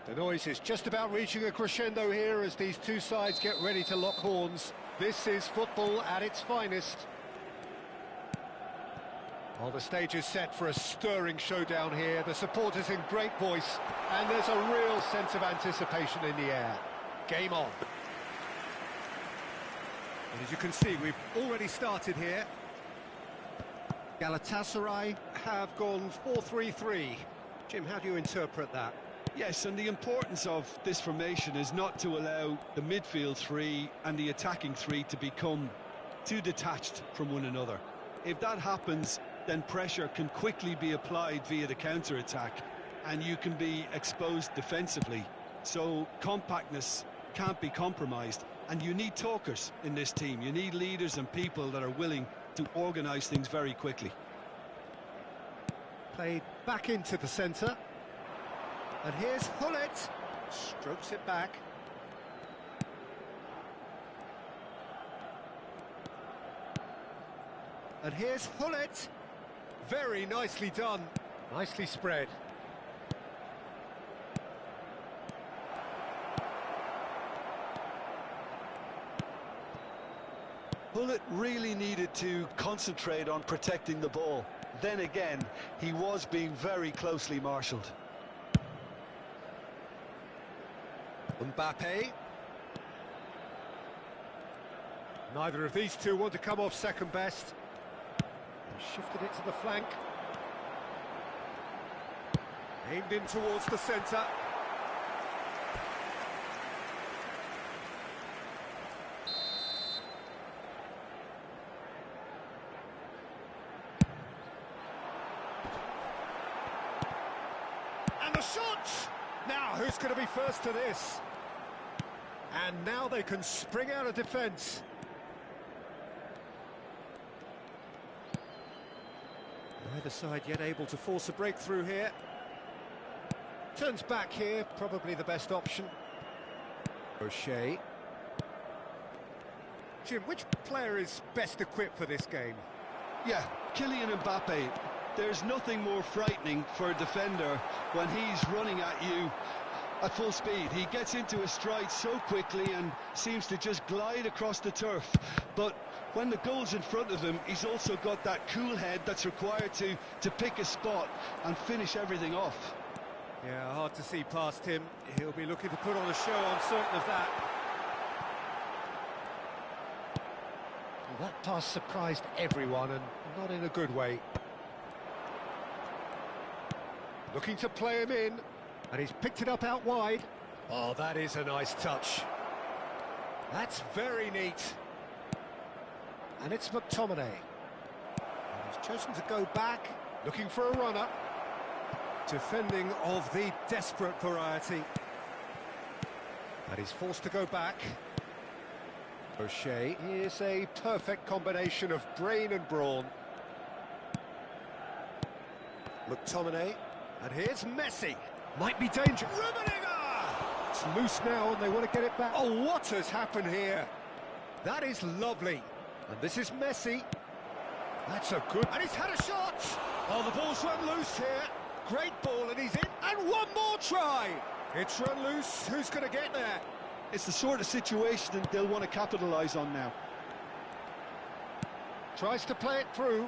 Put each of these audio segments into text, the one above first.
The noise is just about reaching a crescendo here as these two sides get ready to lock horns. This is football at its finest. Well, the stage is set for a stirring showdown here. The supporters in great voice, and there's a real sense of anticipation in the air. Game on. And as you can see, we've already started here. Galatasaray have gone 4-3-3. Jim, how do you interpret that? Yes, and the importance of this formation is not to allow the midfield three and the attacking three to become too detached from one another. If that happens, then pressure can quickly be applied via the counter-attack, and you can be exposed defensively. So compactness can't be compromised, and you need talkers in this team. You need leaders and people that are willing to organise things very quickly. Played back into the centre. And here's Hullet. Strokes it back. And here's Hullet. Very nicely done. Nicely spread. Hullet really needed to concentrate on protecting the ball. Then again, he was being very closely marshalled. Mbappe. Neither of these two want to come off second best. Shifted it to the flank. Aimed in towards the centre. And the shot! Now, who's going to be first to this? And now they can spring out of defence. Neither side yet able to force a breakthrough here. Turns back here, probably the best option. O'Shea. Jim, which player is best equipped for this game? Yeah, Kylian Mbappe. There's nothing more frightening for a defender when he's running at you at full speed. He gets into a stride so quickly and seems to just glide across the turf. But when the goal's in front of him, he's also got that cool head that's required to pick a spot and finish everything off. Yeah, hard to see past him. He'll be looking to put on a show, I'm certain of that. Well, that pass surprised everyone, and not in a good way. Looking to play him in, and he's picked it up out wide. Oh, that is a nice touch. That's very neat. And it's McTominay. And he's chosen to go back, looking for a runner. Defending of the desperate variety. And he's forced to go back. O'Shea is a perfect combination of brain and brawn. McTominay. And here's Messi. Might be danger. Rummenigge! It's loose now and they want to get it back. Oh, what has happened here? That is lovely. And this is Messi. That's a good... And he's had a shot! Oh, the ball's run loose here. Great ball and he's in. And one more try! It's run loose. Who's going to get there? It's the sort of situation that they'll want to capitalise on now. Tries to play it through.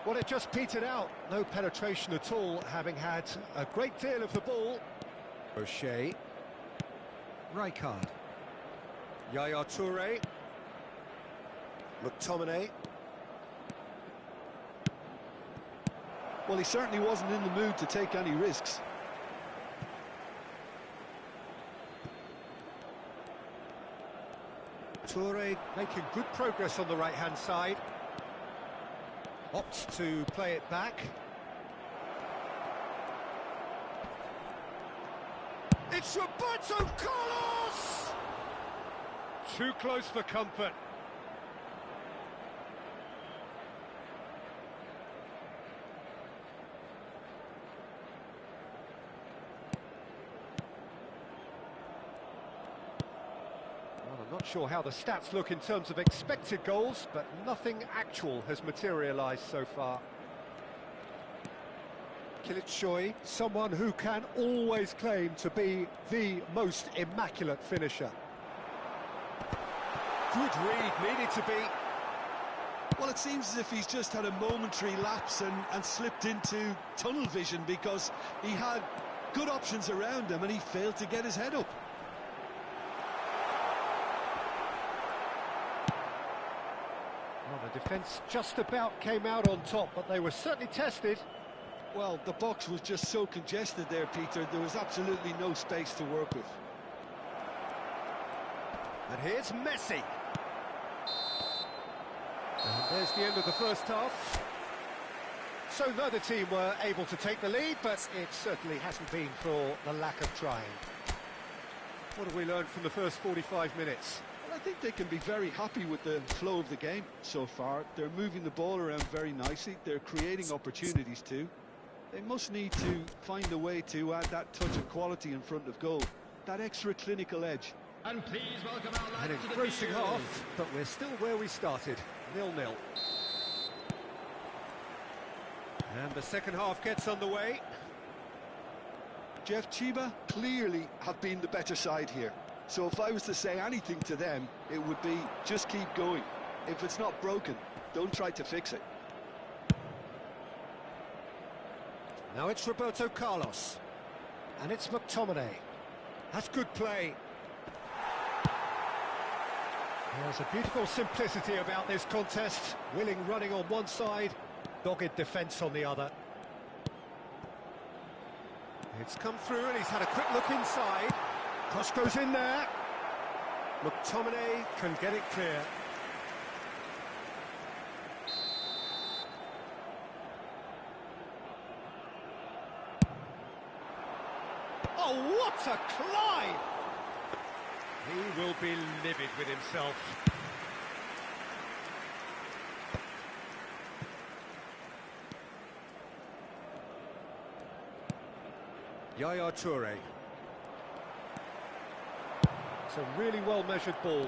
Well, it just petered out. No penetration at all, having had a great deal of the ball. O'Shea. Rijkaard. Yaya Toure. McTominay. Well, he certainly wasn't in the mood to take any risks. Toure making good progress on the right-hand side. Opts to play it back. It's Roberto Carlos! Too close for comfort. I'm not sure how the stats look in terms of expected goals, but nothing actual has materialised so far. Kilitshoy, someone who can always claim to be the most immaculate finisher. Good read, needed to be. Well, it seems as if he's just had a momentary lapse and slipped into tunnel vision, because he had good options around him and he failed to get his head up. Well, the defence just about came out on top, but they were certainly tested. Well, the box was just so congested there, Peter. There was absolutely no space to work with. And here's Messi. And there's the end of the first half. So neither team were able to take the lead, but it certainly hasn't been for the lack of trying. What have we learned from the first 45 minutes? Well, I think they can be very happy with the flow of the game so far. They're moving the ball around very nicely. They're creating opportunities too. They must need to find a way to add that touch of quality in front of goal, that extra clinical edge. And please welcome our An engrossing half, but we're still where we started, 0-0. And the second half gets underway. Jeff, Chiba clearly have been the better side here. So if I was to say anything to them, it would be just keep going. If it's not broken, don't try to fix it. Now it's Roberto Carlos. And it's McTominay. That's good play. There's a beautiful simplicity about this contest. Willing running on one side, dogged defence on the other. It's come through and he's had a quick look inside. Cross goes in there. McTominay can get it clear. Oh, what a climb! He will be livid with himself. Yaya Toure. It's a really well-measured ball.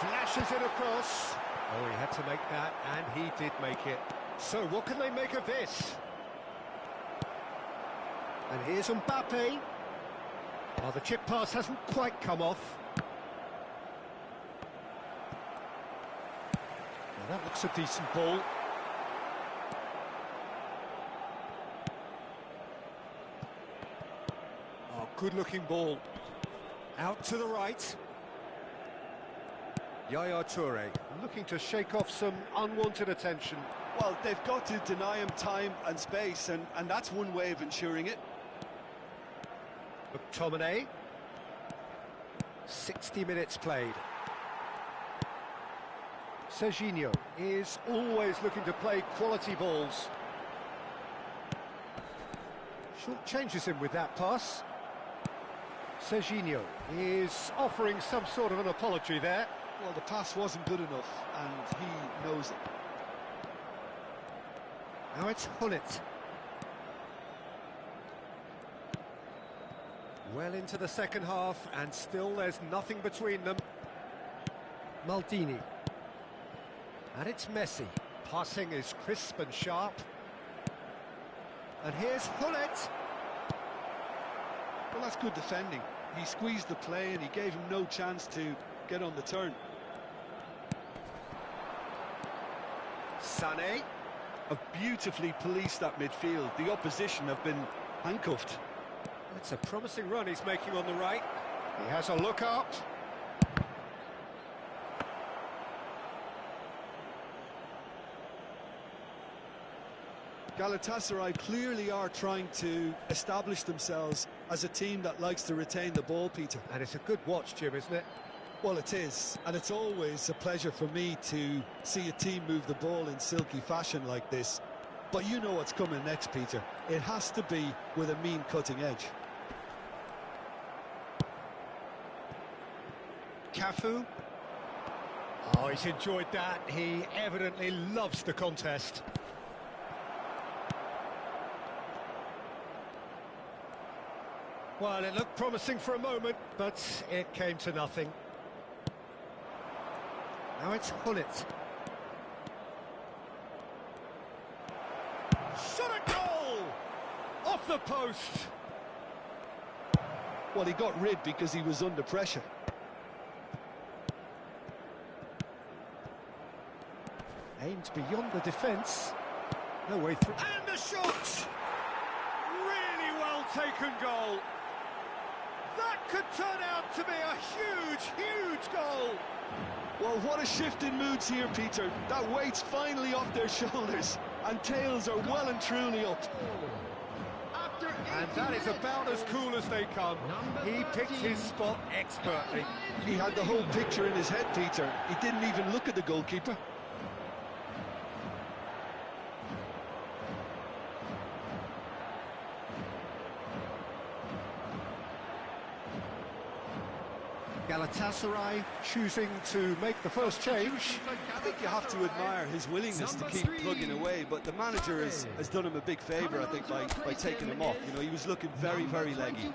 Flashes it across. Oh, he had to make that, and he did make it. So what can they make of this? And here's Mbappe. Oh, the chip pass hasn't quite come off. Well, that looks a decent ball. Oh, good-looking ball. Out to the right. Yaya Toure looking to shake off some unwanted attention. Well, they've got to deny him time and space, and that's one way of ensuring it. McTominay. 60 minutes played. Serginho is always looking to play quality balls. Short changes him with that pass. Serginho is offering some sort of an apology there. Well, the pass wasn't good enough, and he knows it. Now it's Hullet. Well into the second half, and still there's nothing between them. Maldini. And it's Messi. Passing is crisp and sharp. And here's Hullet. Well, that's good defending. He squeezed the play and he gave him no chance to get on the turn. Sané. Have beautifully policed that midfield. The opposition have been handcuffed. It's a promising run he's making on the right. He has a look up. Galatasaray clearly are trying to establish themselves as a team that likes to retain the ball, Peter. And it's a good watch, Jim, isn't it? Well, it is, and it's always a pleasure for me to see a team move the ball in silky fashion like this. But you know what's coming next, Peter. It has to be with a mean cutting edge. Cafu. Oh, he's enjoyed that. He evidently loves the contest. Well, it looked promising for a moment, but it came to nothing. Now it's Hullet. Shot a goal! Off the post! Well, he got rid because he was under pressure. Aimed beyond the defence. No way through. And the shot! Really well taken goal. That could turn out to be a huge, huge goal. Well, what a shift in moods here, Peter. That weight's finally off their shoulders, and tails are well and truly up. And that is about as cool as they come. He picked his spot expertly. He had the whole picture in his head, Peter. He didn't even look at the goalkeeper. Galatasaray choosing to make the first change. I think you have to admire his willingness to keep plugging away, but the manager has done him a big favour, I think, by taking him off. You know, he was looking very, very leggy.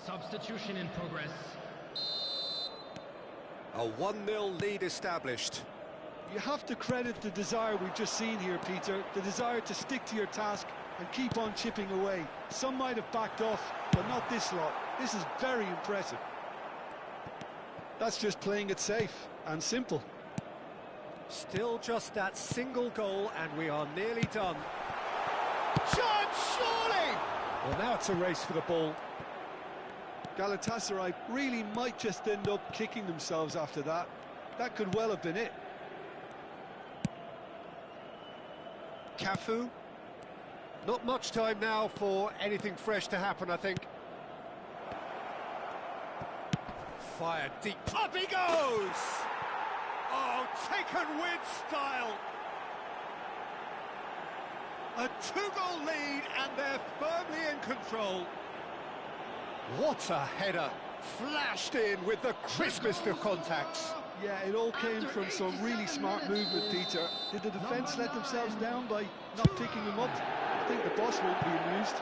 Substitution in progress. A 1-0 lead established. You have to credit the desire we've just seen here, Peter, the desire to stick to your task and keep on chipping away. Some might have backed off, but not this lot. This is very impressive. That's just playing it safe and simple. Still just that single goal and we are nearly done. Chance, surely! Well, now it's a race for the ball. Galatasaray really might just end up kicking themselves after that. That could well have been it. Cafu. Not much time now for anything fresh to happen, I think. Fired deep. Up he goes! Oh, taken with style. A 2-goal lead and they're firmly in control. What a header, flashed in with the crispest of contacts. Yeah, it all came from some really smart movement, Peter. Did the defence let themselves down by not picking him up? I think the boss won't be amused.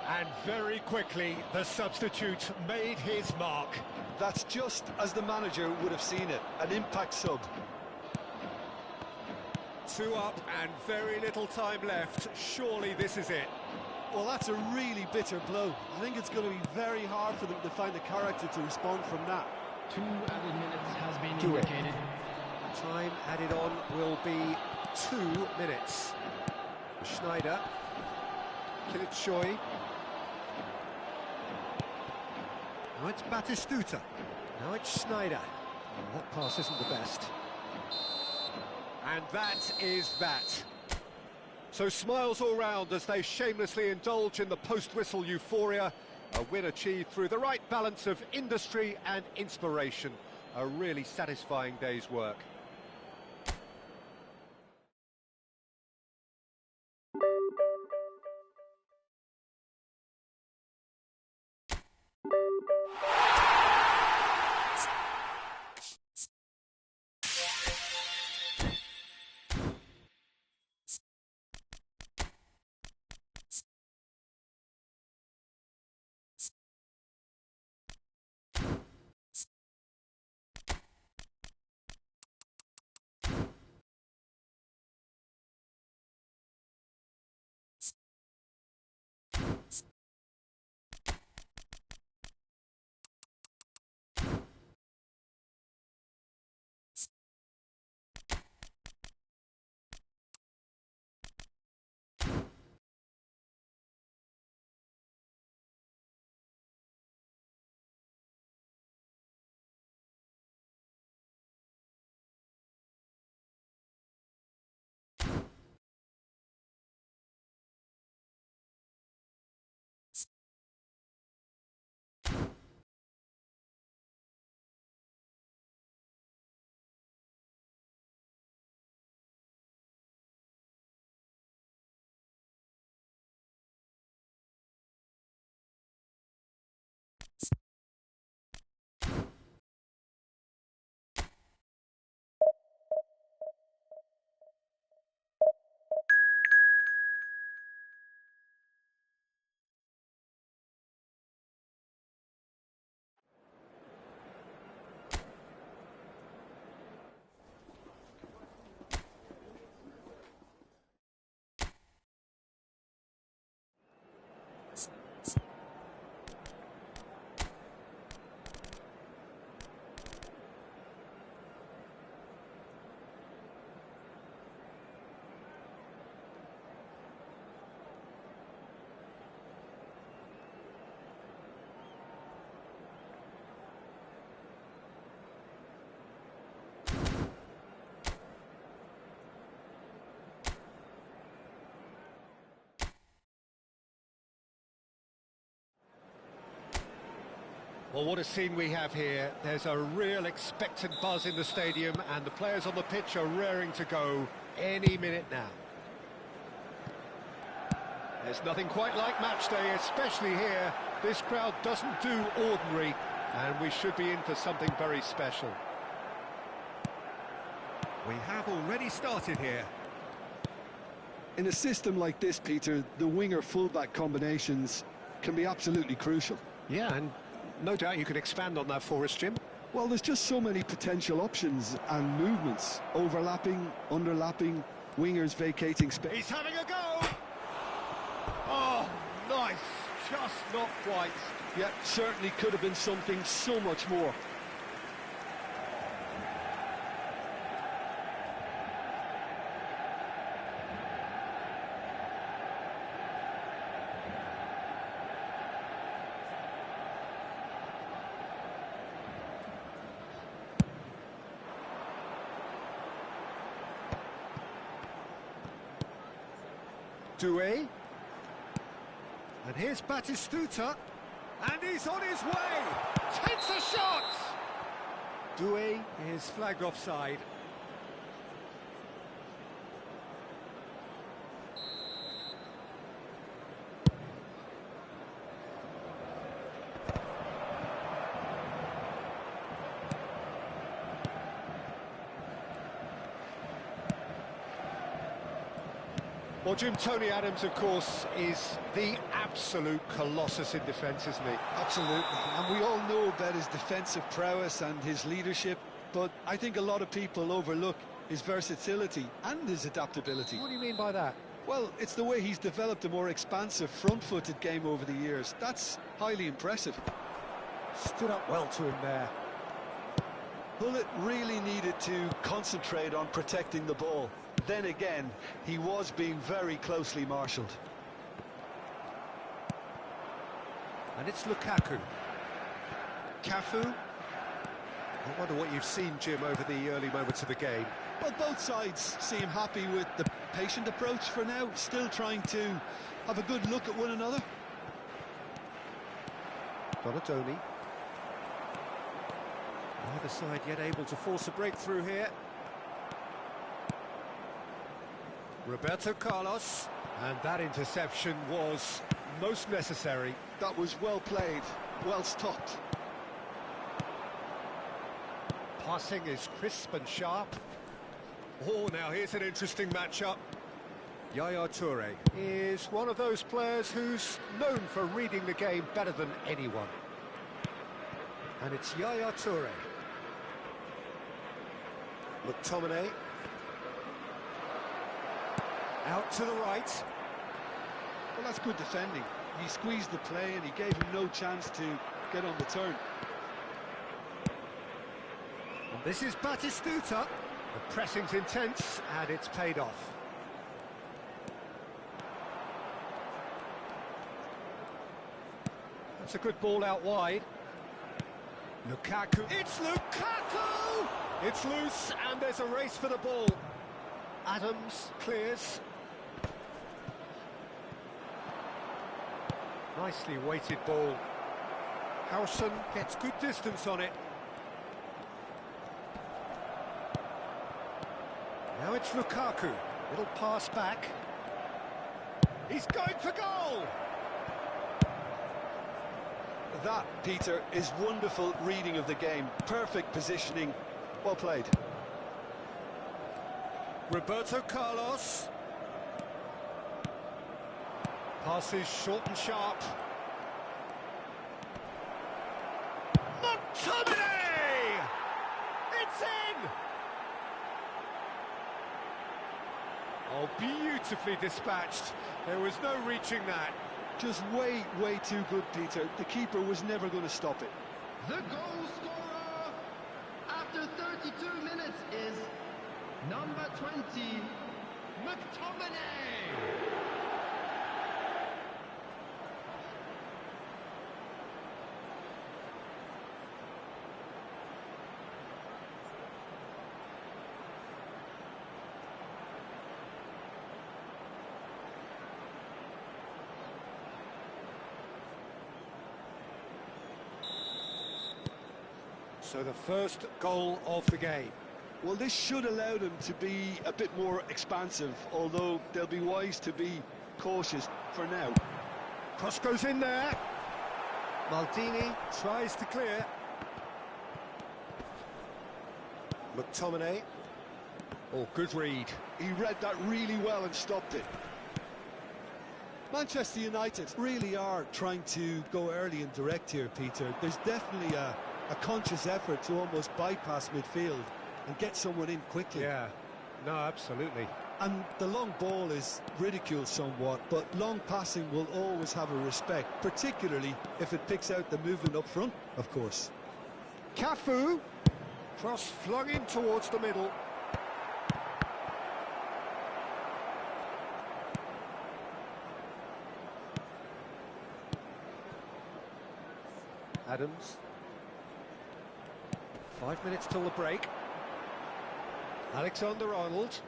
And very quickly, the substitute made his mark. That's just as the manager would have seen it, an impact sub. 2 up and very little time left. Surely this is it. Well, that's a really bitter blow. I think it's going to be very hard for them to find the character to respond from that. 2 added minutes has been indicated. Time added on will be 2 minutes. Schneider. Kilitshoy. Now it's Batistuta. Now it's Schneider. Oh, that pass isn't the best. And that is that. So smiles all round as they shamelessly indulge in the post-whistle euphoria. A win achieved through the right balance of industry and inspiration. A really satisfying day's work. Well, what a scene we have here. There's a real expectant buzz in the stadium, and the players on the pitch are raring to go any minute now. There's nothing quite like match day, especially here. This crowd doesn't do ordinary, and we should be in for something very special. We have already started here. In a system like this, Peter, the winger-fullback combinations can be absolutely crucial. Yeah, and no doubt you can expand on that for us, Jim. Well, there's just so many potential options and movements. Overlapping, underlapping, wingers vacating space. He's having a go! Oh, nice. Just not quite. Yeah, certainly could have been something so much more. Doué. And here's Batistuta. And he's on his way. Takes a shot. Doué is flagged offside. Well, Jim, Tony Adams, of course, is the absolute colossus in defence, isn't he? Absolutely, and we all know about his defensive prowess and his leadership, but I think a lot of people overlook his versatility and his adaptability. What do you mean by that? Well, it's the way he's developed a more expansive front-footed game over the years. That's highly impressive. Stood up well to him there. Bullet really needed to concentrate on protecting the ball. Then again, he was being very closely marshalled. And it's Lukaku. Cafu. I wonder what you've seen, Jim, over the early moments of the game. Well, both sides seem happy with the patient approach for now, still trying to have a good look at one another. Donatoni. Neither side yet able to force a breakthrough here. Roberto Carlos, and that interception was most necessary. That was well played, well stopped. Passing is crisp and sharp. Oh, now here's an interesting matchup. Yaya Toure is one of those players who's known for reading the game better than anyone. And it's Yaya Toure. McTominay. Out to the right. Well, that's good defending. He squeezed the play and he gave him no chance to get on the turn. And this is Batistuta. The pressing's intense and it's paid off. That's a good ball out wide. Lukaku. It's Lukaku! It's loose and there's a race for the ball. Adams clears. Nicely weighted ball. Howson gets good distance on it. Now it's Lukaku. Little pass back. He's going for goal! That, Peter, is wonderful reading of the game. Perfect positioning. Well played. Roberto Carlos. Passes short and sharp. McTominay! It's in! Oh, beautifully dispatched. There was no reaching that. Just way, way too good, Peter. The keeper was never going to stop it. The goal scorer after 32 minutes is number 20, McTominay. So the first goal of the game. Well, this should allow them to be a bit more expansive, although they'll be wise to be cautious for now. Cross goes in there. Maldini tries to clear. McTominay. Oh, good read. He read that really well and stopped it. Manchester United really are trying to go early and direct here, Peter. There's definitely a conscious effort to almost bypass midfield and get someone in quickly. Yeah, no, absolutely. And the long ball is ridiculed somewhat, but long passing will always have a respect, particularly if it picks out the movement up front, of course. Cafu. Cross flung in towards the middle. Adams. 5 minutes till the break. Alexander-Arnold.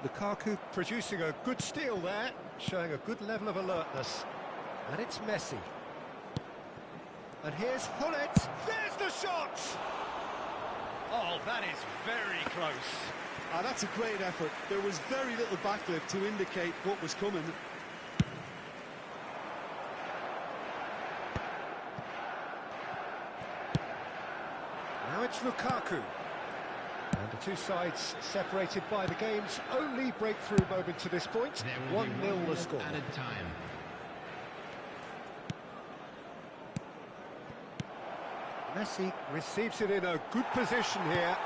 Lukaku producing a good steal there, showing a good level of alertness. And it's Messi. And here's Hullet. There's the shot! Oh, that is very close. That's a great effort. There was very little backlift to indicate what was coming. Now it's Lukaku. And the two sides separated by the game's only breakthrough moment to this point. 1-0 the score. Added time. Messi receives it in a good position here.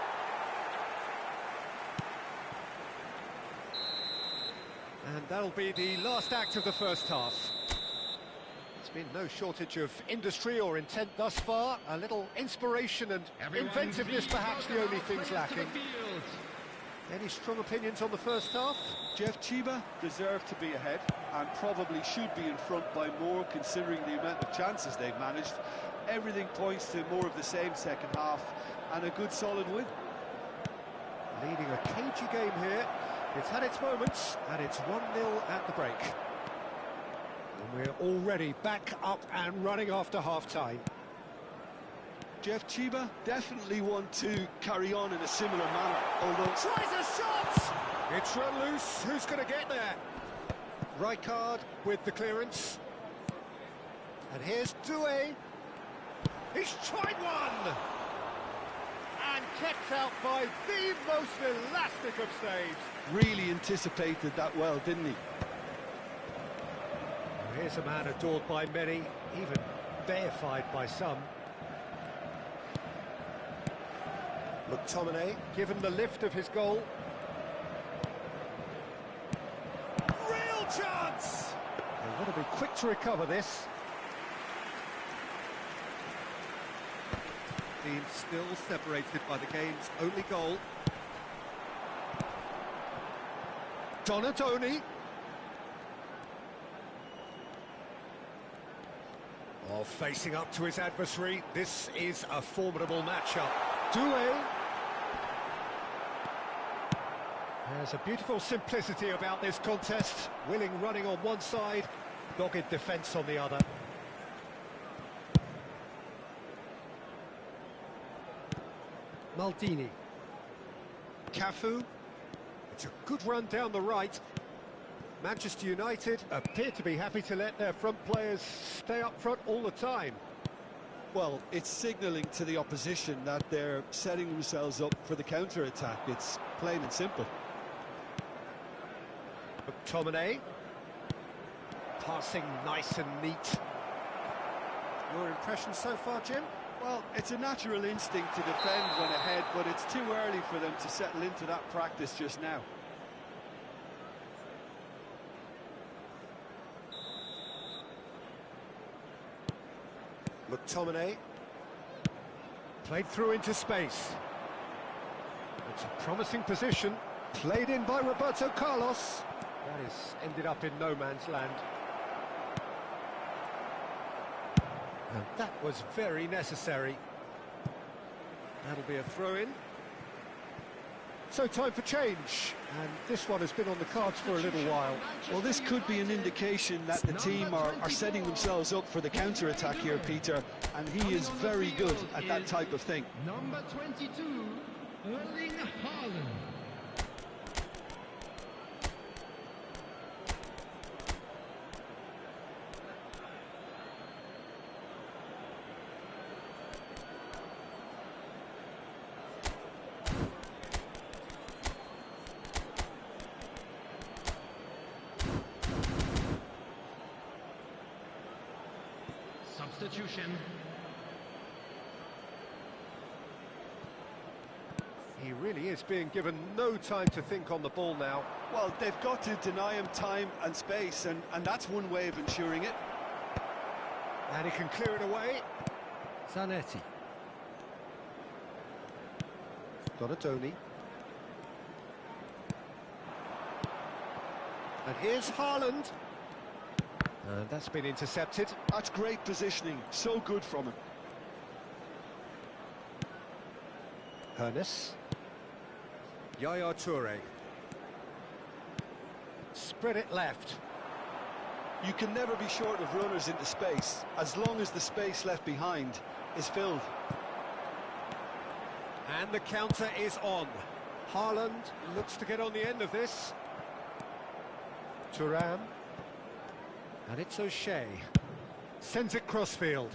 And that'll be the last act of the first half. There's been no shortage of industry or intent thus far. A little inspiration and inventiveness perhaps the only things lacking. Any strong opinions on the first half? Jeff Chiba deserved to be ahead and probably should be in front by more considering the amount of chances they've managed. Everything points to more of the same second half and a good solid win. Leading a cagey game here. It's had its moments and it's 1-0 at the break. And we're already back up and running after half-time. Jeff Chiba definitely want to carry on in a similar manner, although... Tries a shot! It's run loose. Who's going to get there? Rijkaard with the clearance. And here's Doué. He's tried one! And kept out by the most elastic of saves. Really anticipated that well, didn't he? Here's a man adored by many, even deified by some. McTominay, given the lift of his goal. Real chance! They want to be quick to recover this. Team still separated by the game's only goal. Donatoni. Oh, facing up to his adversary. This is a formidable matchup. Doué. There's a beautiful simplicity about this contest. Willing running on one side, dogged defence on the other. Maldini. Cafu. It's a good run down the right. Manchester United appear to be happy to let their front players stay up front all the time. Well, it's signalling to the opposition that they're setting themselves up for the counter-attack. It's plain and simple. McTominay. Passing nice and neat. Your impression so far, Jim? Well, it's a natural instinct to defend when ahead, but it's too early for them to settle into that practice just now. McTominay. Played through into space. It's a promising position. Played in by Roberto Carlos. That is ended up in no man's land. And that was very necessary. That'll be a throw-in. So time for change, and this one has been on the cards for a little while. Well, this could be an indication that the team are setting themselves up for the counter-attack here, Peter, and he is very good at that type of thing. Number 22, Erling Haaland. Substitution. He really is being given no time to think on the ball now. Well, they've got to deny him time and space, and that's one way of ensuring it. And he can clear it away. Zanetti. Donatoni. And here's Haaland. And that's been intercepted. That's great positioning, so good from him. Hernes. Yaya Toure. Spread it left. You can never be short of runners into space, as long as the space left behind is filled. And the counter is on. Haaland looks to get on the end of this. Thuram. And it's O'Shea. Sends it crossfield.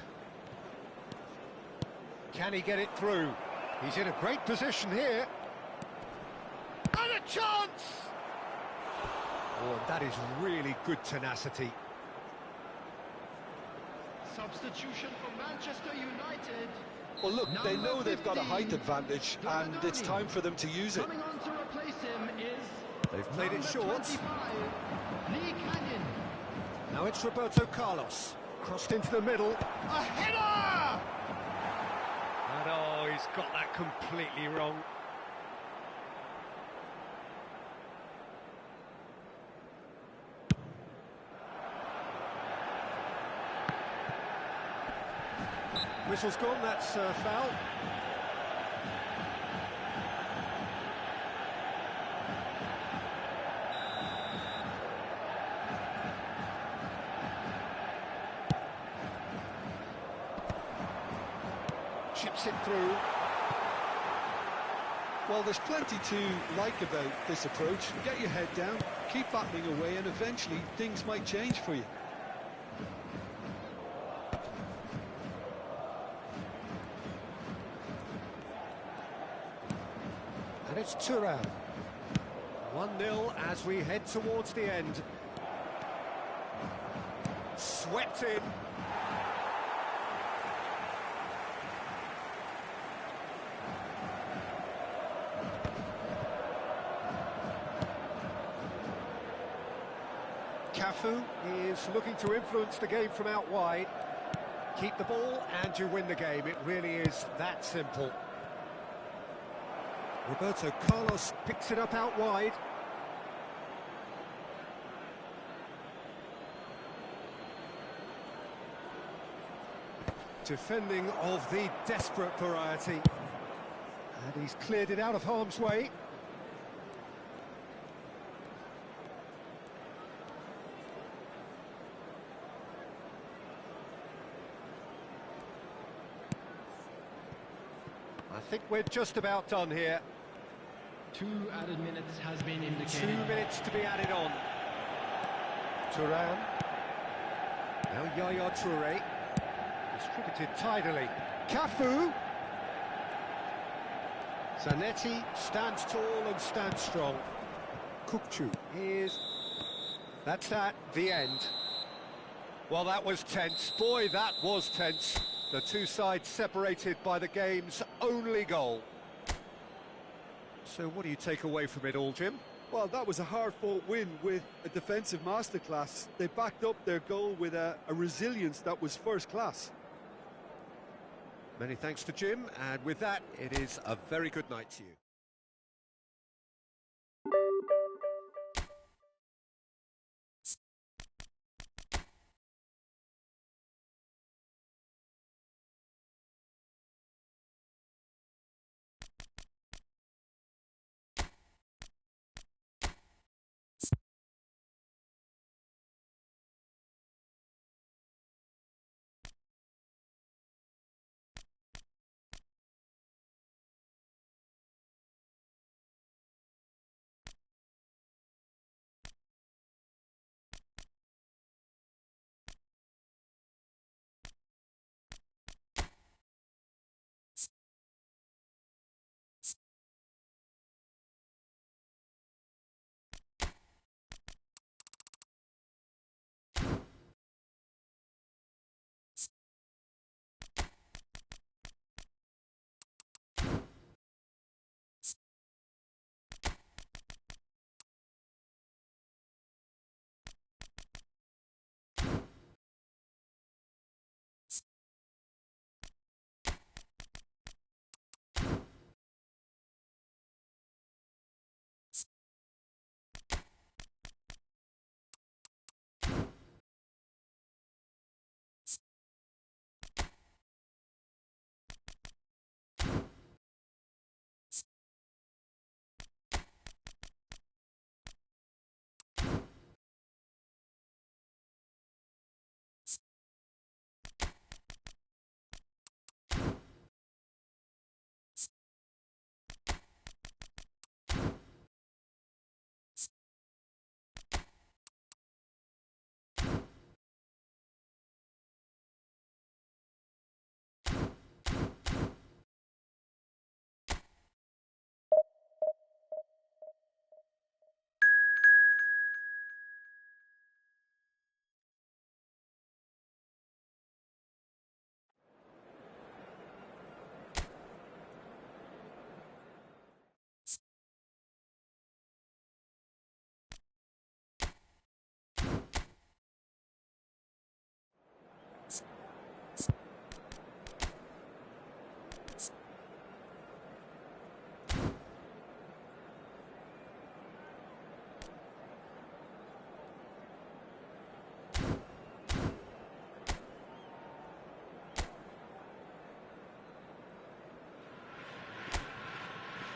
Can he get it through? He's in a great position here. And a chance! Oh, and that is really good tenacity. Substitution for Manchester United. Well, look, they know Number they've got a height 15, advantage, and it's time for them to use it. Coming on to replace him is They've played it short. 25, Lee Canyon. Now it's Roberto Carlos. Crossed into the middle. A header! And oh, he's got that completely wrong. Whistle's gone, that's foul. Chips it through. Well, there's plenty to like about this approach. Get your head down, keep battling away, and eventually things might change for you. And it's Thuram. 1-0 as we head towards the end. Swept in. Cafu is looking to influence the game from out wide. Keep the ball and you win the game. It really is that simple. Roberto Carlos picks it up out wide. Defending of the desperate variety. And he's cleared it out of harm's way. I think we're just about done here. 2 added minutes has been indicated. 2 minutes to be added on. Thuram. Now Yaya Toure. Distributed tidily. Cafu. Zanetti stands tall and stands strong. Kukçu is... That's that, the end. Well, that was tense. Boy, that was tense. The two sides separated by the game's only goal. So what do you take away from it all, Jim? Well, that was a hard-fought win with a defensive masterclass. They backed up their goal with a resilience that was first class. Many thanks to Jim, and with that, it is a very good night to you.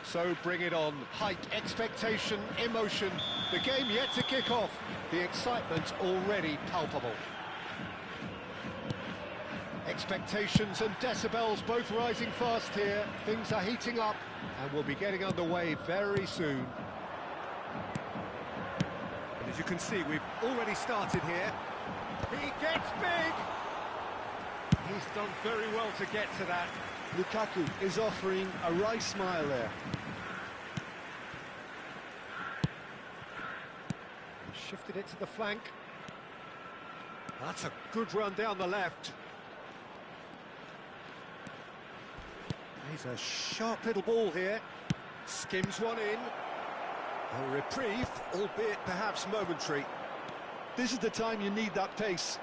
So bring it on. Height, expectation, emotion. The game yet to kick off. The excitement already palpable. Expectations and decibels both rising fast here. Things are heating up and we'll be getting underway very soon. And as you can see, we've already started here. He gets big! He's done very well to get to that. Lukaku is offering a wry smile there. Shifted it to the flank. That's a good run down the left. He's a sharp little ball here. Skims one in. A reprieve, albeit perhaps momentary. This is the time you need that pace.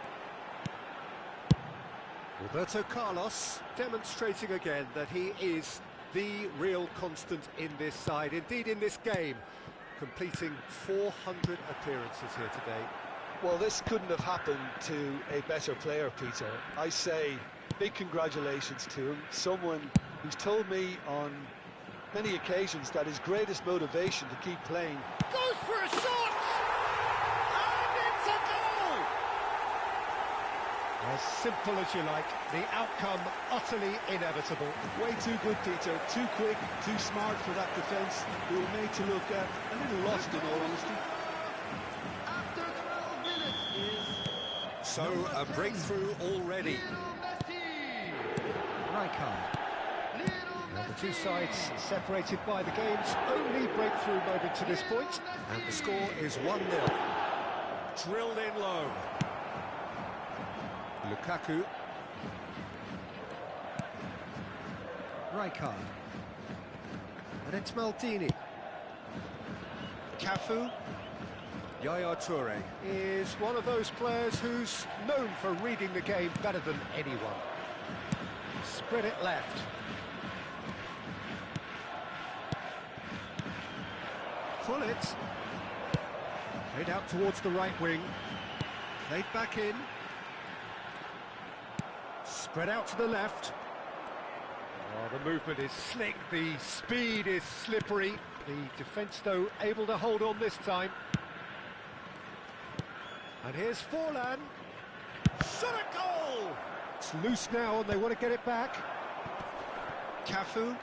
Roberto Carlos demonstrating again that he is the real constant in this side, indeed in this game, completing 400 appearances here today. Well, this couldn't have happened to a better player, Peter. I say big congratulations to him, someone who's told me on many occasions that his greatest motivation to keep playing... Goes for a shot! And it's a goal! As simple as you like, the outcome utterly inevitable. Way too good, Peter. Too quick, too smart for that defence. We were made to look a little lost, in all honesty. After 12 minutes is... So, a breakthrough already. Rijkaard. Now the two sides separated by the game's only breakthrough moment to this point, and the score is 1-0. Drilled in low. Lukaku. Rijkaard. And it's Maldini. Cafu. Yaya Toure is one of those players who's known for reading the game better than anyone. Spread it left. Pullet. Played out towards the right wing. Played back in. Spread out to the left. Oh, the movement is slick, the speed is slippery. The defence, though, able to hold on this time. And here's Forlan. Shot a goal! It's loose now and they want to get it back. Cafu.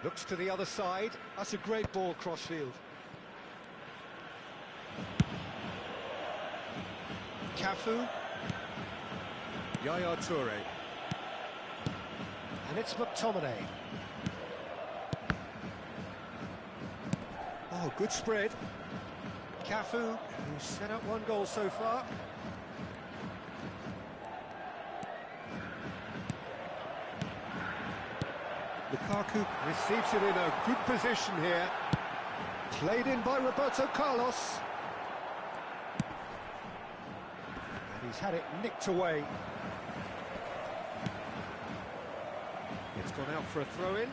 Looks to the other side. That's a great ball cross-field. Cafu. Yaya Toure. And it's McTominay. Oh, good spread. Cafu, who's set up one goal so far. Lukaku receives it in a good position here. Played in by Roberto Carlos. And he's had it nicked away. It's gone out for a throw-in.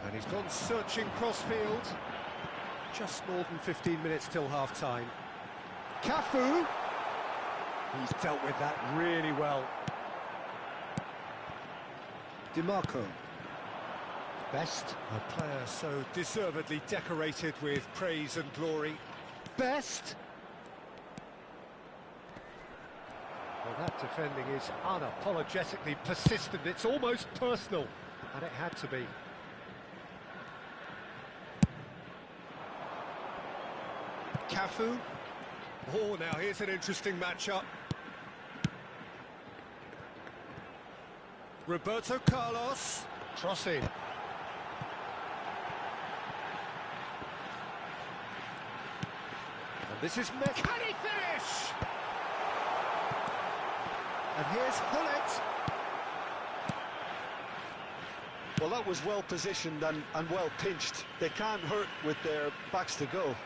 And he's gone searching crossfield. Just more than 15 minutes till half-time. Cafu! He's dealt with that really well. DiMarco. Best, a player so deservedly decorated with praise and glory. Best! Well, that defending is unapologetically persistent. It's almost personal, and it had to be. Cafu. Oh, now here's an interesting matchup. Roberto Carlos. Crossing. And this is Can he finish? And here's Hullet. Well, that was well positioned and well pinched. They can't hurt with their backs to go.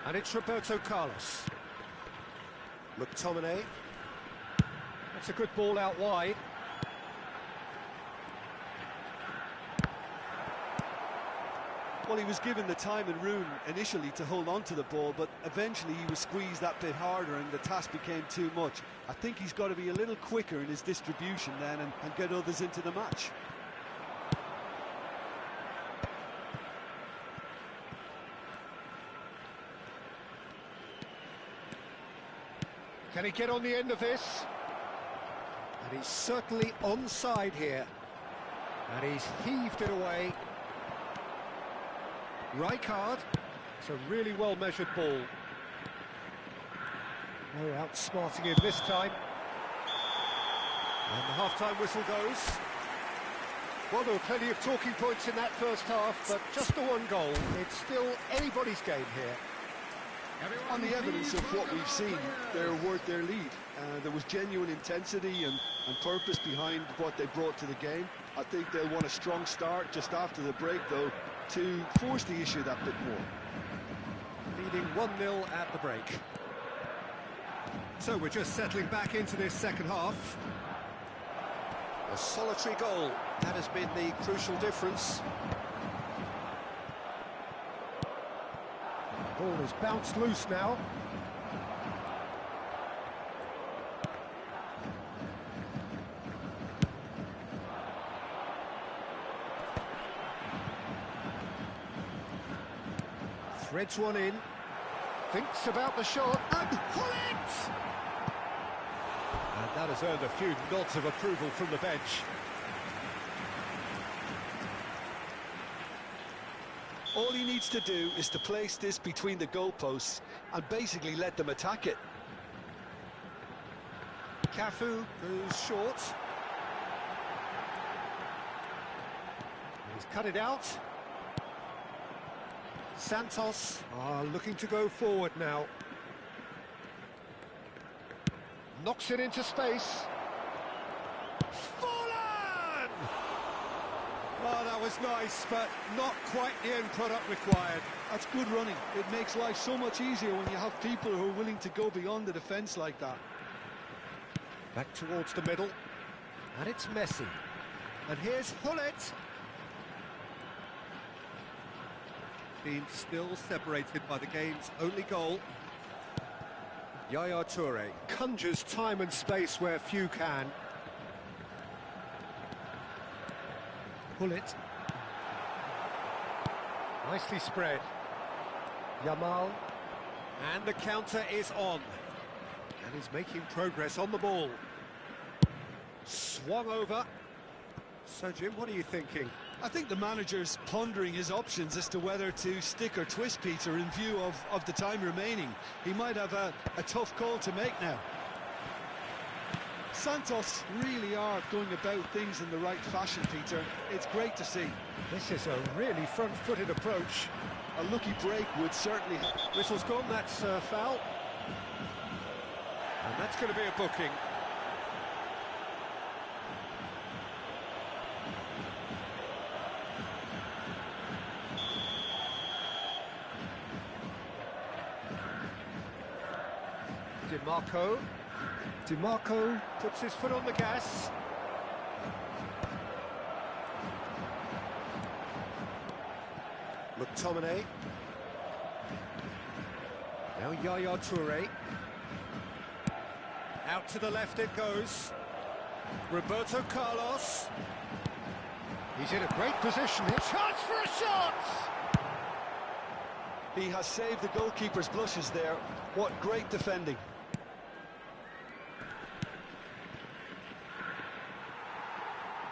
And it's Roberto Carlos. McTominay. That's a good ball out wide. Well, he was given the time and room initially to hold on to the ball, but eventually he was squeezed that bit harder and the task became too much. I think he's got to be a little quicker in his distribution then and get others into the match. Can he get on the end of this? And he's certainly onside here. And he's heaved it away. Rijkaard. It's a really well-measured ball. No outsmarting him this time. And the half-time whistle goes. Well, there were plenty of talking points in that first half, but just the one goal. It's still anybody's game here. On the evidence of what we've seen, they're worth their lead. There was genuine intensity and purpose behind what they brought to the game. I think they'll want a strong start just after the break, though, to force the issue that bit more. Leading 1-0 at the break. So we're just settling back into this second half. A solitary goal, that has been the crucial difference. The ball is bounced loose now. Threads one in, thinks about the shot, and pull it! And that has earned a few nods of approval from the bench. All he needs to do is to place this between the goalposts and basically let them attack it. Cafu goes short. He's cut it out. Santos are looking to go forward now. Knocks it into space. Fallen! Oh, that was nice, but not quite the end product required. That's good running. It makes life so much easier when you have people who are willing to go beyond the defence like that. Back towards the middle. And it's Messi. And here's Hullet. Team still separated by the game's only goal. Yaya Toure conjures time and space where few can. Hullet. Nicely spread. Yamal. And the counter is on. And he's making progress on the ball. Swung over. So, Jim, what are you thinking? I think the manager's pondering his options as to whether to stick or twist Peter in view of the time remaining. He might have a tough call to make now. Santos really are going about things in the right fashion, Peter. It's great to see. This is a really front-footed approach. A lucky break would certainly help. Whistle's gone, that's foul. And that's going to be a booking. DiMarco puts his foot on the gas. McTominay. Now Yaya Toure. Out to the left it goes. Roberto Carlos. He's in a great position. Chance for a shot! He has saved the goalkeeper's blushes there. What great defending.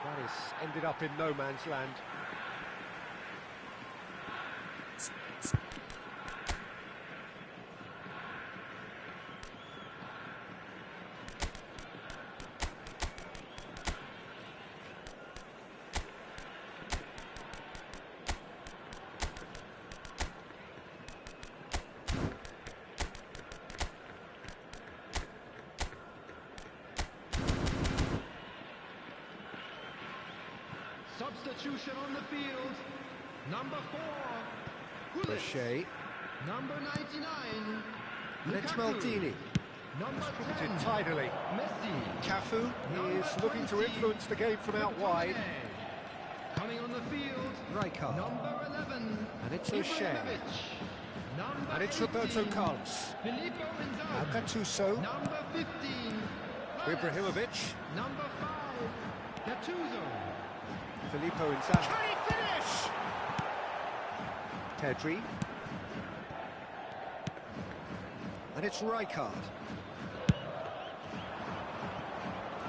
That has ended up in no man's land. Substitution on the field. Number 4. Crochet. Number 99. Let's Lukaku. Maldini. Number Did 10. tidily. Messi. Cafu Number is looking to 20. influence the game from out wide. Coming on the field. Rijkaard. Number 11. 7. And it's O'Shea. Number And it's 18, Roberto Carlos. Filippo Now Inzaghi. Gattuso. Number 15. Ibrahimovic. Number 5. Gattuso. Filippo Inzaghi. Can he finish? Pedri. And it's Rijkaard.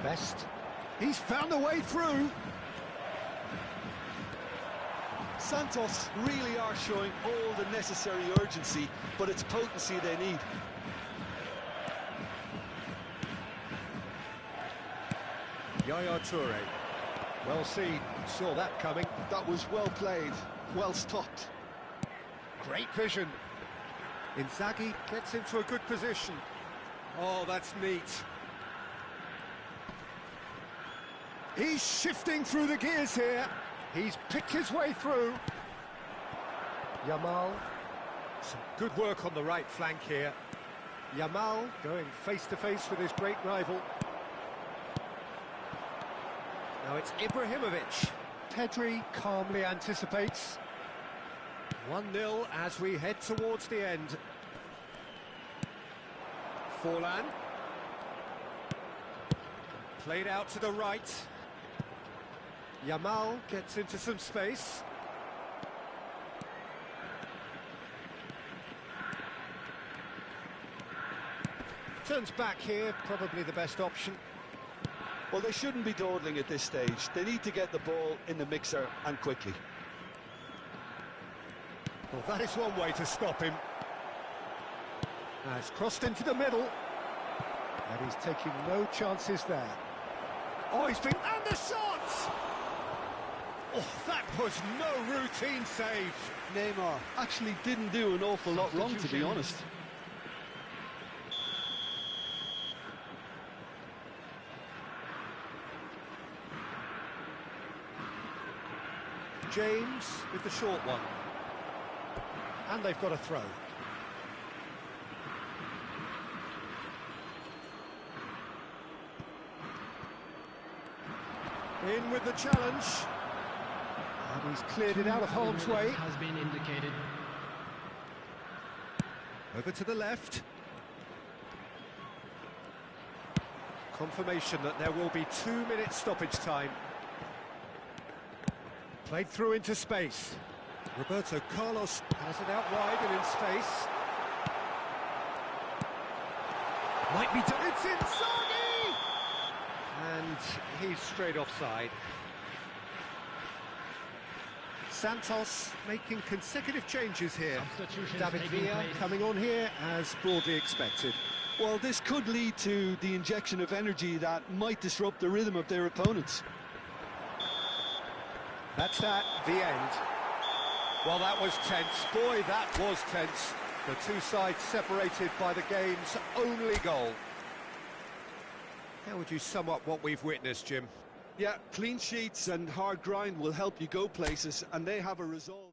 Best. He's found a way through. Santos really are showing all the necessary urgency, but it's potency they need. Yaya Toure. Well seen. Saw that coming. That was well played, well stopped. Great vision. Inzaghi gets into a good position. Oh, that's neat. He's shifting through the gears here. He's picked his way through. Yamal. Some good work on the right flank here. Yamal going face-to-face with his great rival. Now it's Ibrahimovic. Pedri calmly anticipates. 1-0 as we head towards the end. Forlan. Played out to the right. Yamal gets into some space. Turns back here, probably the best option. Well, they shouldn't be dawdling at this stage. They need to get the ball in the mixer and quickly. Well, that is one way to stop him. Now it's crossed into the middle. And he's taking no chances there. Oh, he's been... And the shot! Oh, that was no routine save. Neymar actually didn't do an awful lot wrong, to be honest. James with the short one. And they've got a throw. In with the challenge. And he's cleared it out of harm's way. Has been indicated. Over to the left. Confirmation that there will be 2 minutes stoppage time. Played through into space. Roberto Carlos has it out wide and in space. Might be done. It's Inzaghi! And he's straight offside. Santos making consecutive changes here. Substitutions David taking Villa place. coming on here as broadly expected. Well, this could lead to the injection of energy that might disrupt the rhythm of their opponents. That's at the end. Well, that was tense. Boy, that was tense. The two sides separated by the game's only goal. How would you sum up what we've witnessed, Jim? Yeah, clean sheets and hard grind will help you go places, and they have a result.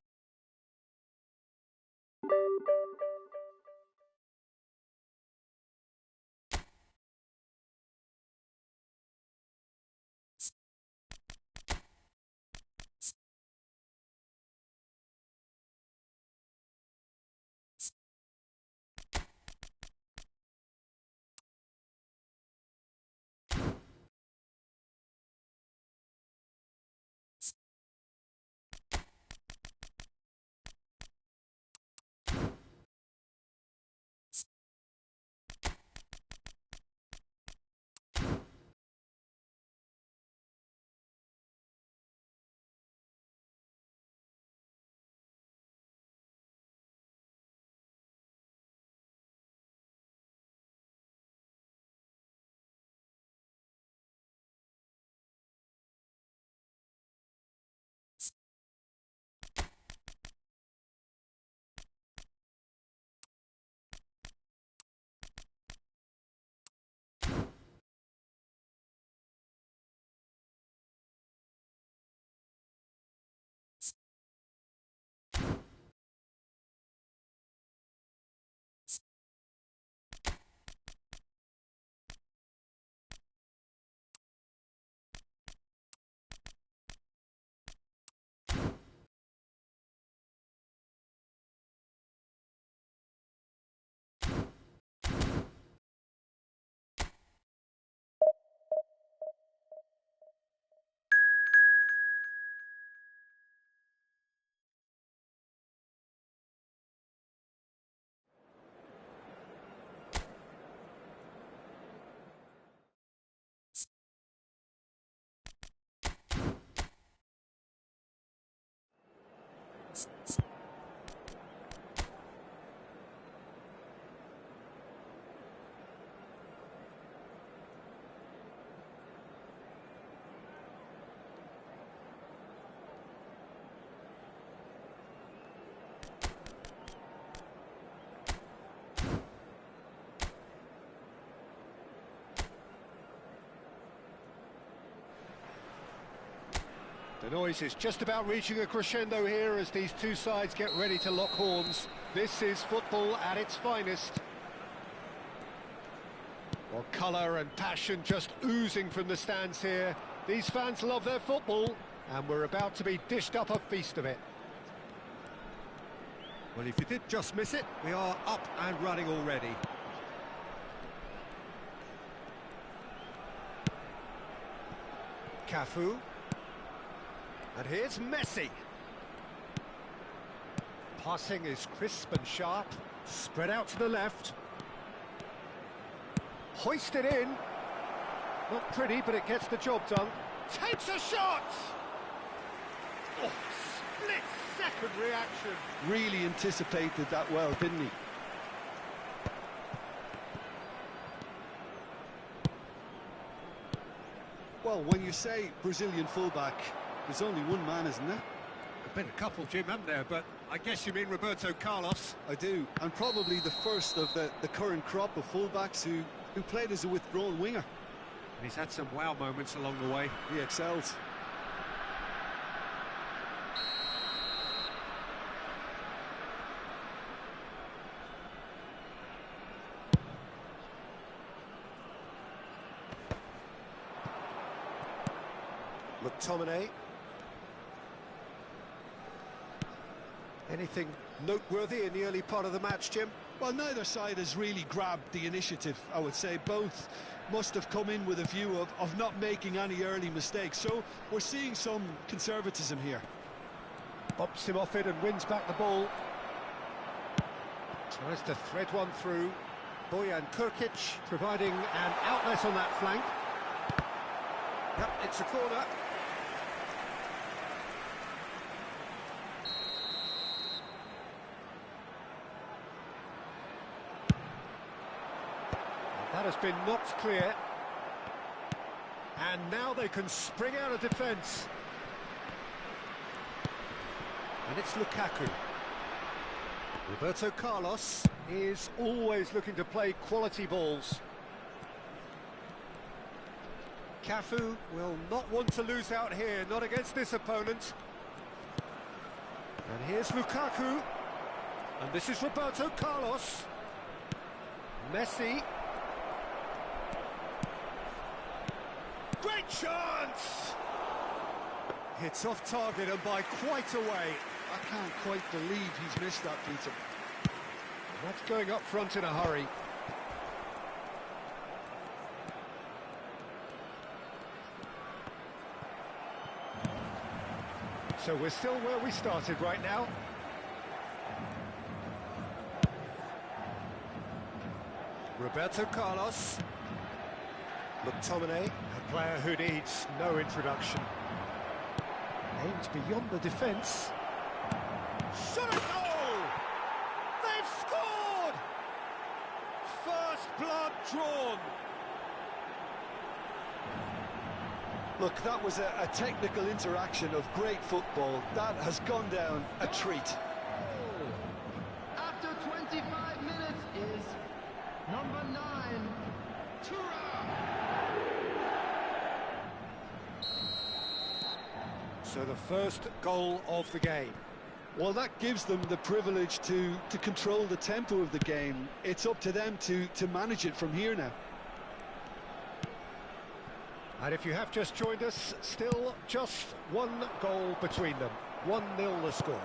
The noise is just about reaching a crescendo here as these two sides get ready to lock horns. This is football at its finest. Well, colour and passion just oozing from the stands here. These fans love their football, and we're about to be dished up a feast of it. Well, if you did just miss it, we are up and running already. Cafu. And here's Messi. Passing is crisp and sharp. Spread out to the left. Hoisted in. Not pretty, but it gets the job done. Takes a shot! Oh, split-second reaction. Really anticipated that well, didn't he? Well, when you say Brazilian fullback, there's only one man, isn't there? There've been a couple, Jim, haven't there? But I guess you mean Roberto Carlos. I do, and probably the first of the current crop of fullbacks who played as a withdrawn winger. And he's had some wow moments along the way. He excels. McTominay. Anything noteworthy in the early part of the match, Jim? Well, neither side has really grabbed the initiative, I would say. Both must have come in with a view of not making any early mistakes. So we're seeing some conservatism here. Bumps him off it and wins back the ball. Tries to thread one through. Bojan Kurkic providing an outlet on that flank. Yep, it's a corner. That has been knocked clear. And now they can spring out of defence. And it's Lukaku. Roberto Carlos is always looking to play quality balls. Cafu will not want to lose out here, not against this opponent. And here's Lukaku. And this is Roberto Carlos. Messi. Great chance! Hits off target and by quite a way. I can't quite believe he's missed that, Peter. That's going up front in a hurry. So we're still where we started right now. Roberto Carlos. McTominay, a player who needs no introduction. Aimed beyond the defence. Shot a goal! They've scored! First blood drawn. Look, that was a technical interaction of great football. That has gone down a treat. After 25 minutes is number 9, Tura. So the first goal of the game. Well, that gives them the privilege to control the tempo of the game. It's up to them to manage it from here now. And if you have just joined us, still just one goal between them. 1-0 the score.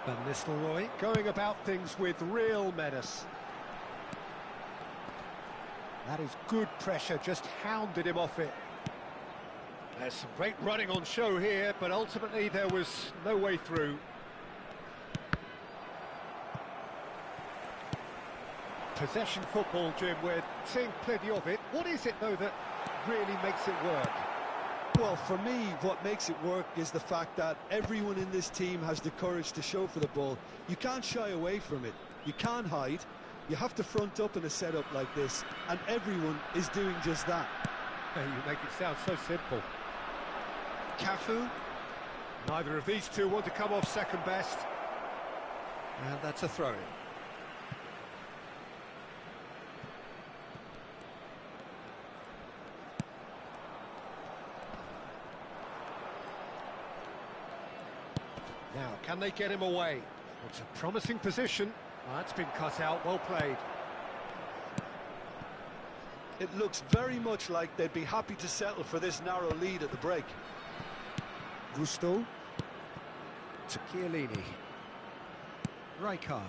Van Nistelrooy going about things with real menace. That is good pressure, just hounded him off it. There's some great running on show here, but ultimately there was no way through. Possession football, Jim, we're seeing plenty of it. What is it, though, that really makes it work? Well, for me, what makes it work is the fact that everyone in this team has the courage to show for the ball. You can't shy away from it. You can't hide. You have to front up in a setup like this, and everyone is doing just that. Hey, you make it sound so simple. Cafu. Neither of these two want to come off second best. And that's a throw-in. Now, can they get him away? It's a promising position. Well, that's been cut out, well played. It looks very much like they'd be happy to settle for this narrow lead at the break. Gusto. To Chiellini. Rijkaard.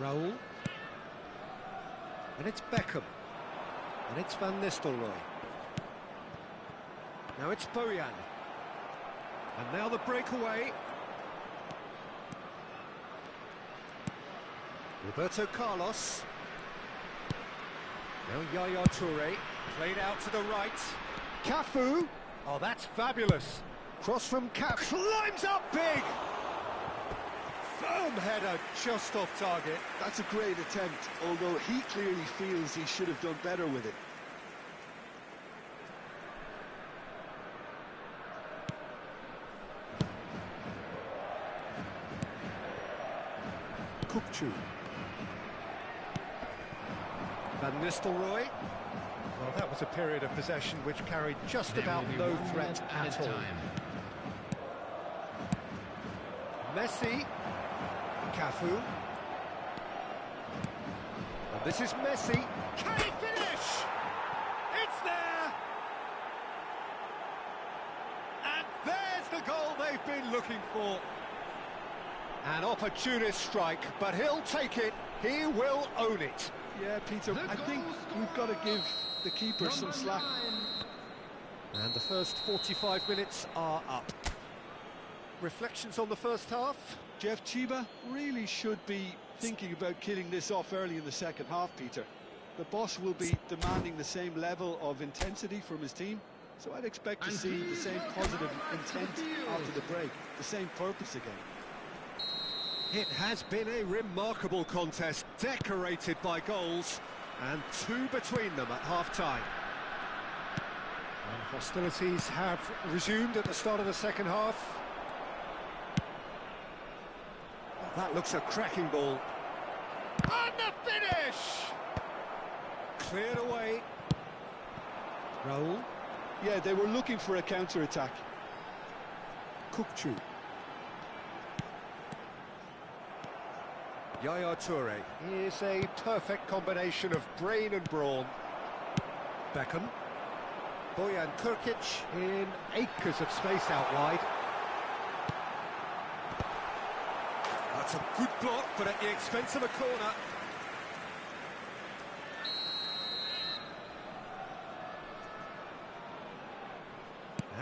Raul. And it's Beckham. And it's Van Nistelrooy. Now it's Bojan. And now the breakaway. Roberto Carlos. Now Yaya Toure. Played out to the right. Cafu. Oh, that's fabulous. Cross from Cafu. Climbs up big. Firm header just off target. That's a great attempt, although he clearly feels he should have done better with it. Kukçu. Van Nistelrooy. Well, that was a period of possession which carried just about no threat at all. Messi. Cafu. And this is Messi. Can he finish? It's there! And there's the goal they've been looking for. An opportunist strike, but he'll take it. He will own it. Yeah, Peter, I think we've got to give the keeper some slack. And the first 45 minutes are up. Reflections on the first half? Jeff, Chiba really should be thinking about killing this off early in the second half, Peter. The boss will be demanding the same level of intensity from his team, so I'd expect to see the same positive intent after the break, the same purpose again. It has been a remarkable contest, decorated by goals, and two between them at half-time. And hostilities have resumed at the start of the second half. That looks a cracking ball. And the finish! Cleared away. Raul. Yeah, they were looking for a counter-attack. Kukçu. Yaya Toure. Here's a perfect combination of brain and brawn. Beckham. Bojan Krkić in acres of space out wide. That's a good block, but at the expense of a corner.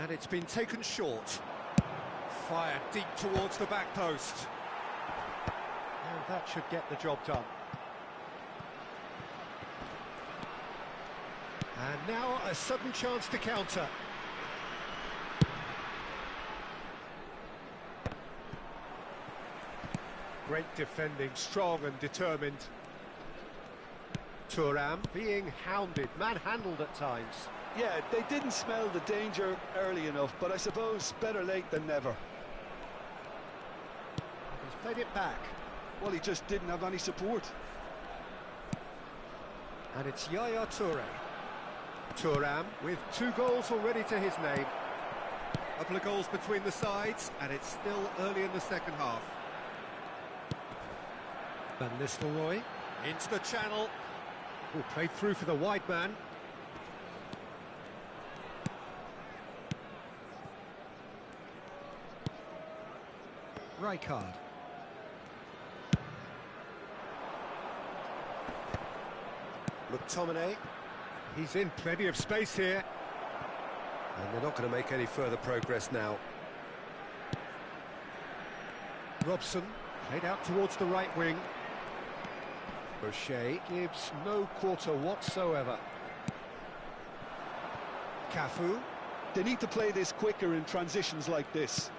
And it's been taken short. Fired deep towards the back post. And that should get the job done. And now a sudden chance to counter. Great defending, strong and determined. Thuram being hounded, manhandled at times. Yeah, they didn't smell the danger early enough, but I suppose better late than never. He's played it back. Well, he just didn't have any support. And it's Yaya Toure. Thuram with 2 goals already to his name. A couple of goals between the sides, and it's still early in the second half. Van Nistelrooy into the channel. Oh, played through for the wide man. Rijkaard. McTominay. He's in plenty of space here. And they're not going to make any further progress now. Robson played out towards the right wing. O'Shea gives no quarter whatsoever. Cafu. They need to play this quicker in transitions like this.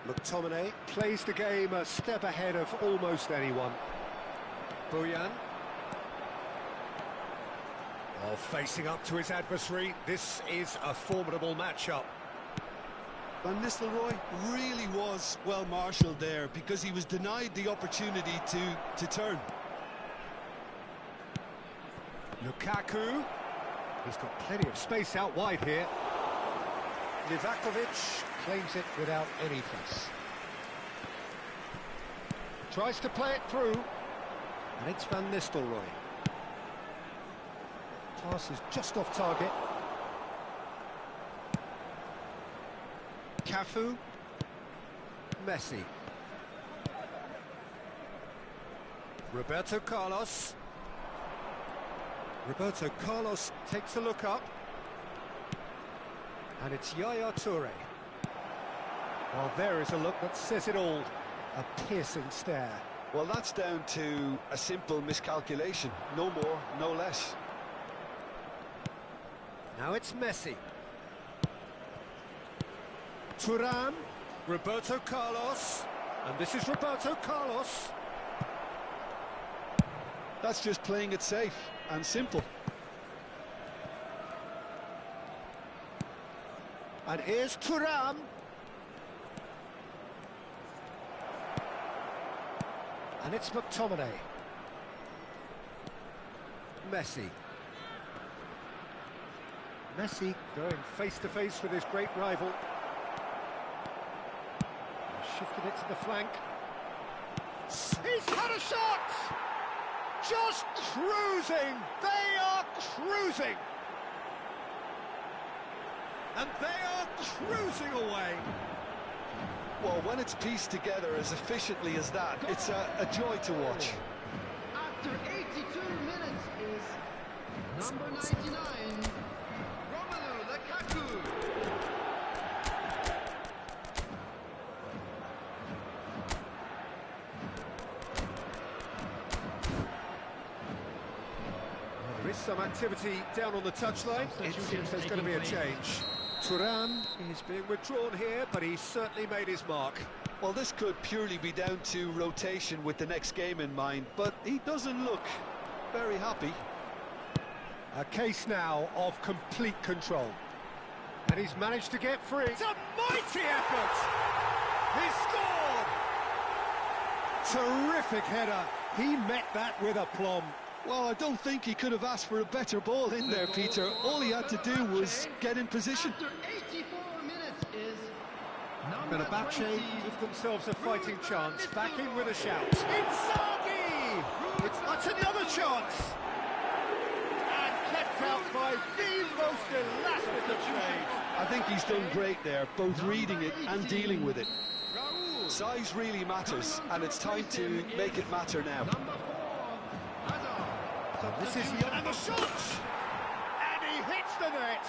McTominay plays the game a step ahead of almost anyone. Bojan. Oh, facing up to his adversary, this is a formidable matchup. Van Nistelrooy really was well marshalled there because he was denied the opportunity to turn. Lukaku. He's got plenty of space out wide here. Livakovic claims it without any fuss. Tries to play it through. And it's Van Nistelrooy. Pass is just off target. Cafu. Messi. Roberto Carlos. Roberto Carlos takes a look up. And it's Yaya Toure. Well, there is a look that says it all. A piercing stare. Well, that's down to a simple miscalculation. No more, no less. Now it's Messi. Thuram. Roberto Carlos. And this is Roberto Carlos. That's just playing it safe and simple. And here's Thuram. And it's McTominay. Messi. Messi going face-to-face with his great rival. Shifted it to the flank. He's had a shot! Just cruising! They are cruising! And they are cruising away! Well, when it's pieced together as efficiently as that, it's a joy to watch. After 82 minutes is number 99, Romelu Lukaku. There is some activity down on the touchline. It seems there's going to be a change. Thuram is being withdrawn here, but he's certainly made his mark. Well, this could purely be down to rotation with the next game in mind, but he doesn't look very happy. A case now of complete control. And he's managed to get free. It's a mighty effort! He scored! Terrific header. He met that with aplomb. Well, I don't think he could have asked for a better ball in there, Peter. All he had to do was get in position. After 84 minutes is number Fenerbahce 20. give themselves a fighting chance. Back in with a shout. Inzaghi! That's another chance! And kept out by the most elastic of trades. I think he's done great there, both reading it and dealing with it. Size really matters, and it's time to make it matter now. Number 4, Hazard. This is and the shot! And he hits the net!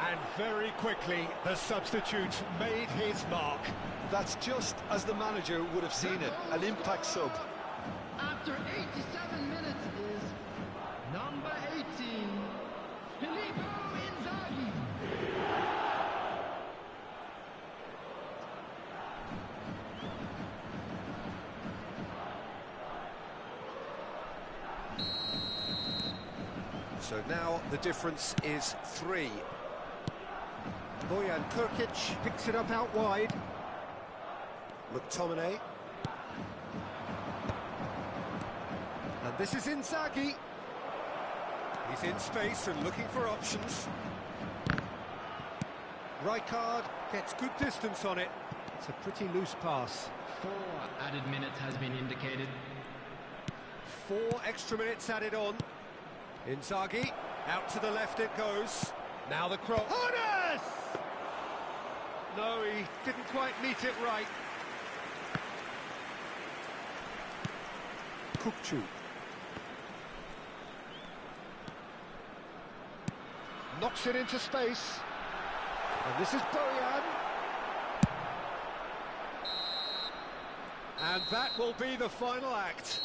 And very quickly, the substitute made his mark. That's just as the manager would have seen it, an impact sub. After 87 minutes is number 18, Filippo Inzaghi. So now the difference is 3. Bojan Kurkic picks it up out wide. McTominay. And this is Inzaghi. He's in space and looking for options. Rijkaard gets good distance on it. It's a pretty loose pass. 4 added minutes has been indicated. 4 extra minutes added on. Inzaghi, out to the left it goes. Now the cross. Hones! No, he didn't quite meet it right. Kukçu. Knocks it into space. And this is Bojan. And that will be the final act.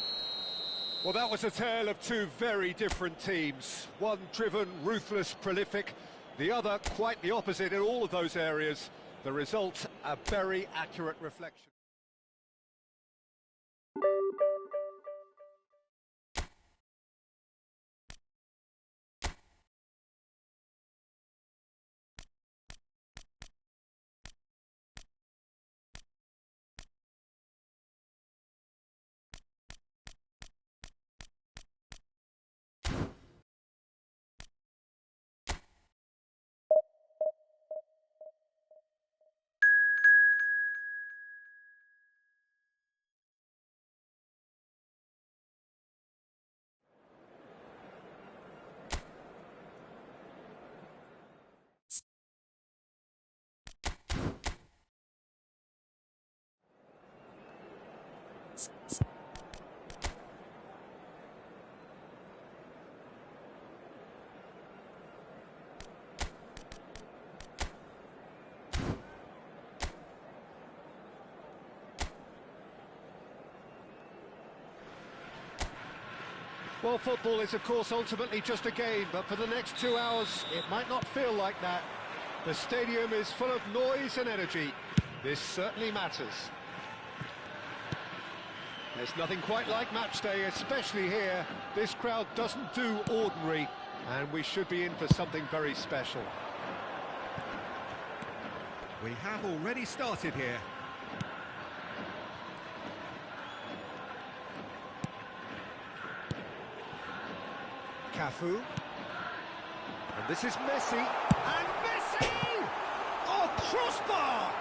Well, that was a tale of two very different teams. One driven, ruthless, prolific. The other quite the opposite in all of those areas. The result, a very accurate reflection. Well, football is, of course, ultimately just a game, but for the next 2 hours, it might not feel like that. The stadium is full of noise and energy. This certainly matters. There's nothing quite like match day, especially here. This crowd doesn't do ordinary, and we should be in for something very special. We have already started here. Cafu. And this is Messi. And Messi! Oh, crossbar!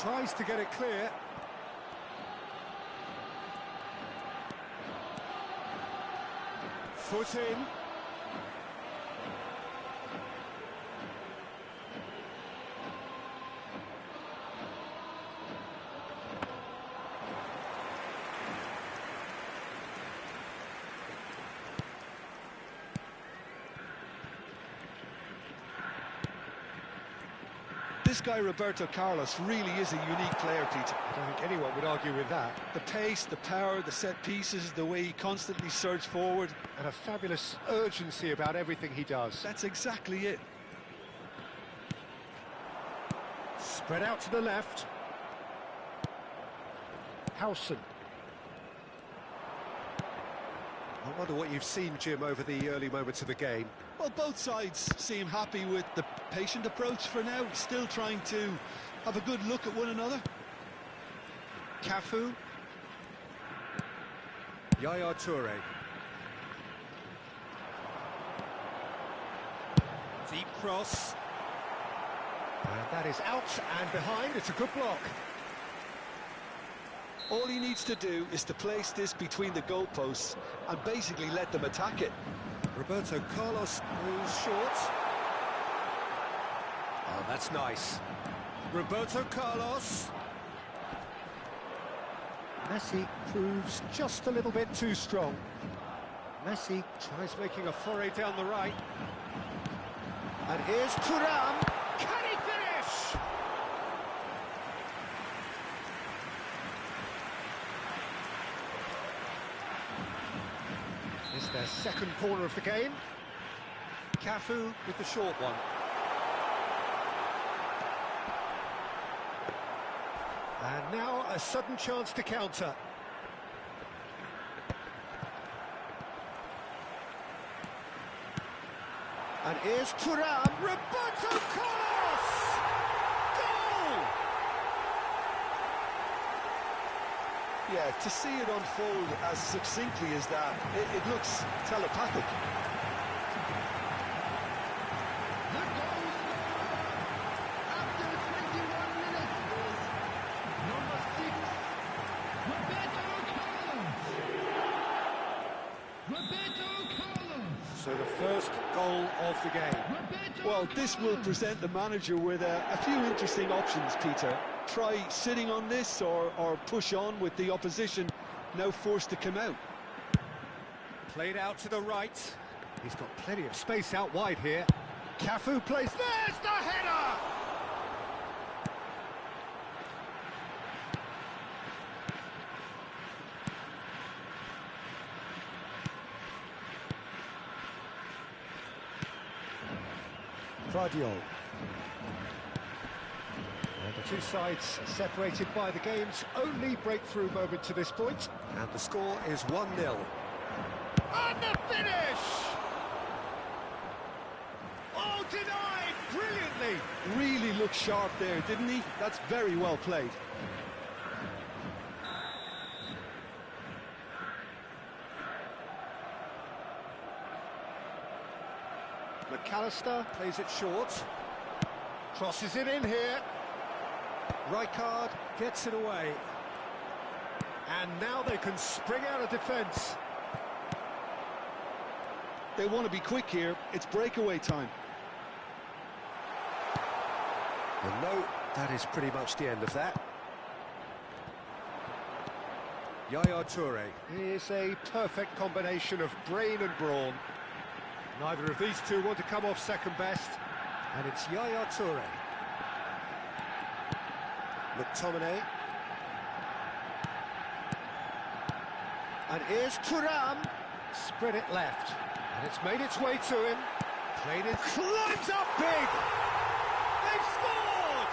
Tries to get it clear. Foot in. This guy, Roberto Carlos, really is a unique player, Peter. I don't think anyone would argue with that. The pace, the power, the set pieces, the way he constantly surges forward. And a fabulous urgency about everything he does. That's exactly it. Spread out to the left. Howson. I wonder what you've seen, Jim, over the early moments of the game. Well, both sides seem happy with the patient approach for now, still trying to have a good look at one another. Cafu. Yaya Toure. Deep cross. And that is out and behind. It's a good block. All he needs to do is to place this between the goalposts and basically let them attack it. Roberto Carlos moves short. Oh, that's nice. Roberto Carlos. Messi proves just a little bit too strong. Messi tries making a foray down the right. And here's Thuram. Can he finish? It's their second corner of the game. Cafu with the short one. And now a sudden chance to counter. And here's Thuram. Roberto Carlos! Goal! Yeah, to see it unfold as succinctly as that, it looks telepathic. The goal after 21 minutes is number 6, Roberto Carlos. Roberto Carlos. So the first goal of the game. Well, this will present the manager with a few interesting options, Peter. Try sitting on this or push on with the opposition now forced to come out. Played out to the right. He's got plenty of space out wide here. Cafu plays. There's the header! Guardiola. And the two sides separated by the game's only breakthrough moment to this point. And the score is 1-0. And the finish! Oh, denied brilliantly! Really looked sharp there, didn't he? That's very well played. McAllister plays it short. Crosses it in here. Rijkaard gets it away. And now they can spring out of defence. They want to be quick here. It's breakaway time. Well, no, that is pretty much the end of that. Yaya Toure is a perfect combination of brain and brawn. Neither of these two want to come off second best. And it's Yaya Toure. McTominay. And here's Thuram. Spread it left. And it's made its way to him. Played it. Climbs up big! They've scored!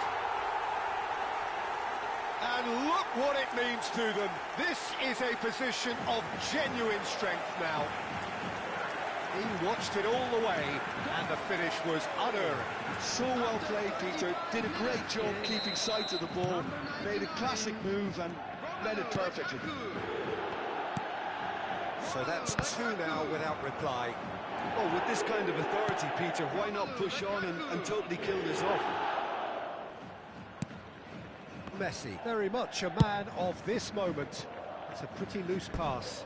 And look what it means to them. This is a position of genuine strength now. He watched it all the way, and the finish was unerring. So well played, Peter. Did a great job keeping sight of the ball. Made a classic move and read it perfectly. So that's 2 now without reply. Oh, with this kind of authority, Peter, why not push on and totally kill this off? Messi, very much a man of this moment. It's a pretty loose pass.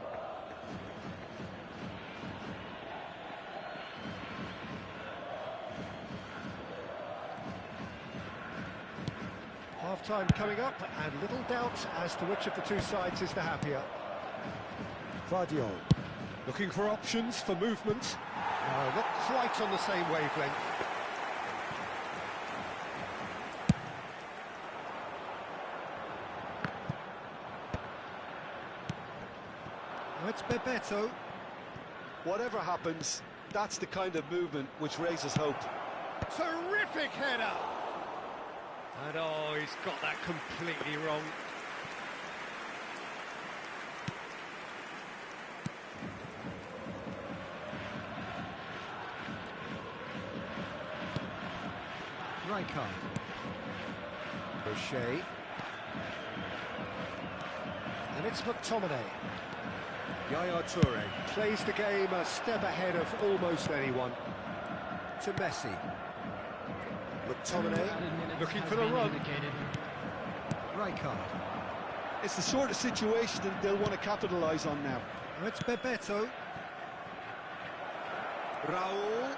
Half-time coming up, and little doubt as to which of the two sides is the happier. Guardiola, looking for options for movement. No, not quite on the same wavelength. It's Bebeto. Whatever happens, that's the kind of movement which raises hope. Terrific header! And oh, he's got that completely wrong. Rijkaard. Boucher. And it's McTominay. Yaya Toure plays the game a step ahead of almost anyone. To Messi. McTominay looking for the run. Rijkaard. It's the sort of situation that they'll want to capitalise on now. And it's Bebeto. Raul.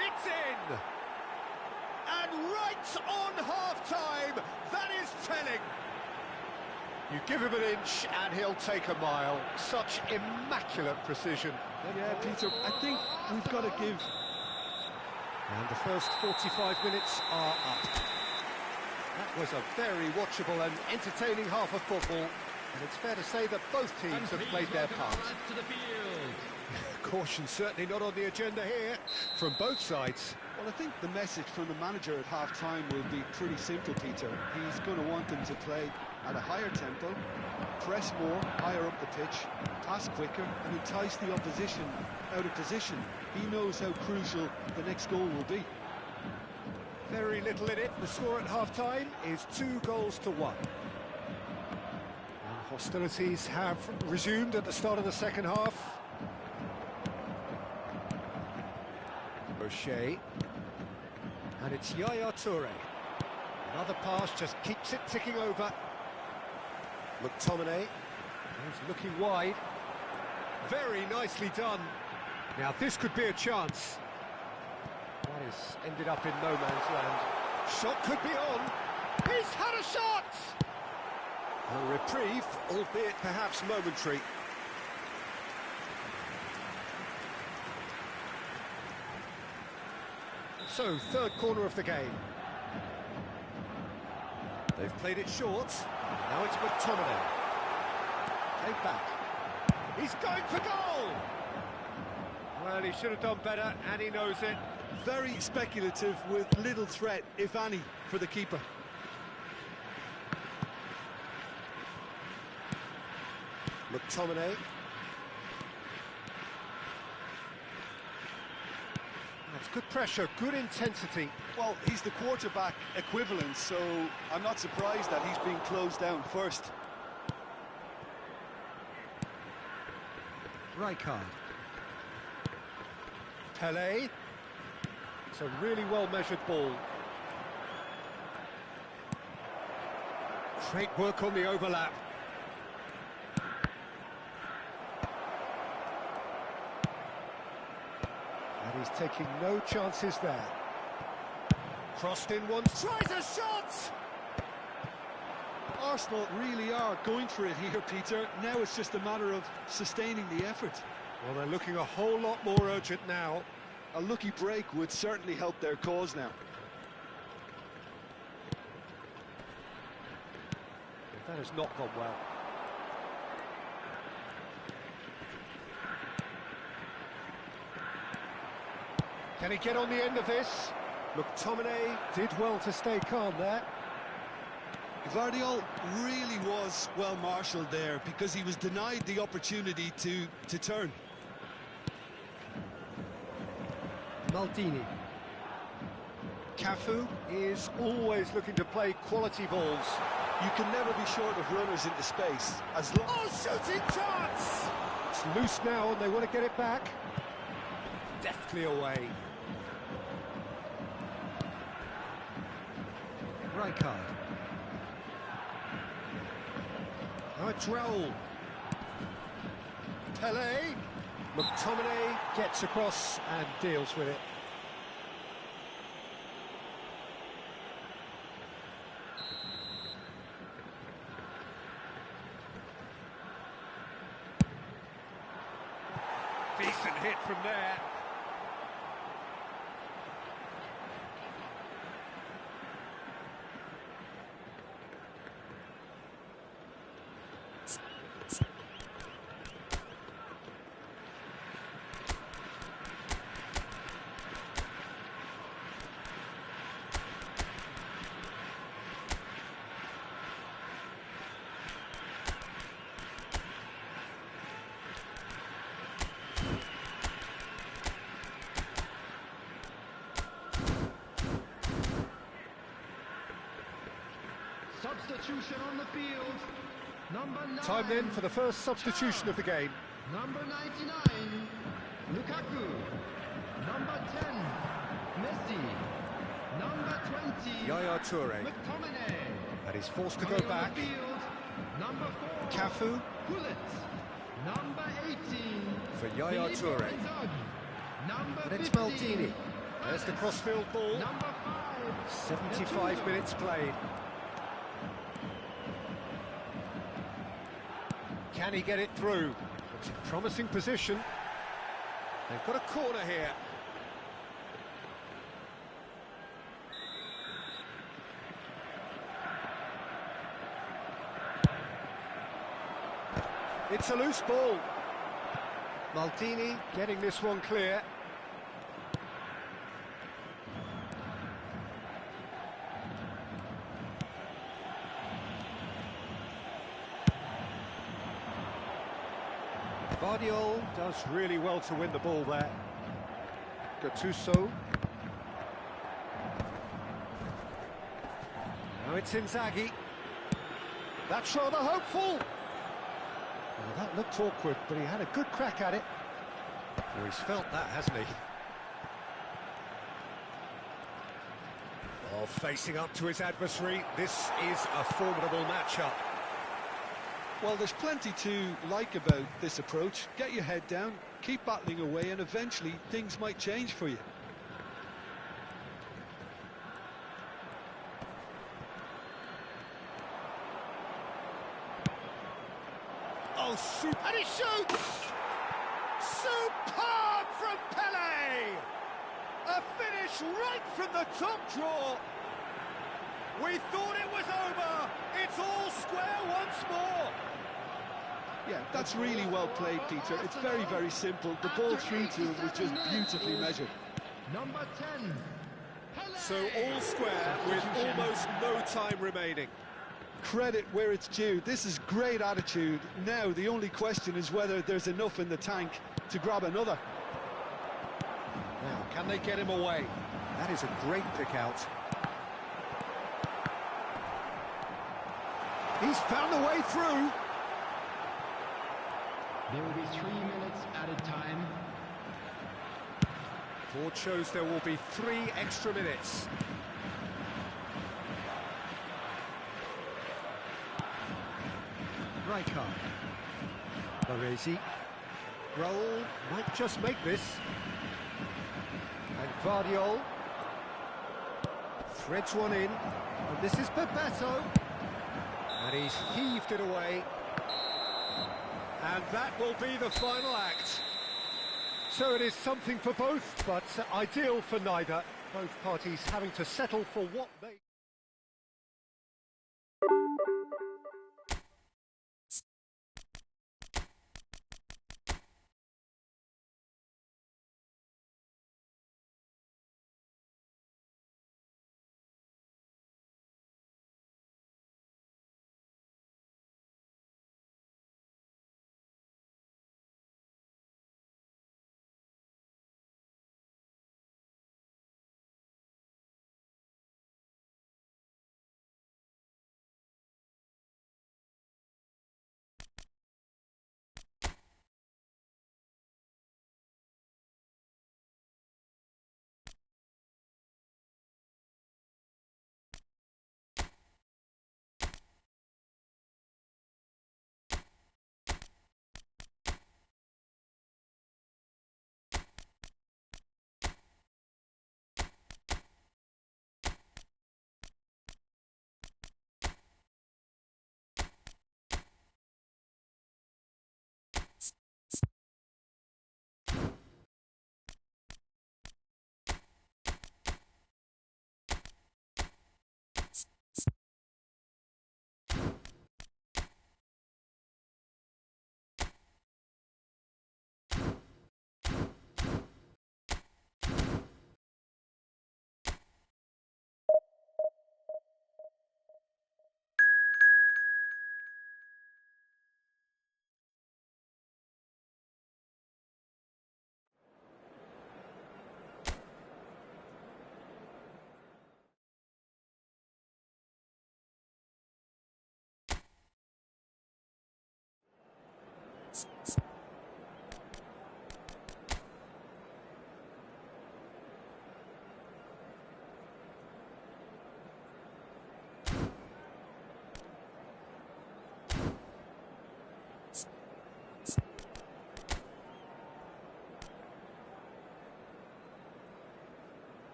It's in! And right on half-time, that is telling. You give him an inch and he'll take a mile. Such immaculate precision. Yeah, Peter, I think we've got to give... And the first 45 minutes are up. That was a very watchable and entertaining half of football. And it's fair to say that both teams have played their part. Caution certainly not on the agenda here from both sides. Well, I think the message from the manager at half-time will be pretty simple, Peter. He's going to want them to play at a higher tempo, press more, higher up the pitch, pass quicker, and entice the opposition out of position. He knows how crucial the next goal will be. Very little in it. The score at half-time is 2-1. And hostilities have resumed at the start of the second half. Boucher. And it's Yaya Toure. Another pass just keeps it ticking over. McTominay. He's looking wide. Very nicely done. Now this could be a chance. That has ended up in no man's land. Shot could be on. He's had a shot! A reprieve, albeit perhaps momentary. So, third corner of the game. They've played it short. Now it's McTominay. Take back. He's going for goal! Well, he should have done better, and he knows it. Very speculative with little threat, if any, for the keeper. McTominay. That's good pressure, good intensity. Well, he's the quarterback equivalent, so I'm not surprised that he's being closed down first. Rijkaard. Pelé. It's a really well-measured ball. Great work on the overlap. And he's taking no chances there. Crossed in once, tries a shot! Arsenal really are going for it here, Peter. Now it's just a matter of sustaining the effort. Well, they're looking a whole lot more urgent now. A lucky break would certainly help their cause now. That has not gone well. Can he get on the end of this? McTominay did well to stay calm there. Gvardiol really was well marshalled there because he was denied the opportunity to turn. Maldini. Cafu is always looking to play quality balls. You can never be short of runners into space. As long shooting chance! It's loose now and they want to get it back. Deftly away. Rijkaard. Now it's Raul. Pelé. McTominay gets across and deals with it. Decent hit from there. Substitution on the field. Number 9. Time then for the first substitution of the game. Number 99, Lukaku. Number 10, Messi. Number 20, Yaya Toure. McTominay. And he's forced to go Coming on back. the field, number 4, Cafu Gullit. Number 18, for Yaya Felipe Toure. Inzaghi. Number And it's 15, Maldini. There's the crossfield ball. Number 5, 75 minutes played. Can he get it through? It's a promising position. They've got a corner here. It's a loose ball. Maldini getting this one clear. Gvardiol does really well to win the ball there. Gattuso. Now it's Inzaghi. That's rather hopeful. Well, that looked awkward, but he had a good crack at it. Oh, he's felt that, hasn't he? Oh, facing up to his adversary, this is a formidable matchup. Well, there's plenty to like about this approach. Get your head down, keep battling away, and eventually things might change for you. Oh, and he shoots! Superb from Pelé! A finish right from the top draw. We thought it was over. It's all square once more. Yeah, that's really well played, Peter. It's very, very simple. The ball through to him was just beautifully measured. Number 10. So all square with almost no time remaining. Credit where it's due. This is great attitude. Now the only question is whether there's enough in the tank to grab another. Now, can they get him away? That is a great pick out. He's found the way through. There will be 3 minutes added time. Board shows there will be 3 extra minutes. Rijkaard. Baresi. Raul might just make this. And Guardiol threads one in. And this is Bebeto. And he's heaved it away. And that will be the final act. So it is something for both, but ideal for neither. Both parties having to settle for what they...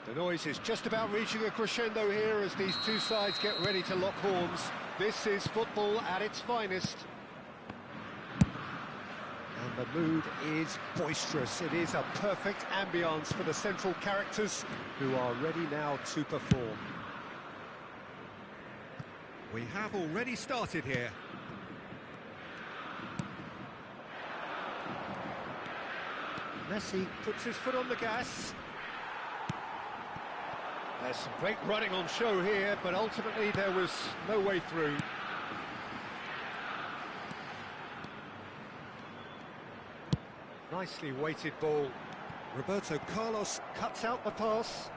The noise is just about reaching a crescendo here as these two sides get ready to lock horns. This is football at its finest. And the mood is boisterous. It is a perfect ambience for the central characters who are ready now to perform. We have already started here. Messi puts his foot on the gas. There's some great running on show here, but ultimately there was no way through. Nicely weighted ball. Roberto Carlos cuts out the pass.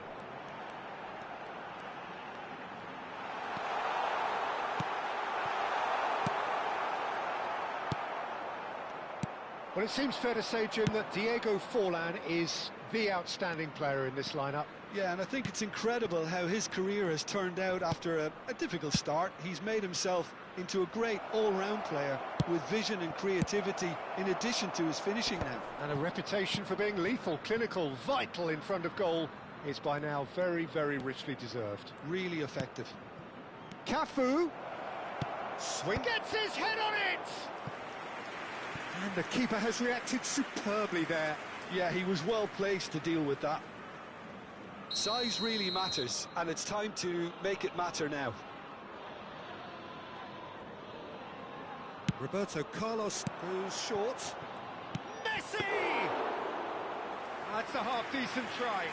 Well, it seems fair to say, Jim, that Diego Forlan is the outstanding player in this lineup. Yeah, and I think it's incredible how his career has turned out after a difficult start. He's made himself into a great all-round player with vision and creativity in addition to his finishing now. And a reputation for being lethal, clinical, vital in front of goal. is by now very, very richly deserved. Really effective. Cafu! Swing gets his head on it! And the keeper has reacted superbly there. Yeah, he was well placed to deal with that. Size really matters, and it's time to make it matter now. Roberto Carlos goes short. Messi! That's a half-decent try.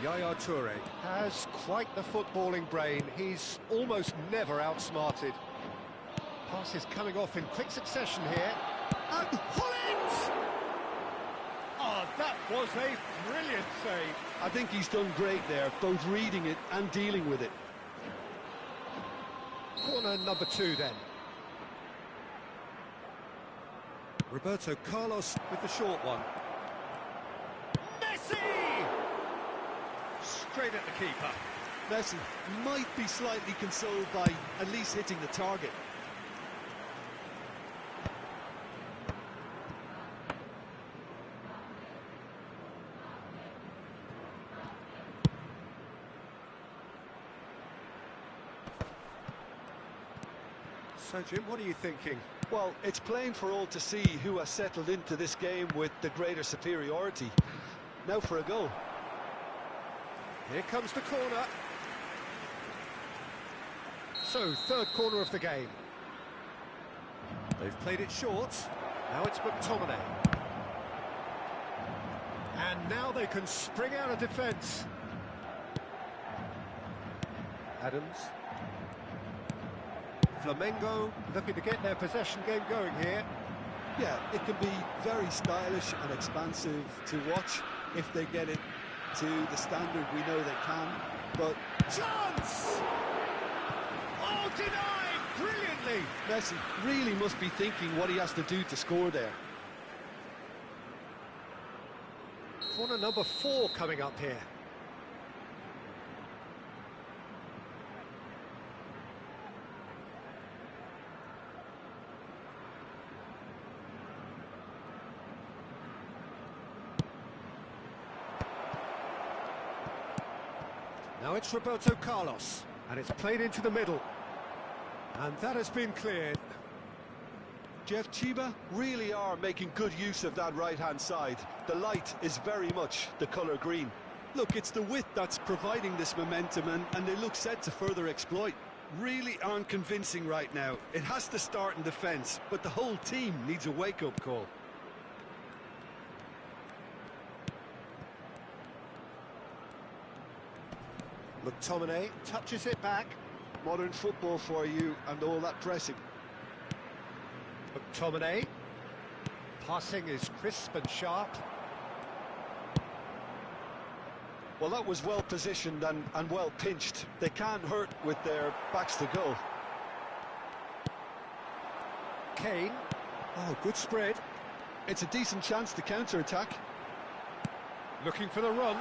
Yaya Toure has quite the footballing brain. He's almost never outsmarted. Pass is coming off in quick succession here. And Hollins! Oh, that was a brilliant save. I think he's done great there, both reading it and dealing with it. Corner number 2 then. Roberto Carlos with the short one. Messi! Straight at the keeper. Messi might be slightly consoled by at least hitting the target. So, Jim, what are you thinking? Well, it's plain for all to see who has settled into this game with the greater superiority. Now for a goal. Here comes the corner. So, third corner of the game. They've played it short. Now it's McTominay. And now they can spring out of defence. Adams. Flamengo looking to get their possession game going here. Yeah, it can be very stylish and expansive to watch if they get it to the standard we know they can, but... Chance! Oh, denied brilliantly! Messi really must be thinking what he has to do to score there. Corner number 4 coming up here. Now it's Roberto Carlos, and it's played into the middle. And that has been cleared. Jeff, Chiba really are making good use of that right-hand side. The light is very much the colour green. Look, it's the width that's providing this momentum, and they look set to further exploit. Really aren't convincing right now. It has to start in defence, but the whole team needs a wake-up call. McTominay touches it back. Modern football for you and all that pressing. McTominay. Passing is crisp and sharp. Well, that was well positioned and well pinched. They can't hurt with their backs to goal. Kane. Oh, good spread. It's a decent chance to counter-attack. Looking for the run.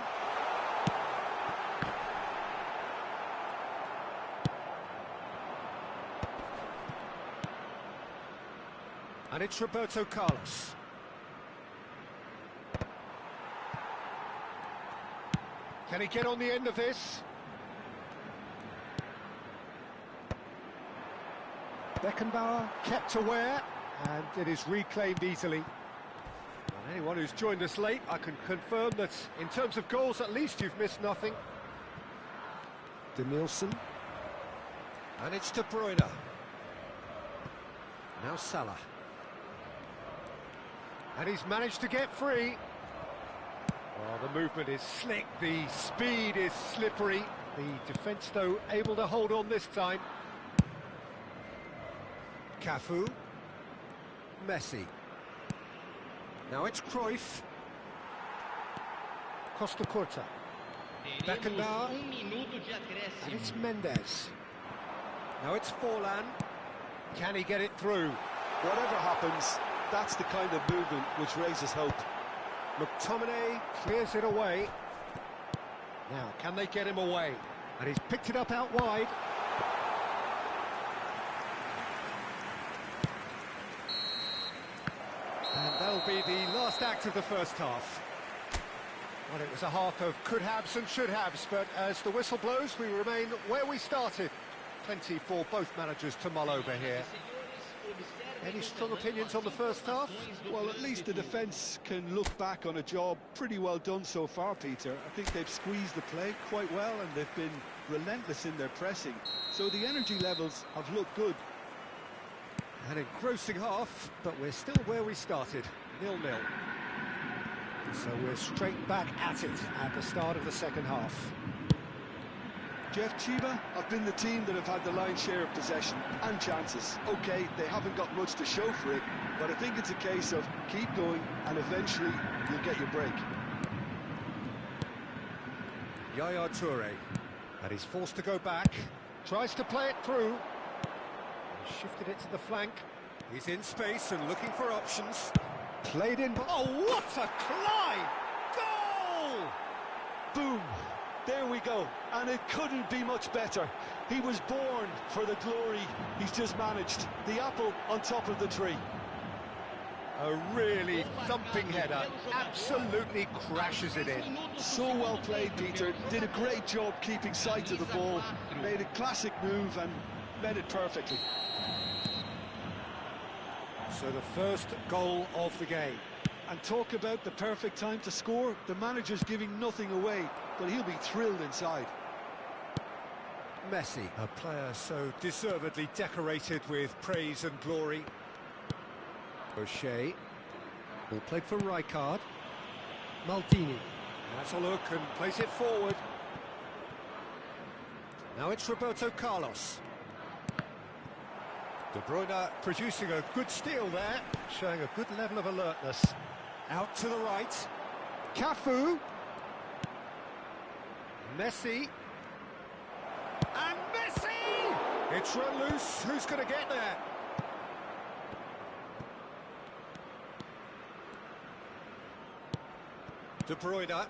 And it's Roberto Carlos. Can he get on the end of this? Beckenbauer kept aware, and it is reclaimed easily. And anyone who's joined us late, I can confirm that in terms of goals, at least you've missed nothing. De Nielsen. And it's De Bruyne. Now Salah. And he's managed to get free. Oh, the movement is slick, the speed is slippery. The defence, though, able to hold on this time. Cafu. Messi. Now it's Cruyff. Costa Curta. Beckenbauer. And it's Mendes. Now it's Forlan. Can he get it through? Whatever happens, that's the kind of movement which raises hope. McTominay clears it away. Now, can they get him away? And he's picked it up out wide. And that'll be the last act of the first half. Well, it was a half of could-haves and should-haves, but as the whistle blows, we remain where we started. Plenty for both managers to mull over here. Any strong opinions on the first half? Well, at least the defence can look back on a job pretty well done so far, Peter. I think they've squeezed the play quite well and they've been relentless in their pressing. So the energy levels have looked good. An engrossing half, but we're still where we started, 0-0. So we're straight back at it at the start of the second half. Jeff, Chiba have been the team that have had the lion's share of possession and chances. OK, they haven't got much to show for it, but I think it's a case of keep going and eventually you'll get your break. Yaya Toure, and he's forced to go back, tries to play it through. He shifted it to the flank. He's in space and looking for options. Played in. Oh, what a climb! Goal! Boom! There we go, and it couldn't be much better. He was born for the glory he's just managed. The apple on top of the tree. A really thumping header, absolutely crashes it in. So well played, Peter. Did a great job keeping sight of the ball. Made a classic move and met it perfectly. So the first goal of the game. And talk about the perfect time to score. The manager's giving nothing away, but he'll be thrilled inside. Messi, a player so deservedly decorated with praise and glory. O'Shea, ball played for Rijkaard. Maldini, has a look and plays it forward. Now it's Roberto Carlos. De Bruyne producing a good steal there, showing a good level of alertness. Out to the right. Cafu. Messi. And Messi! It's run loose. Who's going to get there? De Bruyne.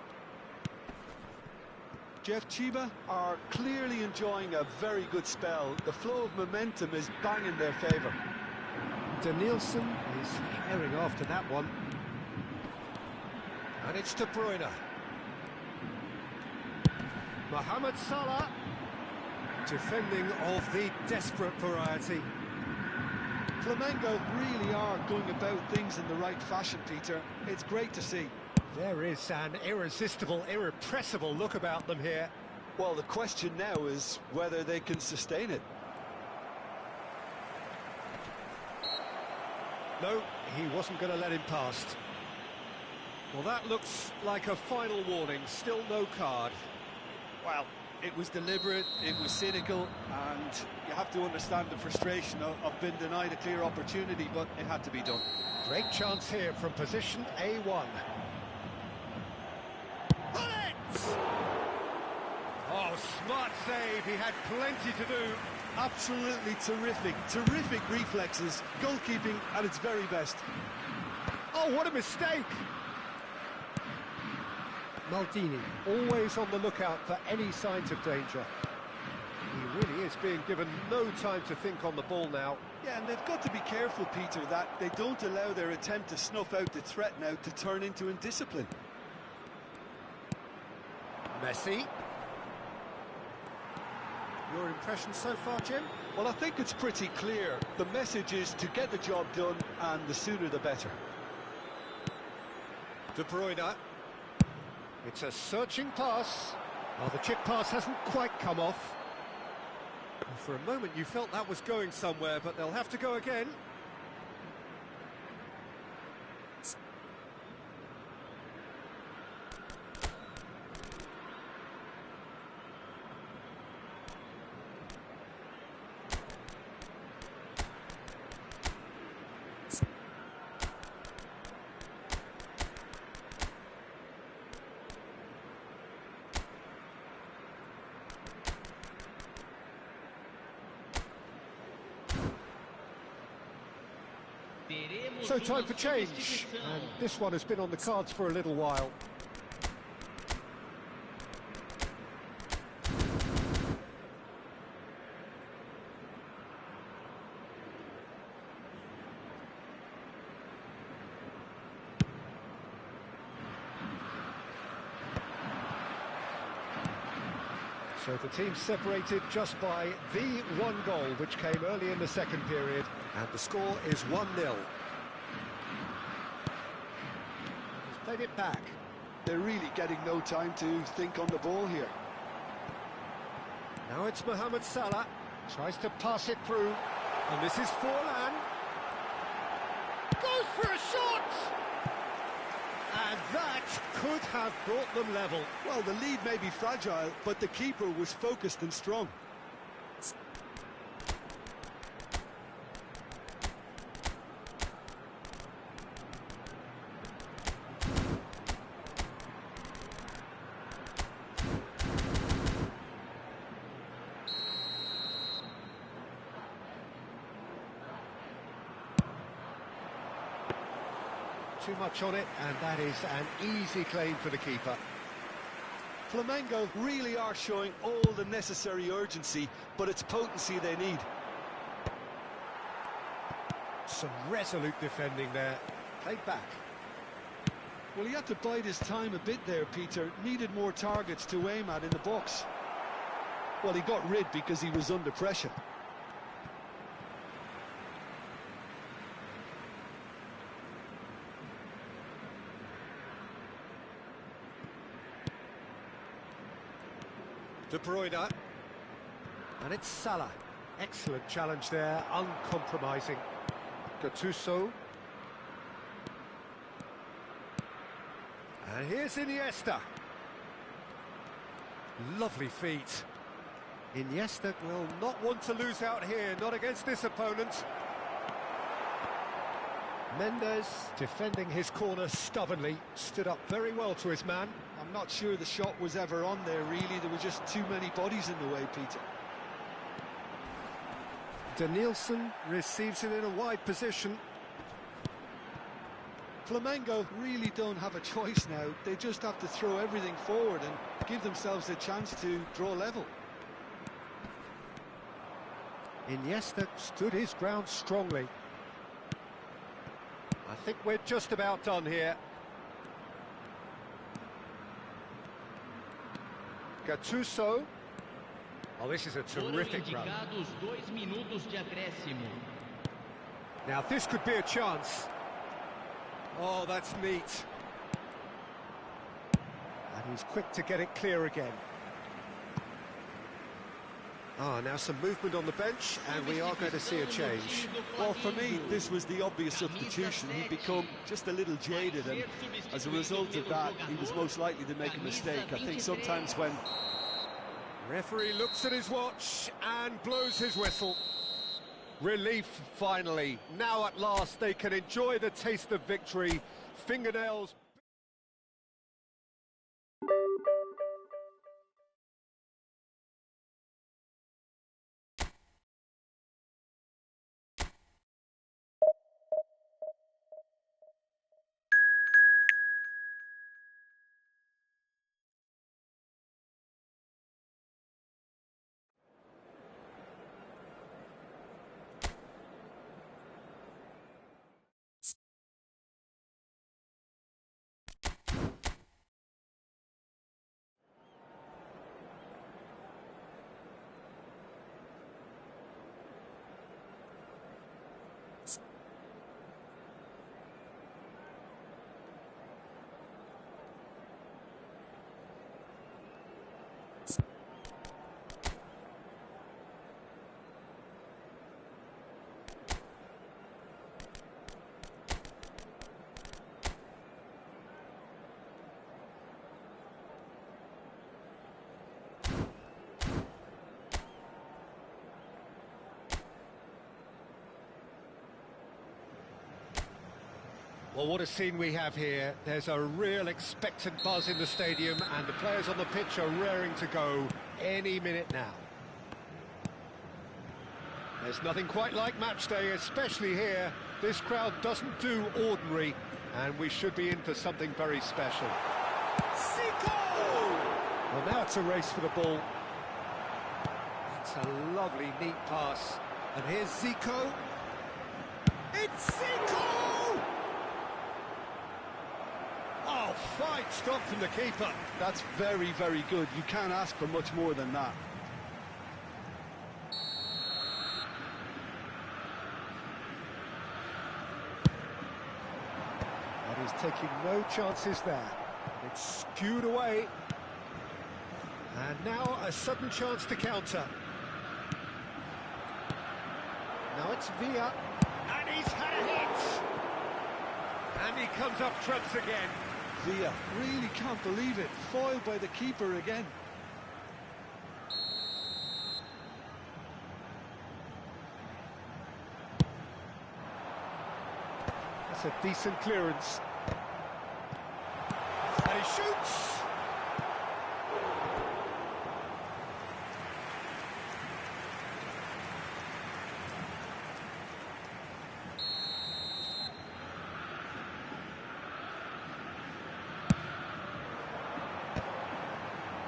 Jeff, Chiba are clearly enjoying a very good spell. The flow of momentum is bang in their favour. Danielson is herring after that one. And it's De Bruyne. Mohamed Salah. Defending of the desperate variety. Flamengo really are going about things in the right fashion, Peter. It's great to see. There is an irresistible, irrepressible look about them here. Well, the question now is whether they can sustain it. No, he wasn't going to let him past. Well, that looks like a final warning. Still no card. Well, it was deliberate, it was cynical, and you have to understand the frustration of being denied a clear opportunity, but it had to be done. Great chance here from position A1. Oh, smart save, he had plenty to do. Absolutely terrific reflexes, goalkeeping at its very best. Oh, what a mistake! Maldini, always on the lookout for any signs of danger. He really is being given no time to think on the ball now. Yeah, and they've got to be careful, Peter, that they don't allow their attempt to snuff out the threat now to turn into indiscipline. Messi. Your impression so far, Jim? Well, I think it's pretty clear. The message is to get the job done, and the sooner the better. De Bruyne. It's a searching pass. Well, the chip pass hasn't quite come off. And for a moment you felt that was going somewhere, but they'll have to go again. So time for change, and this one has been on the cards for a little while. So the team separated just by the one goal, which came early in the second period, and the score is 1-0. He's played it back. They're really getting no time to think on the ball here. Now it's Mohamed Salah, tries to pass it through, and this is Forlan. Goes for a shot! And that could have brought them level. Well, the lead may be fragile, but the keeper was focused and strong. Too much on it, and that is an easy claim for the keeper. Flamengo really are showing all the necessary urgency, but it's potency they need. Some resolute defending there. Played back. Well, he had to bide his time a bit there, Peter. Needed more targets to aim at in the box. Well, he got rid because he was under pressure. De Bruyne, and it's Salah. Excellent challenge there, uncompromising. Gattuso. And here's Iniesta. Lovely feet. Iniesta will not want to lose out here, not against this opponent. Mendes, defending his corner stubbornly, stood up very well to his man. I'm not sure the shot was ever on there, really. There were just too many bodies in the way, Peter. Danielson receives it in a wide position. Flamengo really don't have a choice now. They just have to throw everything forward and give themselves a chance to draw level. Iniesta stood his ground strongly. I think we're just about done here. Gattuso. Oh, this is a terrific run. Now, this could be a chance. Oh, that's neat. And he's quick to get it clear again. Now some movement on the bench, and we are going to see a change. Well, for me, this was the obvious substitution. He'd become just a little jaded, and as a result of that, he was most likely to make a mistake. I think sometimes when... Referee looks at his watch and blows his whistle. Relief, finally. Now at last they can enjoy the taste of victory. Fingernails... Well, what a scene we have here. There's a real expectant buzz in the stadium, and the players on the pitch are raring to go any minute now. There's nothing quite like match day, especially here, This crowd doesn't do ordinary, and we should be in for something very special. Zico! Well, now it's a race for the ball. That's a lovely, neat pass. And here's Zico. It's Zico! Oh, fine stop from the keeper. That's very, very good. You can't ask for much more than that. And he's taking no chances there. It's skewed away. And now a sudden chance to counter. Now it's Villa. And he's had a hit! And he comes up trumps again. Villa, really can't believe it. Foiled by the keeper again. That's a decent clearance. And he shoots!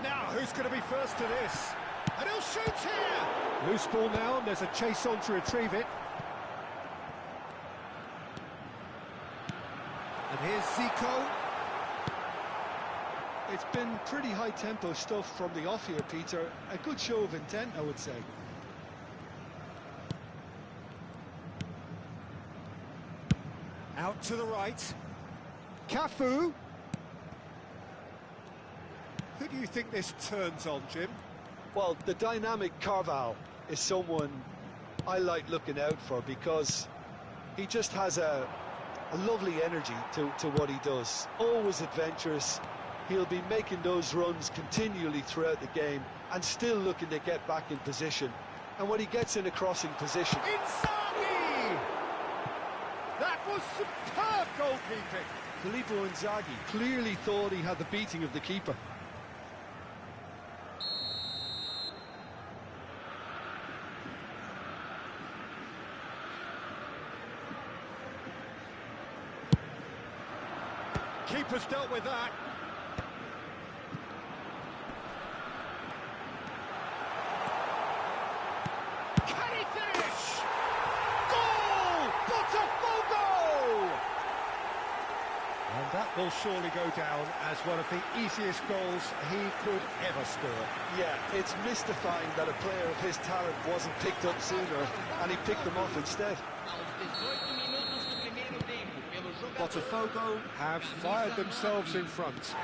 Now, who's going to be first to this? And he'll shoot here! Loose ball now, and there's a chase on to retrieve it. And here's Zico. It's been pretty high-tempo stuff from the off here, Peter. A good show of intent, I would say. Out to the right. Cafu. Who do you think this turns on, Jim? Well, the dynamic Carval is someone I like looking out for because he just has a lovely energy to what he does. Always adventurous. He'll be making those runs continually throughout the game and still looking to get back in position. And when he gets in a crossing position... Inzaghi! That was superb goalkeeping! Filippo Inzaghi clearly thought he had the beating of the keeper. Keeper's dealt with that. Can he finish? Goal! Botafogo! And that will surely go down as one of the easiest goals he could ever score. Yeah, it's mystifying that a player of his talent wasn't picked up sooner, and he picked them off instead. Botafogo have fired themselves in front.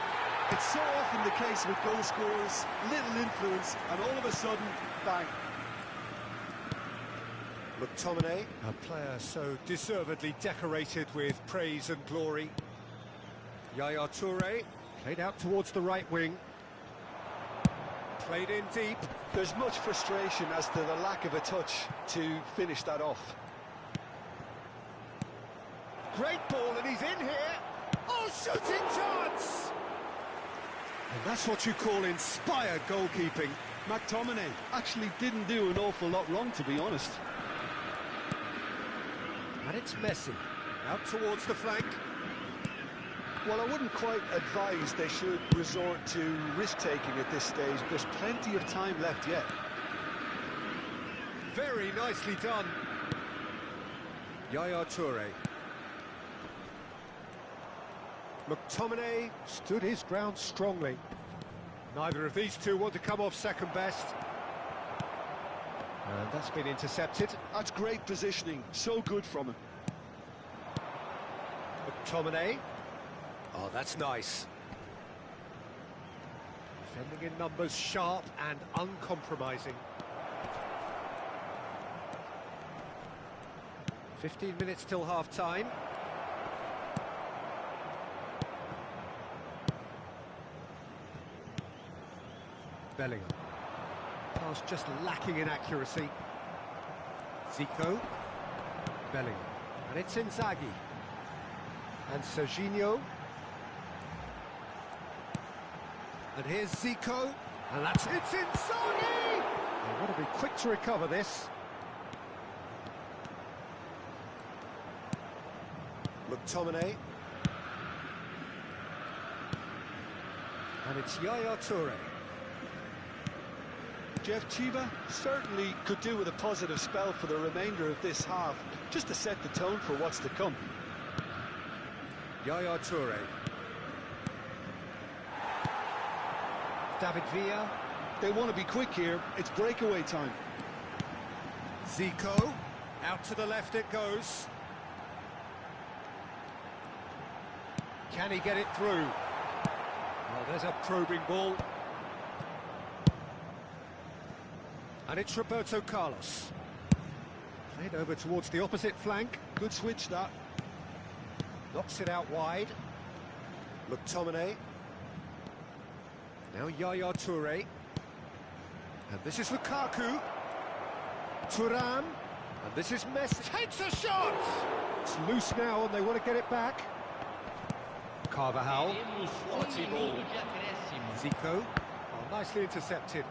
It's so often the case with goal scorers, little influence, and all of a sudden, bang. McTominay, a player so deservedly decorated with praise and glory. Yaya Toure, played out towards the right wing. Played in deep. There's much frustration as to the lack of a touch to finish that off. Great ball, and he's in here. Oh, shooting chance! And that's what you call inspired goalkeeping. McTominay actually didn't do an awful lot wrong, to be honest. And it's Messi, out towards the flank. Well, I wouldn't quite advise they should resort to risk-taking at this stage. There's plenty of time left yet. Very nicely done. Yaya Toure. McTominay stood his ground strongly. Neither of these two want to come off second best. And that's been intercepted. That's great positioning, so good from him. McTominay. Oh, that's nice. Defending in numbers, sharp and uncompromising. 15 minutes till half-time. Bellingham. Pass just lacking in accuracy. Zico. Bellingham. And it's Inzaghi. And Serginho. And here's Zico. And that's... It's Inzaghi! They've got to be quick to recover this. McTominay. And it's Yaya Toure. Jeff Chiba certainly could do with a positive spell for the remainder of this half, just to set the tone for what's to come. Yaya Toure. David Villa. They want to be quick here. It's breakaway time. Zico. Out to the left it goes. Can he get it through? Oh, there's a probing ball. And it's Roberto Carlos. Played over towards the opposite flank. Good switch, that. Knocks it out wide. McTominay. Now Yaya Toure. And this is Lukaku. Thuram. And this is Messi. Takes a shot! It's loose now and they want to get it back. Carvajal. Quality ball. Zico. Oh, nicely intercepted.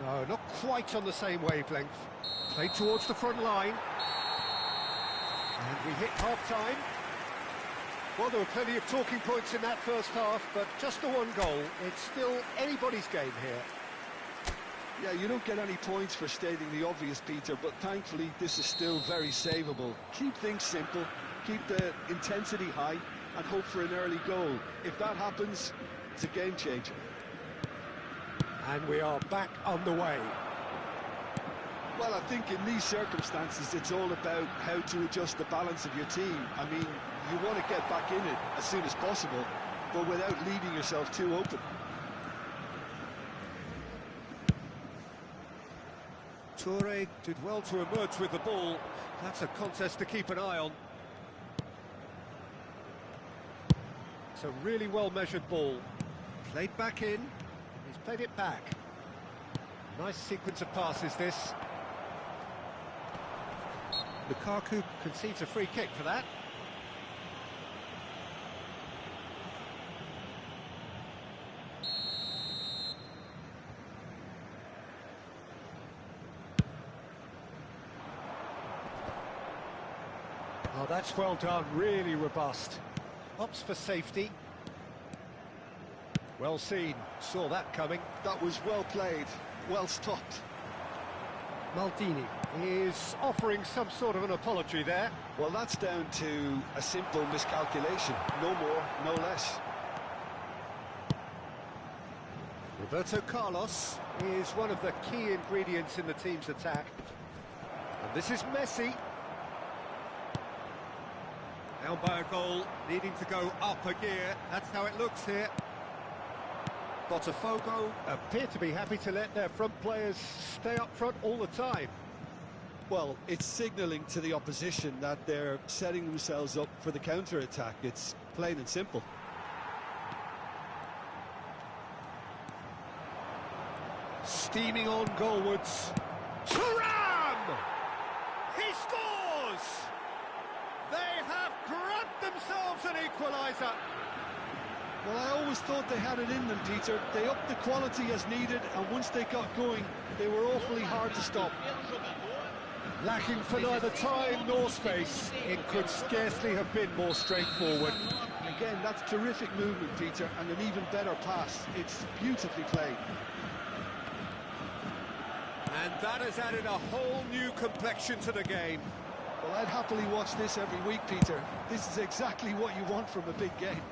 No, not quite on the same wavelength. Played towards the front line. And we hit half-time. Well, there were plenty of talking points in that first half, but just the one goal. It's still anybody's game here. Yeah, you don't get any points for stating the obvious, Peter, but thankfully this is still very savable. Keep things simple, keep the intensity high, and hope for an early goal. If that happens, it's a game changer. And we are back on the way. Well, I think in these circumstances, it's all about how to adjust the balance of your team. I mean, you want to get back in it as soon as possible, but without leaving yourself too open. Toure did well to emerge with the ball. That's a contest to keep an eye on. It's a really well-measured ball. Played back in. He's played it back. Nice sequence of passes, this. Lukaku concedes a free kick for that. Oh, that's well done, really robust. Opts for safety. Well seen, saw that coming. That was well played, well stopped. Maldini is offering some sort of an apology there. Well, that's down to a simple miscalculation, no more, no less. Roberto Carlos is one of the key ingredients in the team's attack. And this is Messi. Down by a goal, needing to go up a gear. That's how it looks here. Botafogo appear to be happy to let their front players stay up front all the time. Well, it's signalling to the opposition that they're setting themselves up for the counter-attack. It's plain and simple. Steaming on goalwards. Thuram! He scores! They have grabbed themselves an equaliser. Well, I always thought they had it in them, Peter. They upped the quality as needed, and once they got going, they were awfully hard to stop. Lacking for neither time nor space, it could scarcely have been more straightforward. Again, that's terrific movement, Peter, and an even better pass. It's beautifully played. And that has added a whole new complexion to the game. Well, I'd happily watch this every week, Peter. This is exactly what you want from a big game.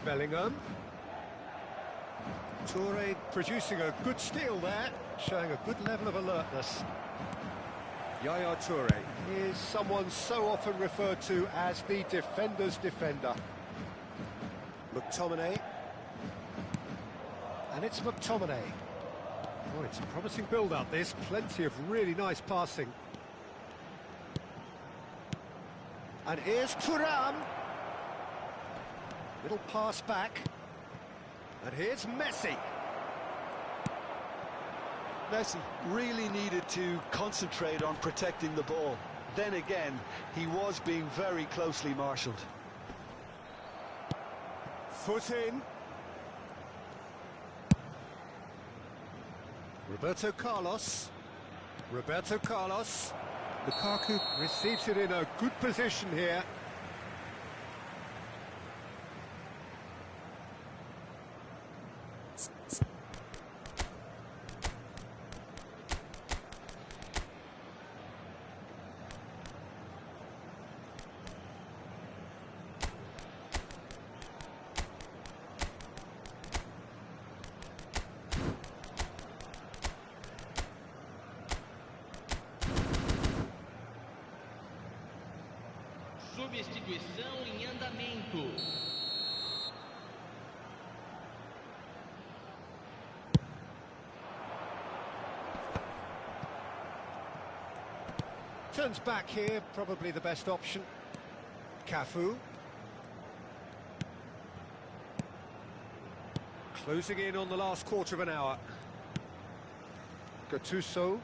Bellingham. Toure producing a good steal there, showing a good level of alertness. Yaya Toure is someone so often referred to as the defender's defender. McTominay. And it's McTominay. Oh, it's a promising build-up, this. Plenty of really nice passing. And here's Thuram. Little pass back. And here's Messi. Messi really needed to concentrate on protecting the ball. Then again, he was being very closely marshalled. Foot in. Roberto Carlos. Roberto Carlos. Lukaku receives it in a good position here. Substituição em andamento. Turns back here, probably the best option. Cafu. Closing in on the last quarter of an hour. Gattuso.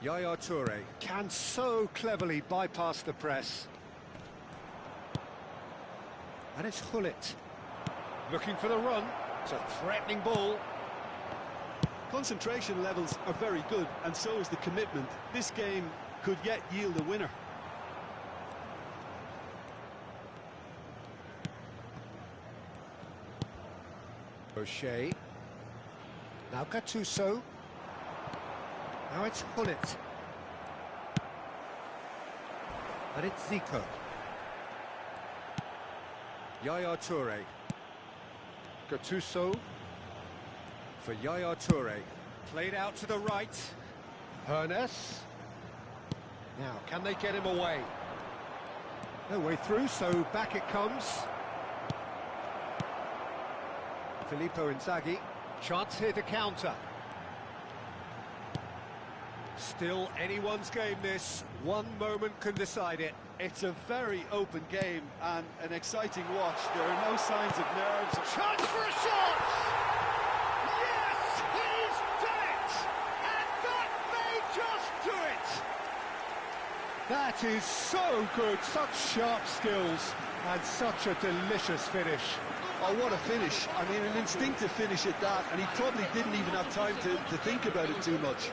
Yaya Toure can so cleverly bypass the press. And it's Hullet. Looking for the run. It's a threatening ball. Concentration levels are very good, and so is the commitment. This game could yet yield a winner. O'Shea. Now Gattuso. Now it's Hullet. And it's Zico. Yaya Toure. Gattuso for Yaya Toure. Played out to the right. Hernes. Now, can they get him away? No way through, so back it comes. Filippo Inzaghi. Chance here to counter. Still anyone's game, this. One moment can decide it. It's a very open game and an exciting watch. There are no signs of nerves. Chance for a shot! Yes, he's done it! And that may just do it! That is so good, such sharp skills, and such a delicious finish. Oh, what a finish. I mean, an instinctive finish at that, and he probably didn't even have time to think about it too much.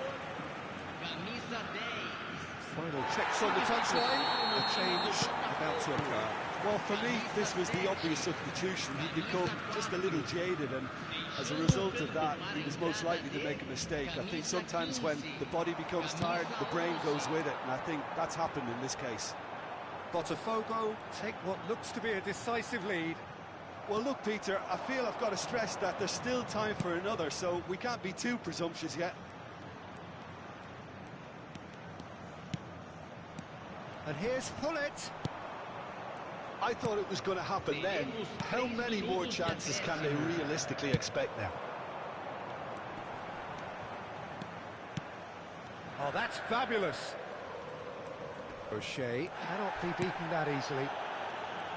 Final checks on the touchline. A change about to occur. Well, for me, this was the obvious substitution. He'd become just a little jaded, and as a result of that, he was most likely to make a mistake. I think sometimes when the body becomes tired, the brain goes with it, and I think that's happened in this case. Botafogo take what looks to be a decisive lead. Well, look, Peter, I feel I've got to stress that there's still time for another, so we can't be too presumptuous yet. And here's Hullet. I thought it was going to happen then. How many more chances can they realistically expect now? Oh, that's fabulous. O'Shea cannot be beaten that easily.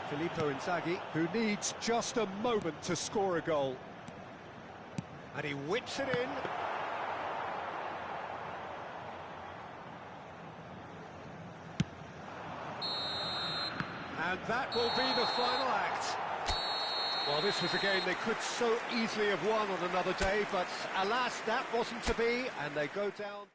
Filippo Inzaghi, who needs just a moment to score a goal. And he whips it in. And that will be the final act. Well, this was a game they could so easily have won on another day, but alas, that wasn't to be, and they go down.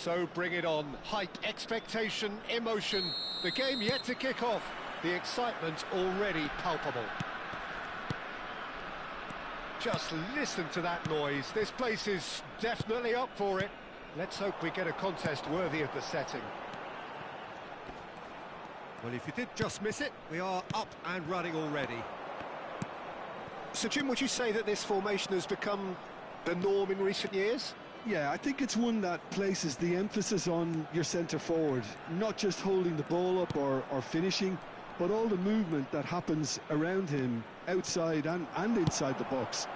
So bring it on. Hype, expectation, emotion. The game yet to kick off. The excitement already palpable. Just listen to that noise. This place is definitely up for it. Let's hope we get a contest worthy of the setting. Well, if you did just miss it, we are up and running already. So, Jim, would you say that this formation has become the norm in recent years? Yeah, I think it's one that places the emphasis on your centre forward, not just holding the ball up or finishing, but all the movement that happens around him, outside and inside the box.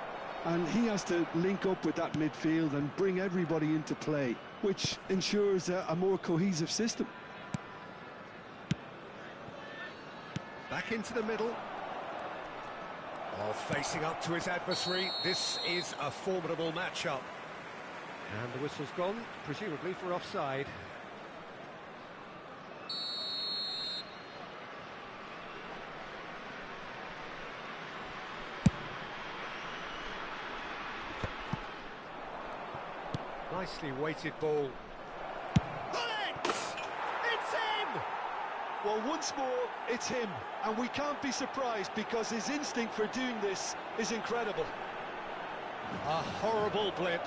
And he has to link up with that midfield and bring everybody into play, which ensures a more cohesive system. Back into the middle. Oh, facing up to his adversary. This is a formidable matchup. And the whistle's gone, presumably for offside. Nicely weighted ball. It's him! Well, once more, it's him, and we can't be surprised because his instinct for doing this is incredible. A horrible blip,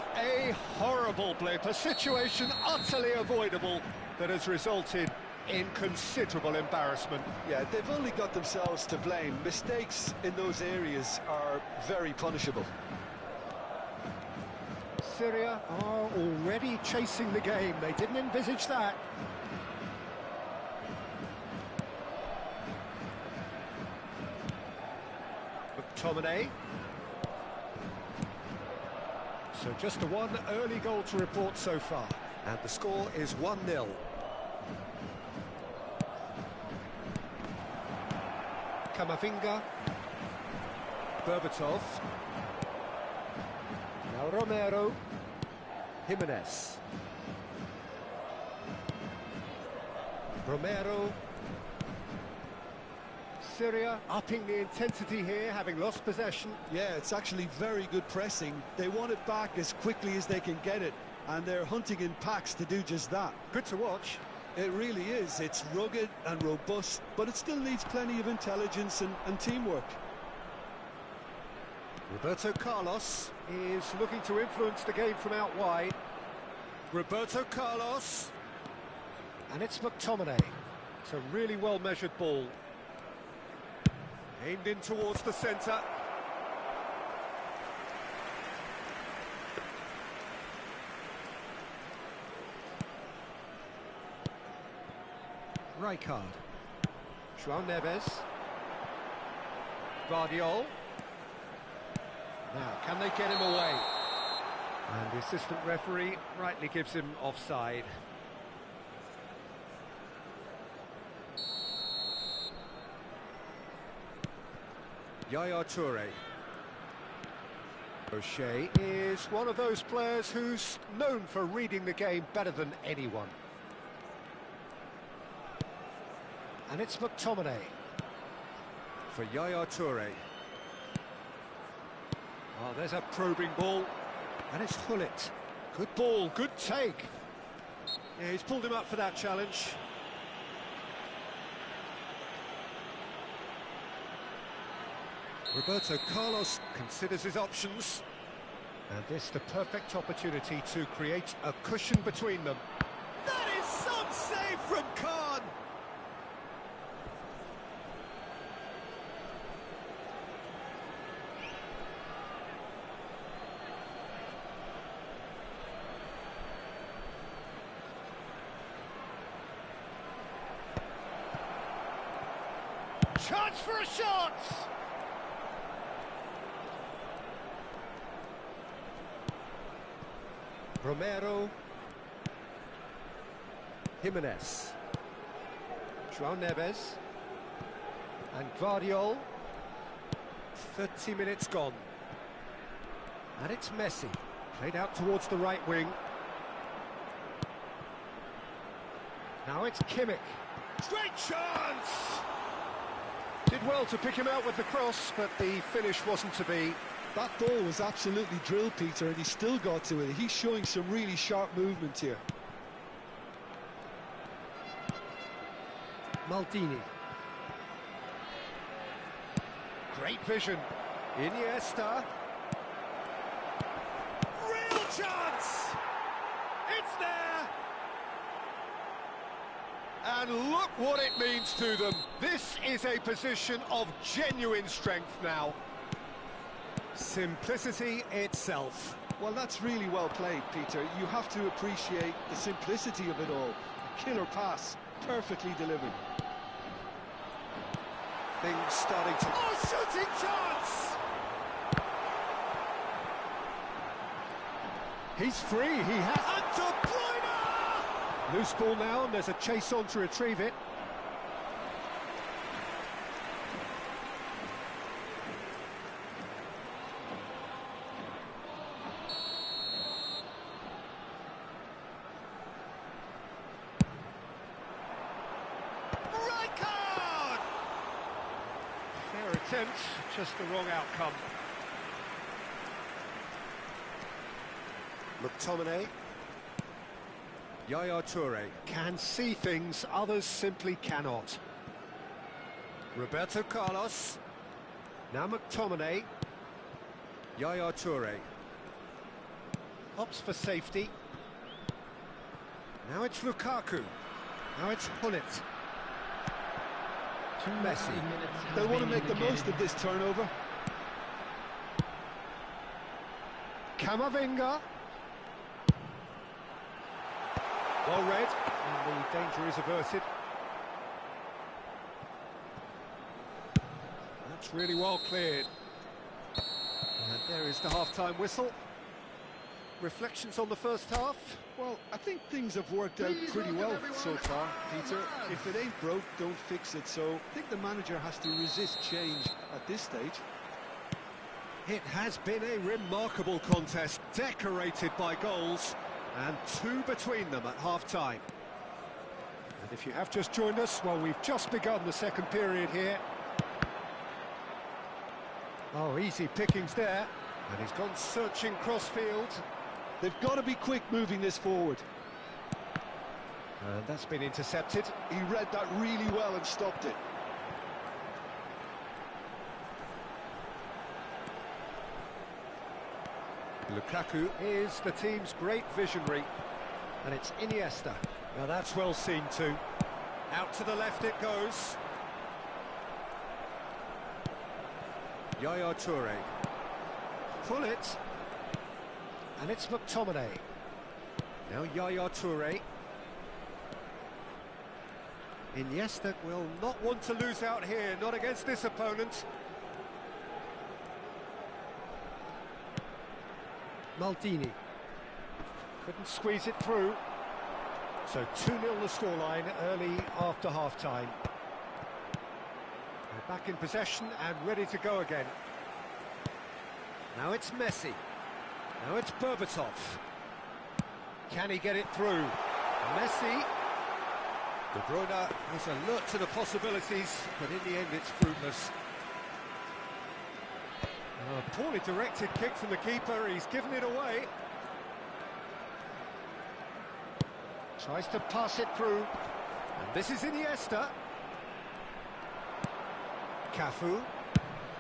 a situation utterly avoidable that has resulted in considerable embarrassment. Yeah, they've only got themselves to blame. Mistakes in those areas are very punishable. Syria are already chasing the game. They didn't envisage that. McTominay. So just the one early goal to report so far. And the score is 1-0. Camavinga. Berbatov. Now Romero. Jimenez. Romero. Syria upping the intensity here, having lost possession. Yeah, it's actually very good pressing. They want it back as quickly as they can get it, and they're hunting in packs to do just that. Good to watch. It really is. It's rugged and robust, but it still needs plenty of intelligence and teamwork. Roberto Carlos is looking to influence the game from out wide. Roberto Carlos. And it's McTominay. It's a really well-measured ball. Aimed in towards the centre. Rijkaard. João Neves. Guardiola. Now, can they get him away? And the assistant referee rightly gives him offside. Yaya Toure. O'Shea is one of those players who's known for reading the game better than anyone. And it's McTominay for Yaya Toure. Oh, there's a probing ball. And it's Hullet. Good ball, good take. Yeah, he's pulled him up for that challenge. Roberto Carlos considers his options. And this the perfect opportunity to create a cushion between them. That is some save from Khan! Chance for a shot! Romero. Jimenez. João Neves. And Guardiola. 30 minutes gone. And it's Messi. Played out towards the right wing. Now it's Kimmich. Great chance! Did well to pick him out with the cross, but the finish wasn't to be. That ball was absolutely drilled, Peter, and he still got to it. He's showing some really sharp movement here. Maldini. Great vision. Iniesta. Real chance! It's there! And look what it means to them. This is a position of genuine strength now. Simplicity itself. Well, that's really well played, Peter. You have to appreciate the simplicity of it all. A killer pass, perfectly delivered. Things starting to... Oh, shooting chance! He's free, he has... And De Bruyne! Loose ball now, and there's a chase on to retrieve it. Attempt, just the wrong outcome. McTominay. Yaya Toure can see things others simply cannot. Roberto Carlos. Now McTominay. Yaya Toure. Opts for safety. Now it's Lukaku. Now it's Hullet. Messi. They want to make the most of this turnover. Camavinga. Well read, and the danger is averted. That's really well cleared. And there is the half-time whistle. Reflections on the first half? Well, I think things have worked out pretty well so far, Peter. If it ain't broke, don't fix it. So I think the manager has to resist change at this stage. It has been a remarkable contest, decorated by goals, and two between them at half-time. And if you have just joined us, well, we've just begun the second period here. Oh, easy pickings there. And he's gone searching cross-field. They've got to be quick moving this forward. And that's been intercepted. He read that really well and stopped it. Lukaku is the team's great visionary. And it's Iniesta. Now that's well seen too. Out to the left it goes. Yaya Toure. Pull it. And it's McTominay. Now Yaya Toure. Iniesta will not want to lose out here, not against this opponent. Maldini. Couldn't squeeze it through. So 2-0 the scoreline early after half-time. They're back in possession and ready to go again. Now it's Messi. Now it's Berbatov. Can he get it through? Messi. De Bruyne is alert to the possibilities, but in the end it's fruitless. A poorly directed kick from the keeper, he's given it away. Tries to pass it through. And this is Iniesta. Cafu.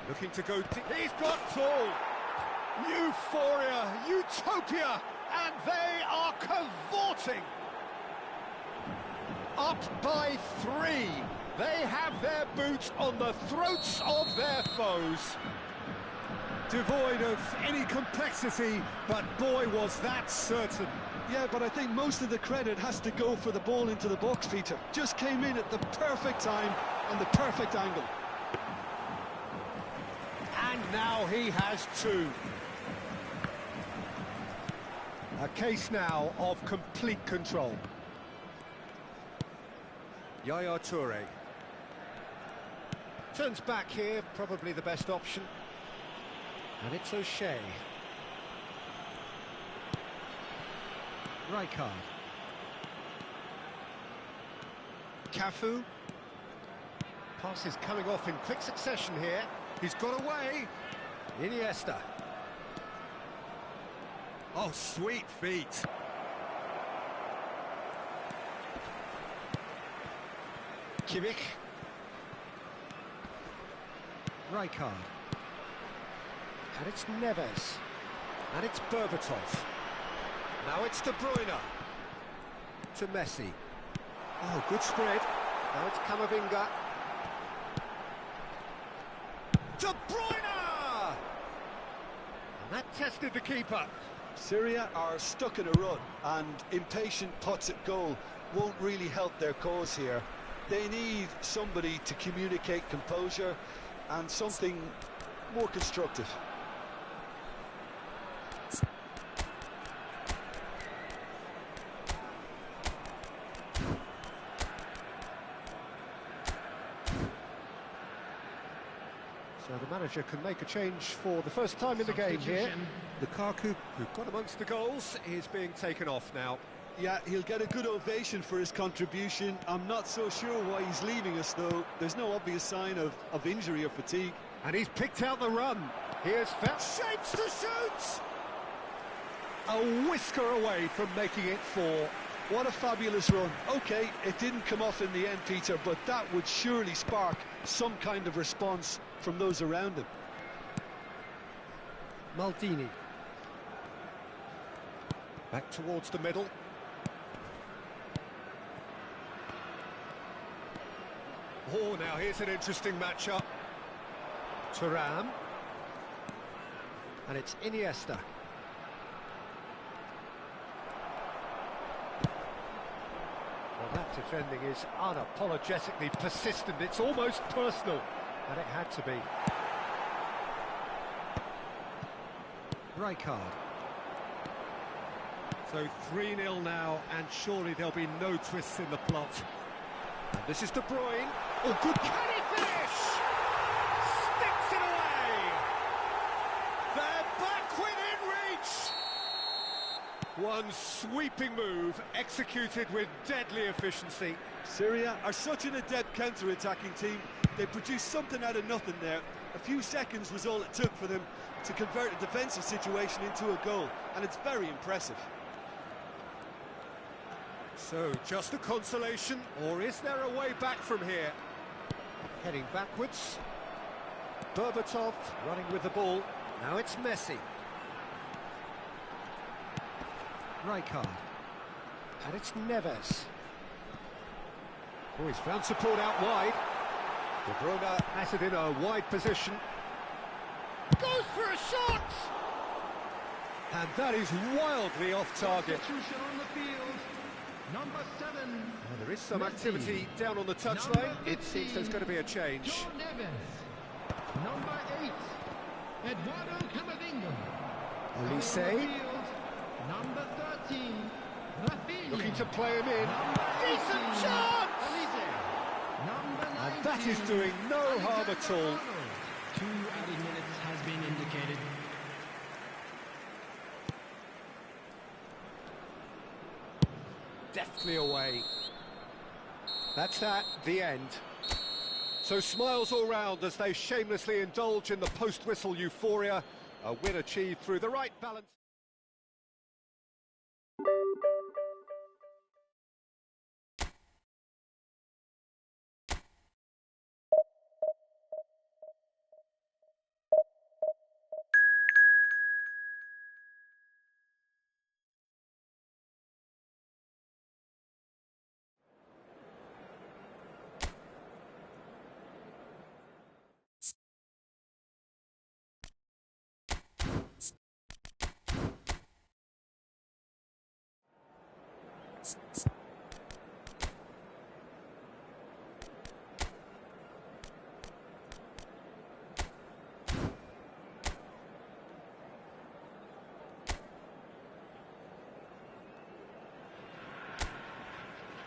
Looking to go deep. He's got full. Euphoria, utopia, and they are cavorting. Up by 3. They have their boots on the throats of their foes. Devoid of any complexity, but boy was that certain. Yeah, but I think most of the credit has to go for the ball into the box, Peter. Just came in at the perfect time and the perfect angle. And now he has 2. A case now of complete control. Yaya Toure. Turns back here, probably the best option. And it's O'Shea. Rijkaard. Cafu. Pass is coming off in quick succession here. He's got away. Iniesta. Oh, sweet feet. Kimmich. Rijkaard. And it's Neves. And it's Berbatov. Now it's De Bruyne. To Messi. Oh, good spread. Now it's Camavinga. De Bruyne! And that tested the keeper. Syria are stuck in a rut, and impatient putts at goal won't really help their cause here. They need somebody to communicate composure and something more constructive. So the manager can make a change for the first time in the game here. Lukaku, who got amongst the goals, is being taken off now. Yeah, he'll get a good ovation for his contribution. I'm not so sure why he's leaving us, though. There's no obvious sign of injury or fatigue. And he's picked out the run. Here's shapes to shoot! A whisker away from making it 4. What a fabulous run. OK, it didn't come off in the end, Peter, but that would surely spark some kind of response from those around him. Maldini. Back towards the middle. Oh, now here's an interesting matchup. Thuram. And it's Iniesta. Well, that defending is unapologetically persistent. It's almost personal. And it had to be. Rijkaard. So 3-0 now, and surely there'll be no twists in the plot. And this is De Bruyne. Oh, good. Can he finish? Sticks it away. They're back within reach. One sweeping move, executed with deadly efficiency. Syria are such an adept counter-attacking team. They produced something out of nothing there. A few seconds was all it took for them to convert a defensive situation into a goal, and it's very impressive. So, just a consolation, or is there a way back from here? Heading backwards. Berbatov running with the ball. Now it's Messi. Rijkaard. And it's Neves. Oh, he's found support out wide. De Bruyne has it in a wide position. Goes for a shot! And that is wildly off target. Substitution on the field. Number 7. Well, there is some Messi. activity down on the touchline. It seems there's going to be a change. Joe Neves. Number 8. Eduardo Camavinga. Olise. Number 13. Rafinha. Looking to play him in. Number Decent 18, chance! Olise. Number 19. And that is doing no harm at all. 2 added minutes has been indicated. Deftly away. That's that, the end. So smiles all round as they shamelessly indulge in the post-whistle euphoria. A win achieved through the right balance.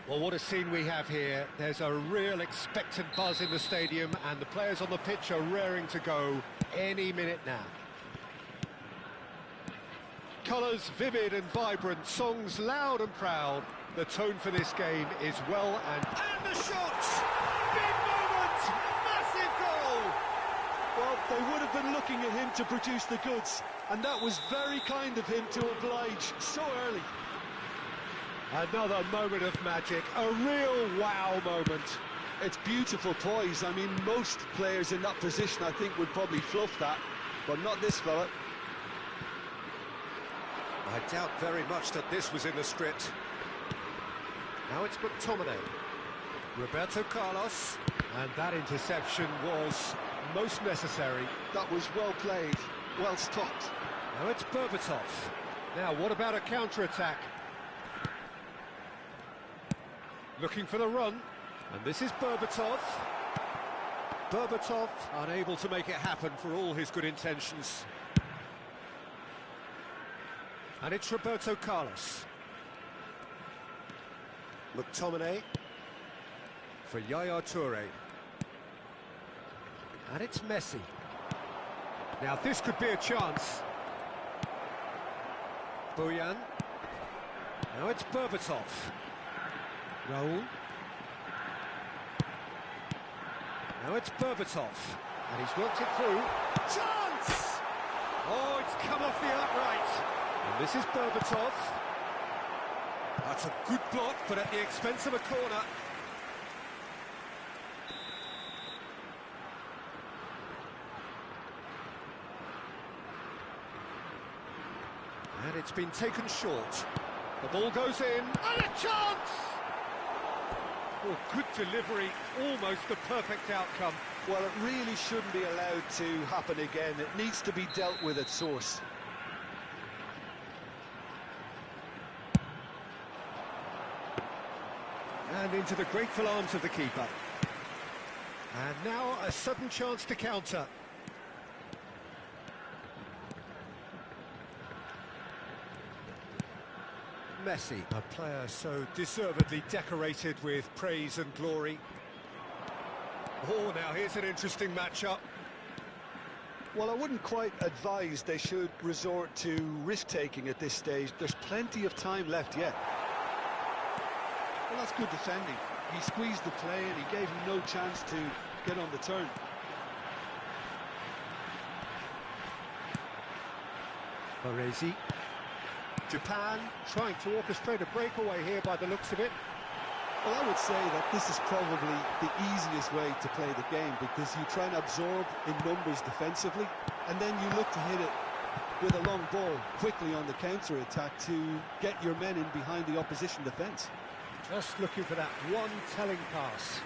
Well, what a scene we have here. There's a real expectant buzz in the stadium, and the players on the pitch are raring to go any minute now. Colours vivid and vibrant, songs loud and proud. The tone for this game is well and the shot! Big moment! Massive goal! Well, they would have been looking at him to produce the goods, and that was very kind of him to oblige so early. Another moment of magic, a real wow moment. It's beautiful poise. I mean, most players in that position, I think, would probably fluff that, but not this fella. I doubt very much that this was in the script. Now it's McTominay. Roberto Carlos. And that interception was most necessary. That was well played, well stopped. Now it's Berbatov. Now, what about a counter-attack? Looking for the run. And this is Berbatov. Berbatov unable to make it happen for all his good intentions. And it's Roberto Carlos. McTominay for Yaya Toure. And it's Messi. Now this could be a chance. Bojan. Now it's Berbatov. Raul. Now it's Berbatov. And he's worked it through. Chance! Oh, it's come off the upright. And this is Berbatov. That's a good block, but at the expense of a corner. And it's been taken short. The ball goes in, and a chance! Oh, good delivery, almost the perfect outcome. Well, it really shouldn't be allowed to happen again. It needs to be dealt with at source. And into the grateful arms of the keeper. And now a sudden chance to counter. Messi, a player so deservedly decorated with praise and glory. Oh, now here's an interesting matchup. Well, I wouldn't quite advise they should resort to risk-taking at this stage. There's plenty of time left yet. Well, that's good defending. He squeezed the play and he gave him no chance to get on the turn. Baresi. Japan trying to orchestrate a breakaway here by the looks of it. Well, I would say that this is probably the easiest way to play the game, because you try and absorb in numbers defensively, and then you look to hit it with a long ball quickly on the counter-attack to get your men in behind the opposition defence. Just looking for that one telling pass.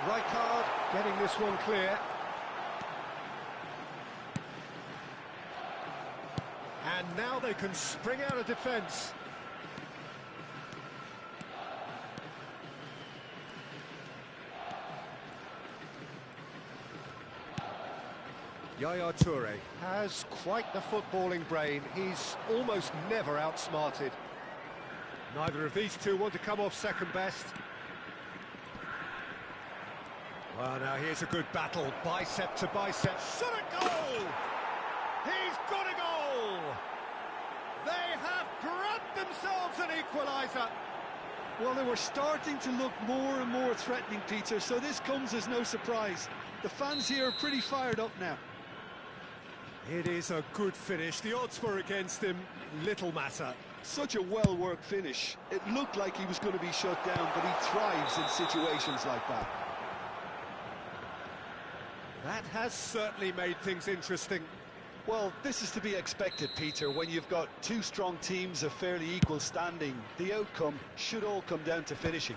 Rijkaard getting this one clear. And now they can spring out of defence. Yaya Toure has quite the footballing brain. He's almost never outsmarted. Neither of these two want to come off second best. Well, now here's a good battle, bicep to bicep. Shot a goal! He's got a goal! They have grabbed themselves an equaliser. Well, they were starting to look more and more threatening, Peter, so this comes as no surprise. The fans here are pretty fired up now. It is a good finish. The odds were against him. Little matter. Such a well-worked finish. It looked like he was going to be shut down, but he thrives in situations like that. That has certainly made things interesting. Well, this is to be expected, Peter. When you've got two strong teams of fairly equal standing, the outcome should all come down to finishing.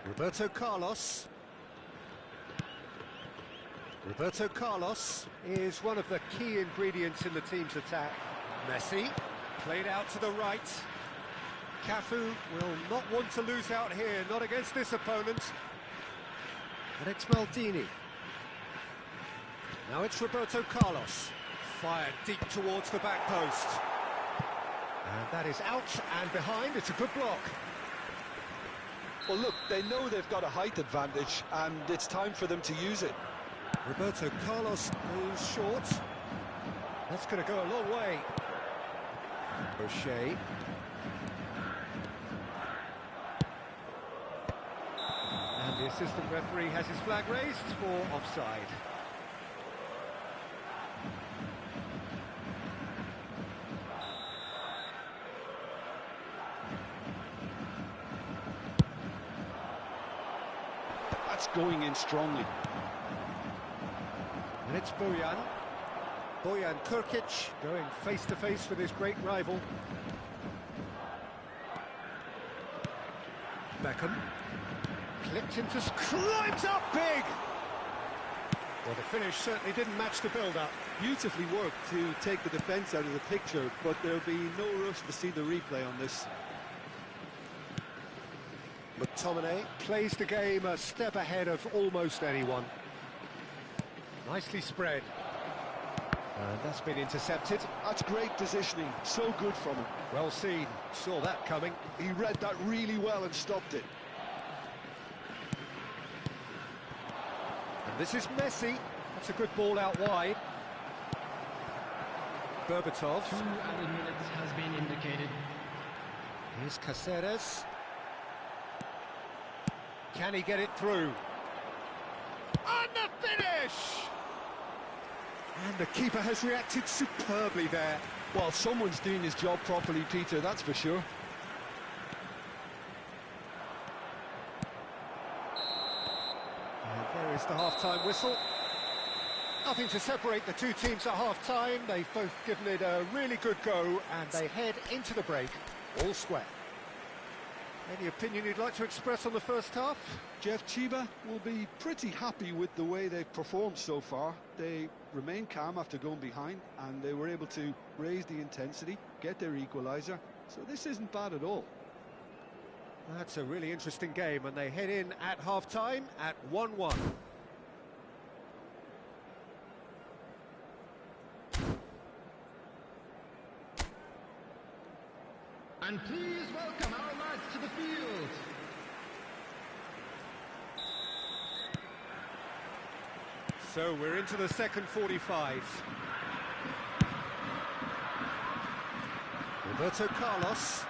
Roberto Carlos. Roberto Carlos is one of the key ingredients in the team's attack. Messi, played out to the right. Cafu will not want to lose out here, not against this opponent. And it's Maldini. Now it's Roberto Carlos. Fired deep towards the back post. And that is out and behind. It's a good block. Well, look, they know they've got a height advantage, and it's time for them to use it. Roberto Carlos moves short. That's going to go a long way. O'Shea. And the assistant referee has his flag raised for offside. going in strongly. And it's Bojan Kurkic going face-to-face with his great rival. Beckham. Clipped into... climbs up big! Well, the finish certainly didn't match the build-up. Beautifully worked to take the defence out of the picture, but there'll be no rush to see the replay on this. McTominay plays the game a step ahead of almost anyone. Nicely spread. And that's been intercepted. That's great positioning, so good from him. Well seen, saw that coming. He read that really well and stopped it. And this is Messi. That's a good ball out wide. Berbatov. 2 added minutes has been indicated. Here's Caceres. Can he get it through? And the finish! And the keeper has reacted superbly there. Well, someone's doing his job properly, Peter, that's for sure. And there is the half-time whistle. Nothing to separate the two teams at half-time. They've both given it a really good go, and they head into the break all square. Any opinion you'd like to express on the first half? Jeff, Chiba will be pretty happy with the way they've performed so far. They remain calm after going behind, and they were able to raise the intensity, get their equaliser, so this isn't bad at all. That's a really interesting game, and they head in at half-time at 1-1. And please welcome our lads to the field. So we're into the second 45. Roberto Carlos.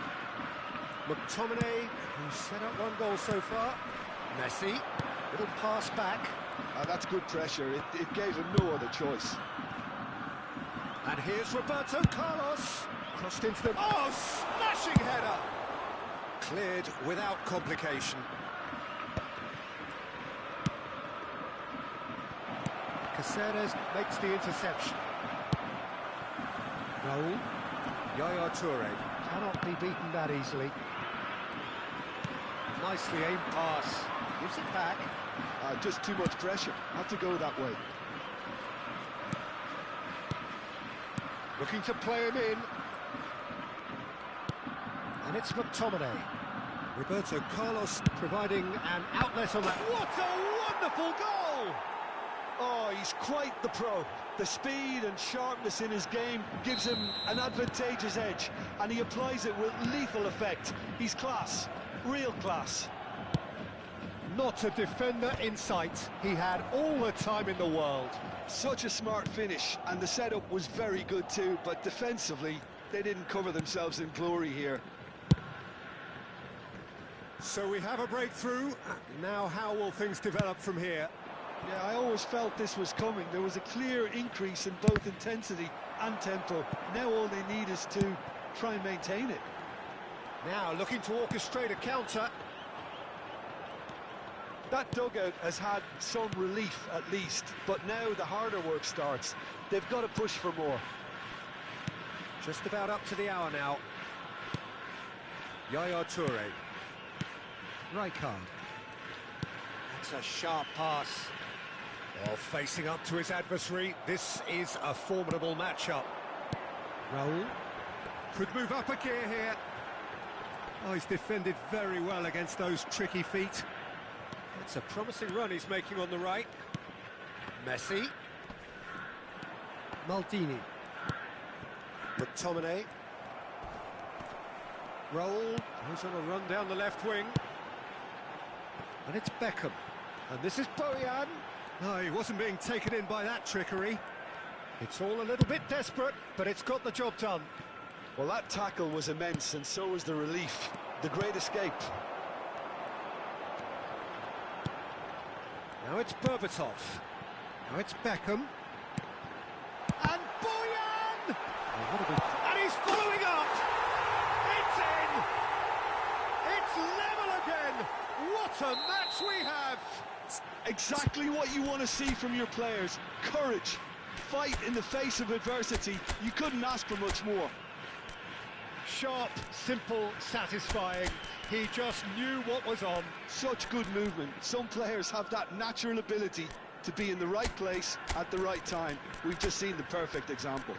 McTominay, who's set up one goal so far. Messi, little pass back. That's good pressure, it gave him no other choice. And here's Roberto Carlos. Crossed into the... oh, smashing header! Cleared without complication. Caceres makes the interception. Raul. Yaya Toure cannot be beaten that easily. Nicely aimed pass. Gives it back. Just too much pressure. Had to go that way. Looking to play him in. And it's McTominay. Roberto Carlos providing an outlet on that. What a wonderful goal! Oh, he's quite the pro. The speed and sharpness in his game gives him an advantageous edge, and he applies it with lethal effect. He's class, real class. Not a defender in sight. He had all the time in the world. Such a smart finish, and the setup was very good too, but defensively, they didn't cover themselves in glory here. So we have a breakthrough. Now how will things develop from here? Yeah, I always felt this was coming. There was a clear increase in both intensity and tempo. Now all they need is to try and maintain it. Now looking to orchestrate a counter. That dugout has had some relief at least, but now the harder work starts. They've got to push for more. Just about up to the hour now. Yaya Toure. Rijkaard. That's a sharp pass. Well, facing up to his adversary, this is a formidable matchup. Raul could move up a gear here. Oh, he's defended very well against those tricky feet. It's a promising run he's making on the right. Messi. Maldini. McTominay. Raul goes on a run down the left wing. And it's Beckham. And this is Bojan. No, he wasn't being taken in by that trickery. It's all a little bit desperate, but it's got the job done. Well, that tackle was immense, and so was the relief. The great escape. Now it's Berbatov. Now it's Beckham. And Bojan! And he's following up! It's in! It's level again! What a match we have! Exactly what you want to see from your players. Courage, fight in the face of adversity. You couldn't ask for much more. Sharp, simple, satisfying. He just knew what was on. Such good movement. Some players have that natural ability to be in the right place at the right time. We've just seen the perfect example.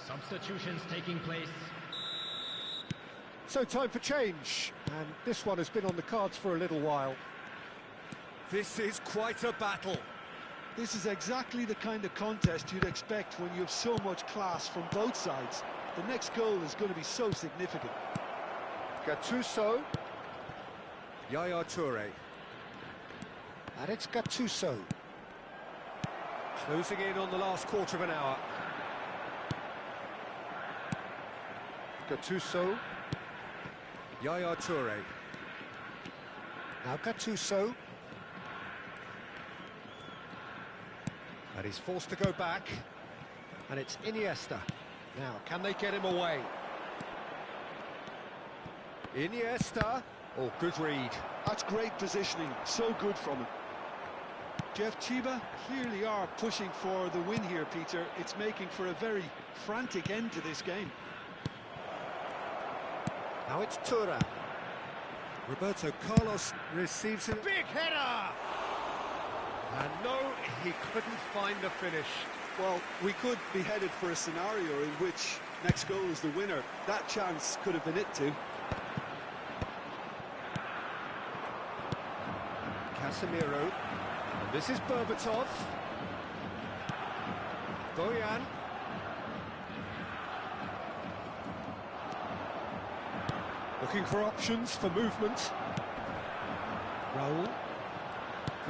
Substitutions taking place. So time for change, and this one has been on the cards for a little while. This is quite a battle. This is exactly the kind of contest you'd expect when you have so much class from both sides. The next goal is going to be so significant. Gattuso. Yaya Toure. And it's Gattuso. Closing in on the last quarter of an hour. Gattuso. Yaya Toure. Now Gattuso. And he's forced to go back. And it's Iniesta. Now, can they get him away? Iniesta. Oh, good read. That's great positioning. So good from him. Jeff Chiba clearly are pushing for the win here, Peter. It's making for a very frantic end to this game. Now it's Toure. Roberto Carlos receives a big header! And no, he couldn't find the finish. Well, we could be headed for a scenario in which next goal is the winner. That chance could have been it too. Casemiro. And this is Berbatov. Boyan. Looking for options for movement. Raul.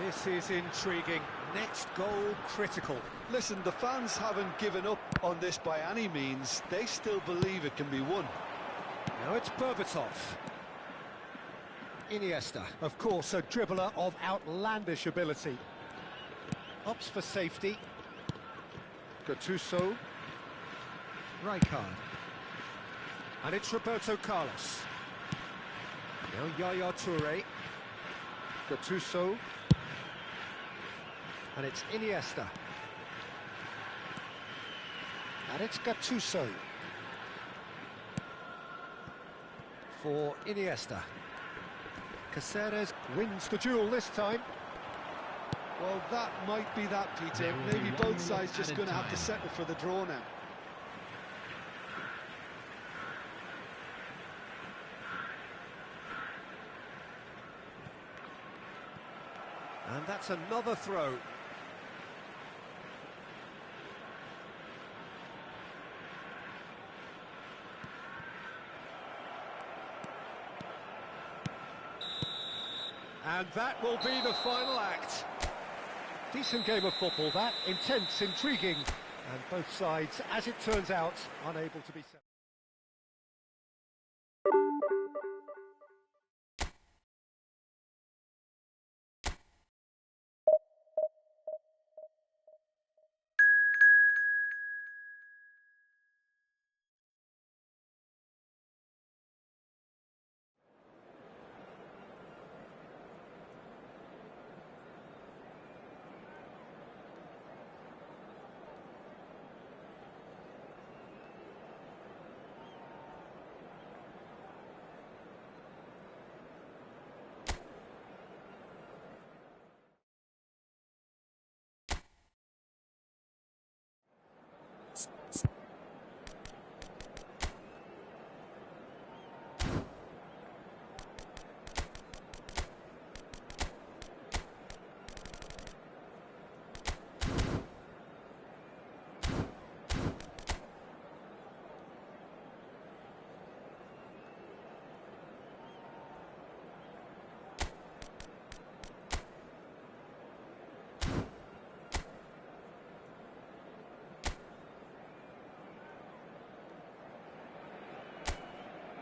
This is intriguing. Next goal critical. Listen, the fans haven't given up on this by any means. They still believe it can be won. Now it's Berbatov. Iniesta, of course, a dribbler of outlandish ability. Opts for safety. Gattuso. Rijkaard. And it's Roberto Carlos. Now Yaya Toure. Gattuso. And it's Iniesta. And it's Gattuso. For Iniesta. Caceres wins the duel this time. Well, that might be that, Peter. Maybe both sides just going to have to settle for the draw now. And that's another throw. And that will be the final act. Decent game of football, that. Intense, intriguing. And both sides, as it turns out, unable to be set.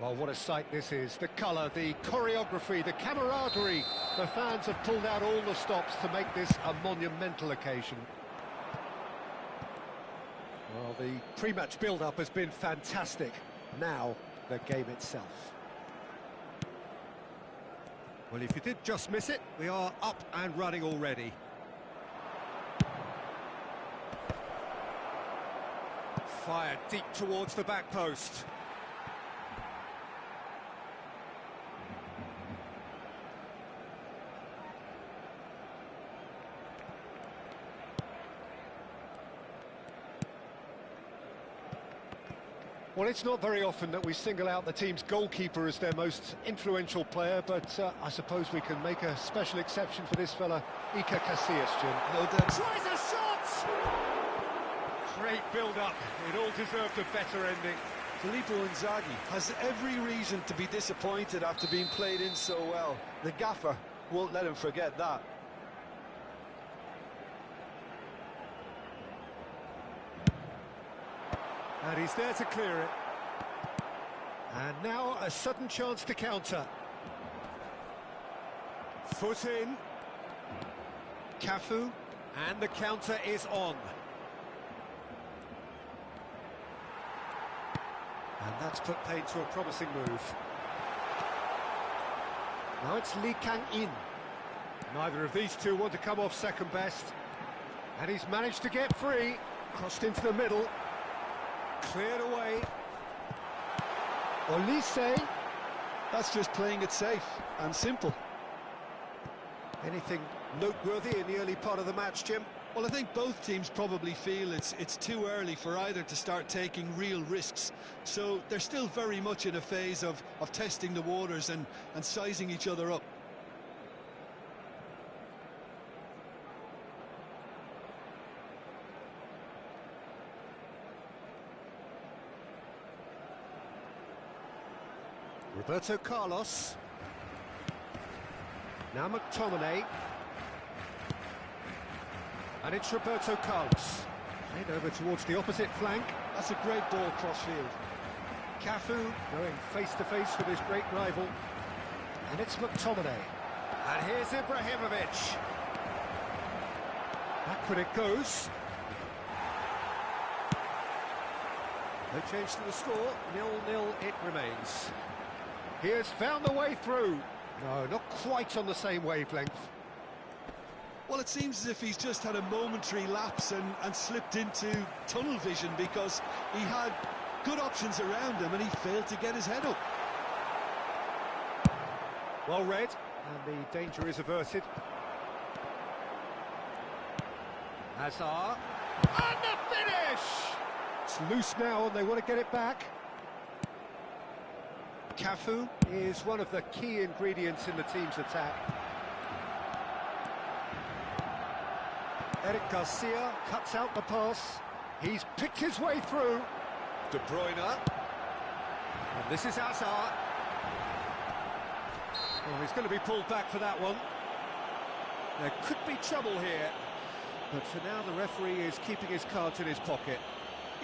Well, what a sight this is. The colour, the choreography, the camaraderie. The fans have pulled out all the stops to make this a monumental occasion. Well, the pre-match build-up has been fantastic. Now, the game itself. Well, if you did just miss it, we are up and running already. Fired deep towards the back post. Well, it's not very often that we single out the team's goalkeeper as their most influential player, but I suppose we can make a special exception for this fella, Iker Casillas, Jim. No doubt. Tries a shot! Great build-up. It all deserved a better ending. Filippo Inzaghi has every reason to be disappointed after being played in so well. The gaffer won't let him forget that. And he's there to clear it. And now a sudden chance to counter. Foot in. Cafu. And the counter is on. And that's put paid to a promising move. Now it's Lee Kang-in. Neither of these two want to come off second best. And he's managed to get free. Crossed into the middle. Cleared away. Olise. That's just playing it safe and simple. Anything noteworthy in the early part of the match, Jim? Well, I think both teams probably feel it's too early for either to start taking real risks. So they're still very much in a phase of testing the waters and sizing each other up. Roberto Carlos. Now McTominay. And it's Roberto Carlos. Played over towards the opposite flank. That's a great ball crossfield. Cafu going face-to-face with his great rival. And it's McTominay. And here's Ibrahimovic. Backward it goes. No change to the score. 0-0 it remains. He has found the way through. No, not quite on the same wavelength. Well, it seems as if he's just had a momentary lapse and slipped into tunnel vision because he had good options around him and he failed to get his head up. Well read, and the danger is averted. Hazard. And the finish! It's loose now and they want to get it back. Cafu is one of the key ingredients in the team's attack. Eric Garcia cuts out the pass. He's picked his way through. De Bruyne. And this is Hazard. Well, he's going to be pulled back for that one. There could be trouble here. But for now, the referee is keeping his cards in his pocket.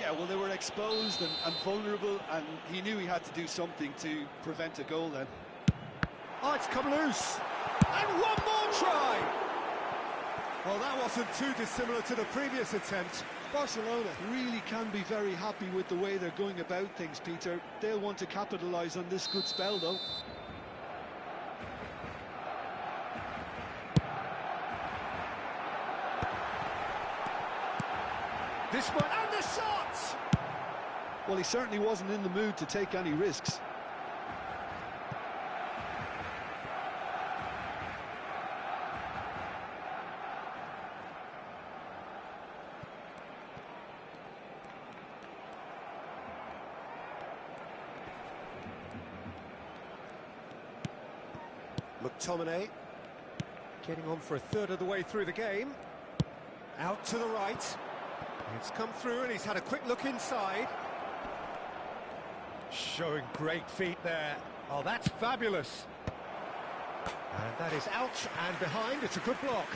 Yeah, well, they were exposed and vulnerable, and he knew he had to do something to prevent a goal then. Oh, it's come loose. And one more try! Well, that wasn't too dissimilar to the previous attempt. Barcelona really can be very happy with the way they're going about things, Peter. They'll want to capitalise on this good spell, though. This one, and the shot! Well, he certainly wasn't in the mood to take any risks. McTominay getting on for a third of the way through the game. Out to the right. It's come through and he's had a quick look inside. Showing great feet there. Oh, that's fabulous. And that is out and behind. It's a good block.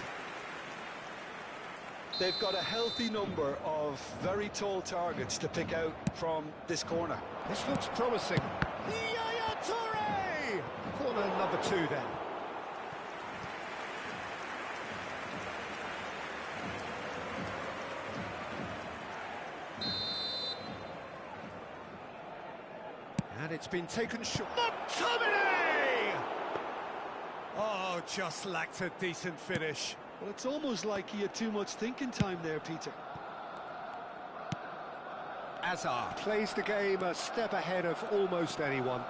They've got a healthy number of very tall targets to pick out from this corner. This looks promising. Yaya Toure! Corner number 2 then. And it's been taken short. McTominay! Oh, just lacked a decent finish. Well, it's almost like he had too much thinking time there, Peter. Hazard plays the game a step ahead of almost anyone.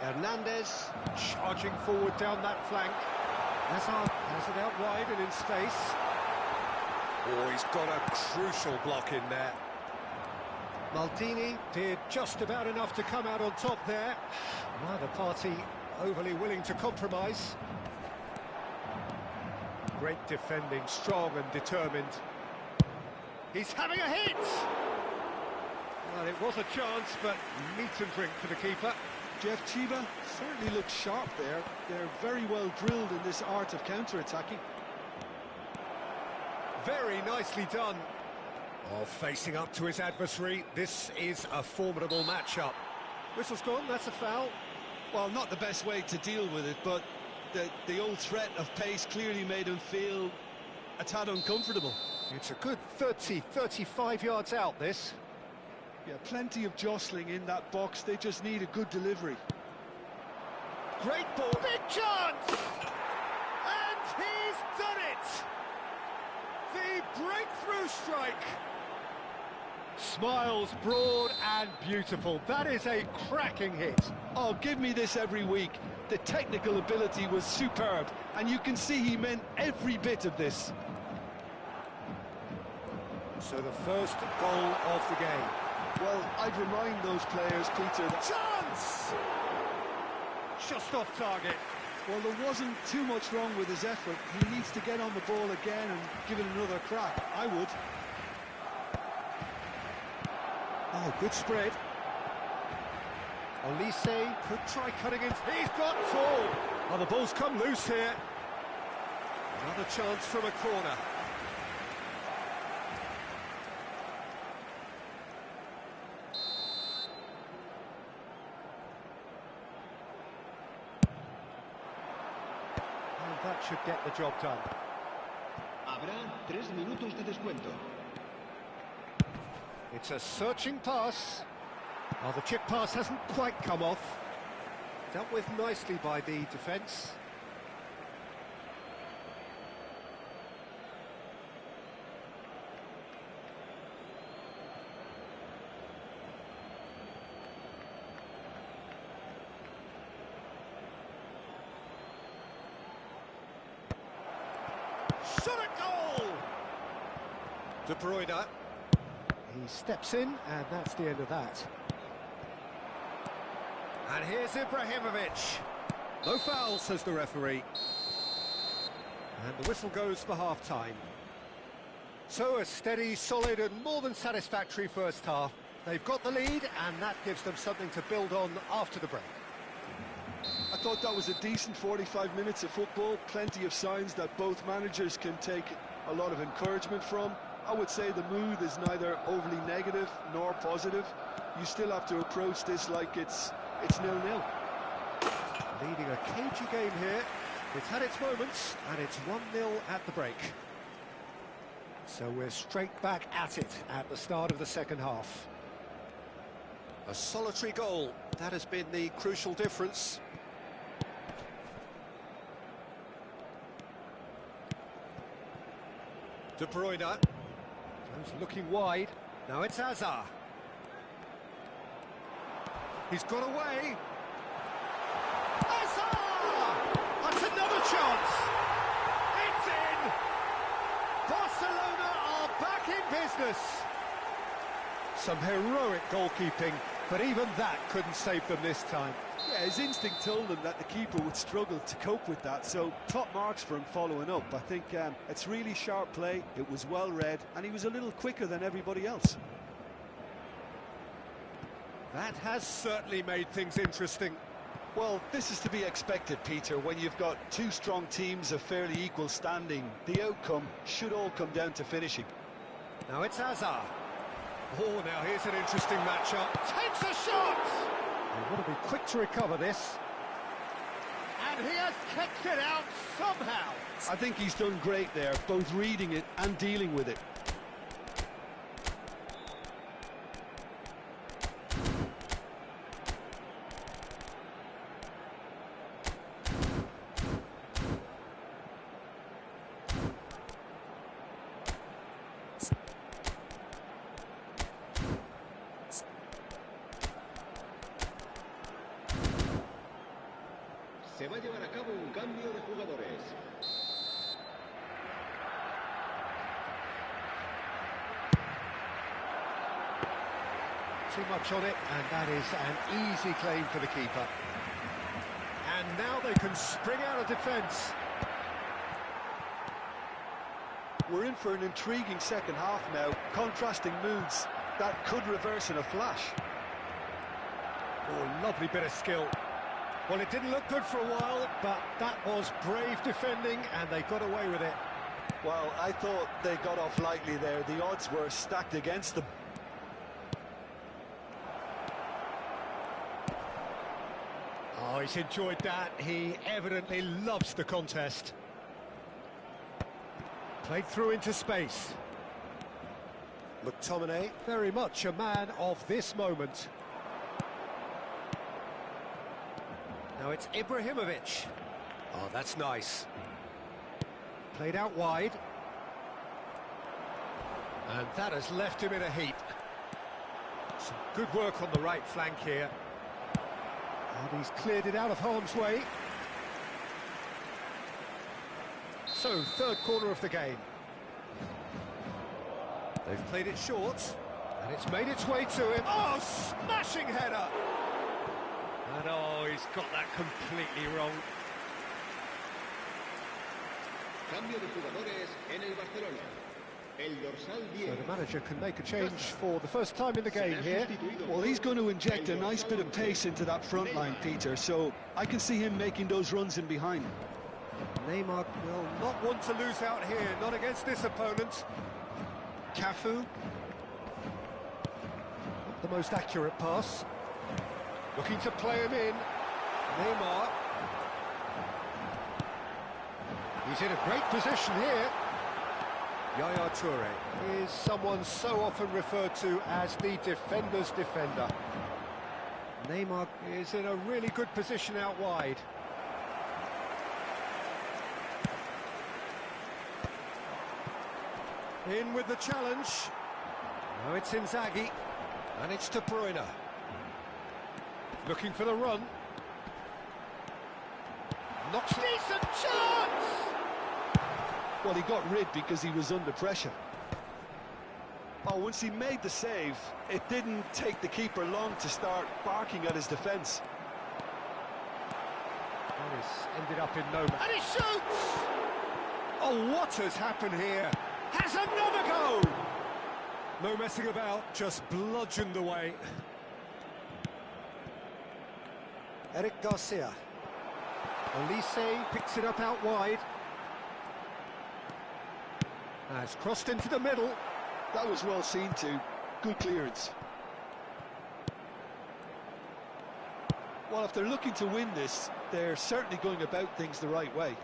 Hernandez charging forward down that flank. Hazard has it out wide and in space. Oh, he's got a crucial block in there. Maldini did just about enough to come out on top there. Neither party overly willing to compromise. Great defending, strong and determined. He's having a hit! Well, it was a chance, but meat and drink for the keeper. Jeff Chiba certainly looks sharp there. They're very well drilled in this art of counter-attacking. Very nicely done. Oh, facing up to his adversary, this is a formidable matchup. Whistle's gone, that's a foul. Well, not the best way to deal with it, but the old threat of pace clearly made him feel a tad uncomfortable. It's a good 35 yards out, this. Yeah, plenty of jostling in that box. They just need a good delivery. Great ball. Big chance! And he's done it! The breakthrough strike. Smiles broad and beautiful. That is a cracking hit. Oh, give me this every week. The technical ability was superb, and you can see he meant every bit of this. So the first goal of the game. Well, I'd remind those players, Peter, that... Chance! Just off target. Well, there wasn't too much wrong with his effort. He needs to get on the ball again and give it another crack. I would. Oh, good spread. Olise could try cutting in. He's got full. Oh, the ball's come loose here. Another chance from a corner. And that should get the job done. Habrá 3 minutos de descuento. It's a searching pass. Oh, the chip pass hasn't quite come off. Dealt with nicely by the defence. Shot at goal! De Bruyne. He steps in, and that's the end of that. And here's Ibrahimovic. No foul, says the referee. And the whistle goes for half-time. So a steady, solid and more than satisfactory first half. They've got the lead, and that gives them something to build on after the break. I thought that was a decent 45 minutes of football. Plenty of signs that both managers can take a lot of encouragement from. I would say the mood is neither overly negative nor positive. You still have to approach this like it's 0-0. Leading a cagey game here. It's had its moments, and it's 1-0 at the break. So we're straight back at it at the start of the second half. A solitary goal, that has been the crucial difference. De Bruyne goes looking wide. Now it's Hazard. He's got away. Hazard! That's another chance. It's in. Barcelona are back in business. Some heroic goalkeeping, but even that couldn't save them this time. Yeah, his instinct told him that the keeper would struggle to cope with that, so top marks for him following up. I think it's really sharp play, it was well read, and he was a little quicker than everybody else. That has certainly made things interesting. Well, this is to be expected, Peter, when you've got two strong teams of fairly equal standing. The outcome should all come down to finishing. Now it's Hazard. Oh, now here's an interesting matchup. Takes a shot! Want to be quick to recover this. And he has kicked it out somehow. I think he's done great there, both reading it and dealing with it. Se va a llevar a cabo un cambio de jugadores. Too much on it, and that is an easy claim for the keeper. And now they can spring out of defence. We're in for an intriguing second half now. Contrasting moods. That could reverse in a flash. Oh, lovely bit of skill. Well, it didn't look good for a while, but that was brave defending, and they got away with it. Well, I thought they got off lightly there. The odds were stacked against them. Oh, he's enjoyed that. He evidently loves the contest. Played through into space. McTominay, very much a man of this moment. Now it's Ibrahimovic. Oh, that's nice. Played out wide. And that has left him in a heap. Some good work on the right flank here. And he's cleared it out of harm's way. So, third corner of the game. They've played it short, and it's made its way to him. Oh, smashing header! And oh, he's got that completely wrong. Cambio de jugadores en el Barcelona. El dorsal 10. So the manager can make a change for the first time in the game here. Well, he's going to inject a nice bit of pace into that front line, Peter, so I can see him making those runs in behind. Neymar will not want to lose out here, not against this opponent. Cafu. Not the most accurate pass. Looking to play him in. Neymar. He's in a great position here. Yaya Toure is someone so often referred to as the defender's defender. Neymar is in a really good position out wide. In with the challenge. Now it's Inzaghi. And it's De Bruyne. Looking for the run. Knocks. Decent chance! Well, he got rid because he was under pressure. Oh, once he made the save, it didn't take the keeper long to start barking at his defence. And it's ended up in no... And he shoots! Oh, what has happened here? Has another go! No messing about, just bludgeoned away. Eric Garcia. Olise picks it up out wide. Has crossed into the middle. That was well seen too. Good clearance. Well, if they're looking to win this, they're certainly going about things the right way.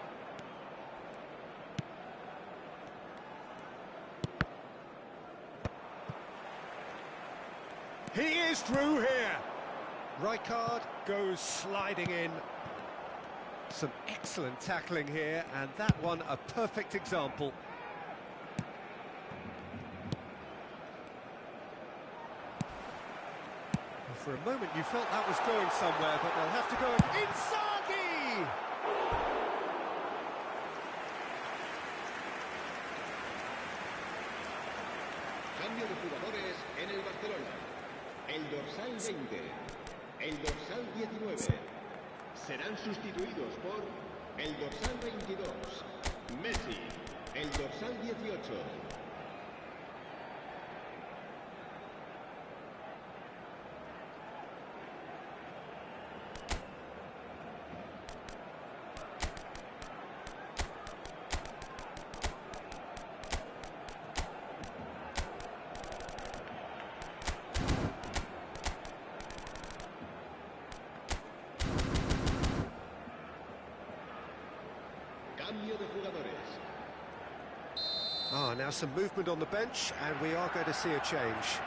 He is through here. Rijkaard goes sliding in. Some excellent tackling here, and that one a perfect example. For a moment you felt that was going somewhere, but they'll have to go... Inzaghi! Cambio de jugadores en el Barcelona. El dorsal 20. El dorsal 19. Serán sustituidos por el dorsal 22. Messi. El dorsal 18. cambio de jugadores. Ah, now some movement on the bench, and we are going to see a change.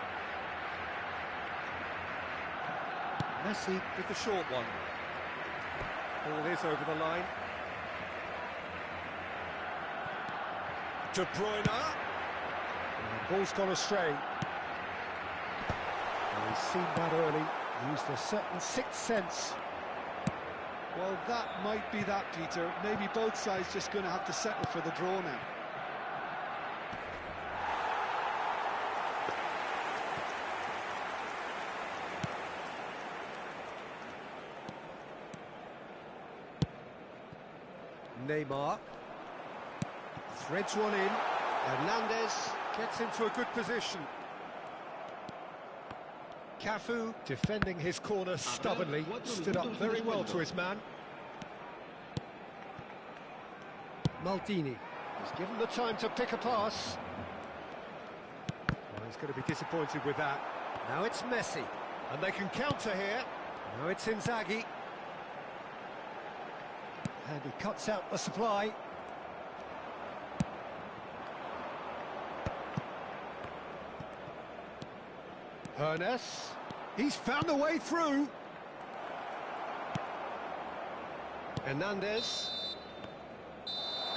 Messi with the short one. Ball is over the line. De Bruyne. And ball's gone astray. And he's seen that early, used a certain sixth sense. Well, that might be that, Peter. Maybe both sides just going to have to settle for the draw now. Neymar threads one in. Hernandez gets into a good position. Cafu defending his corner stubbornly, stood up very well to his man. Maldini is given the time to pick a pass. Well, he's going to be disappointed with that. Now it's Messi, and they can counter here. Now it's Inzaghi. And he cuts out the supply. Hernes, he's found a way through. Hernandez.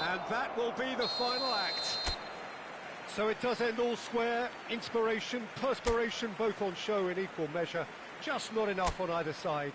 And that will be the final act. So it does end all square. Inspiration, perspiration, both on show in equal measure. Just not enough on either side.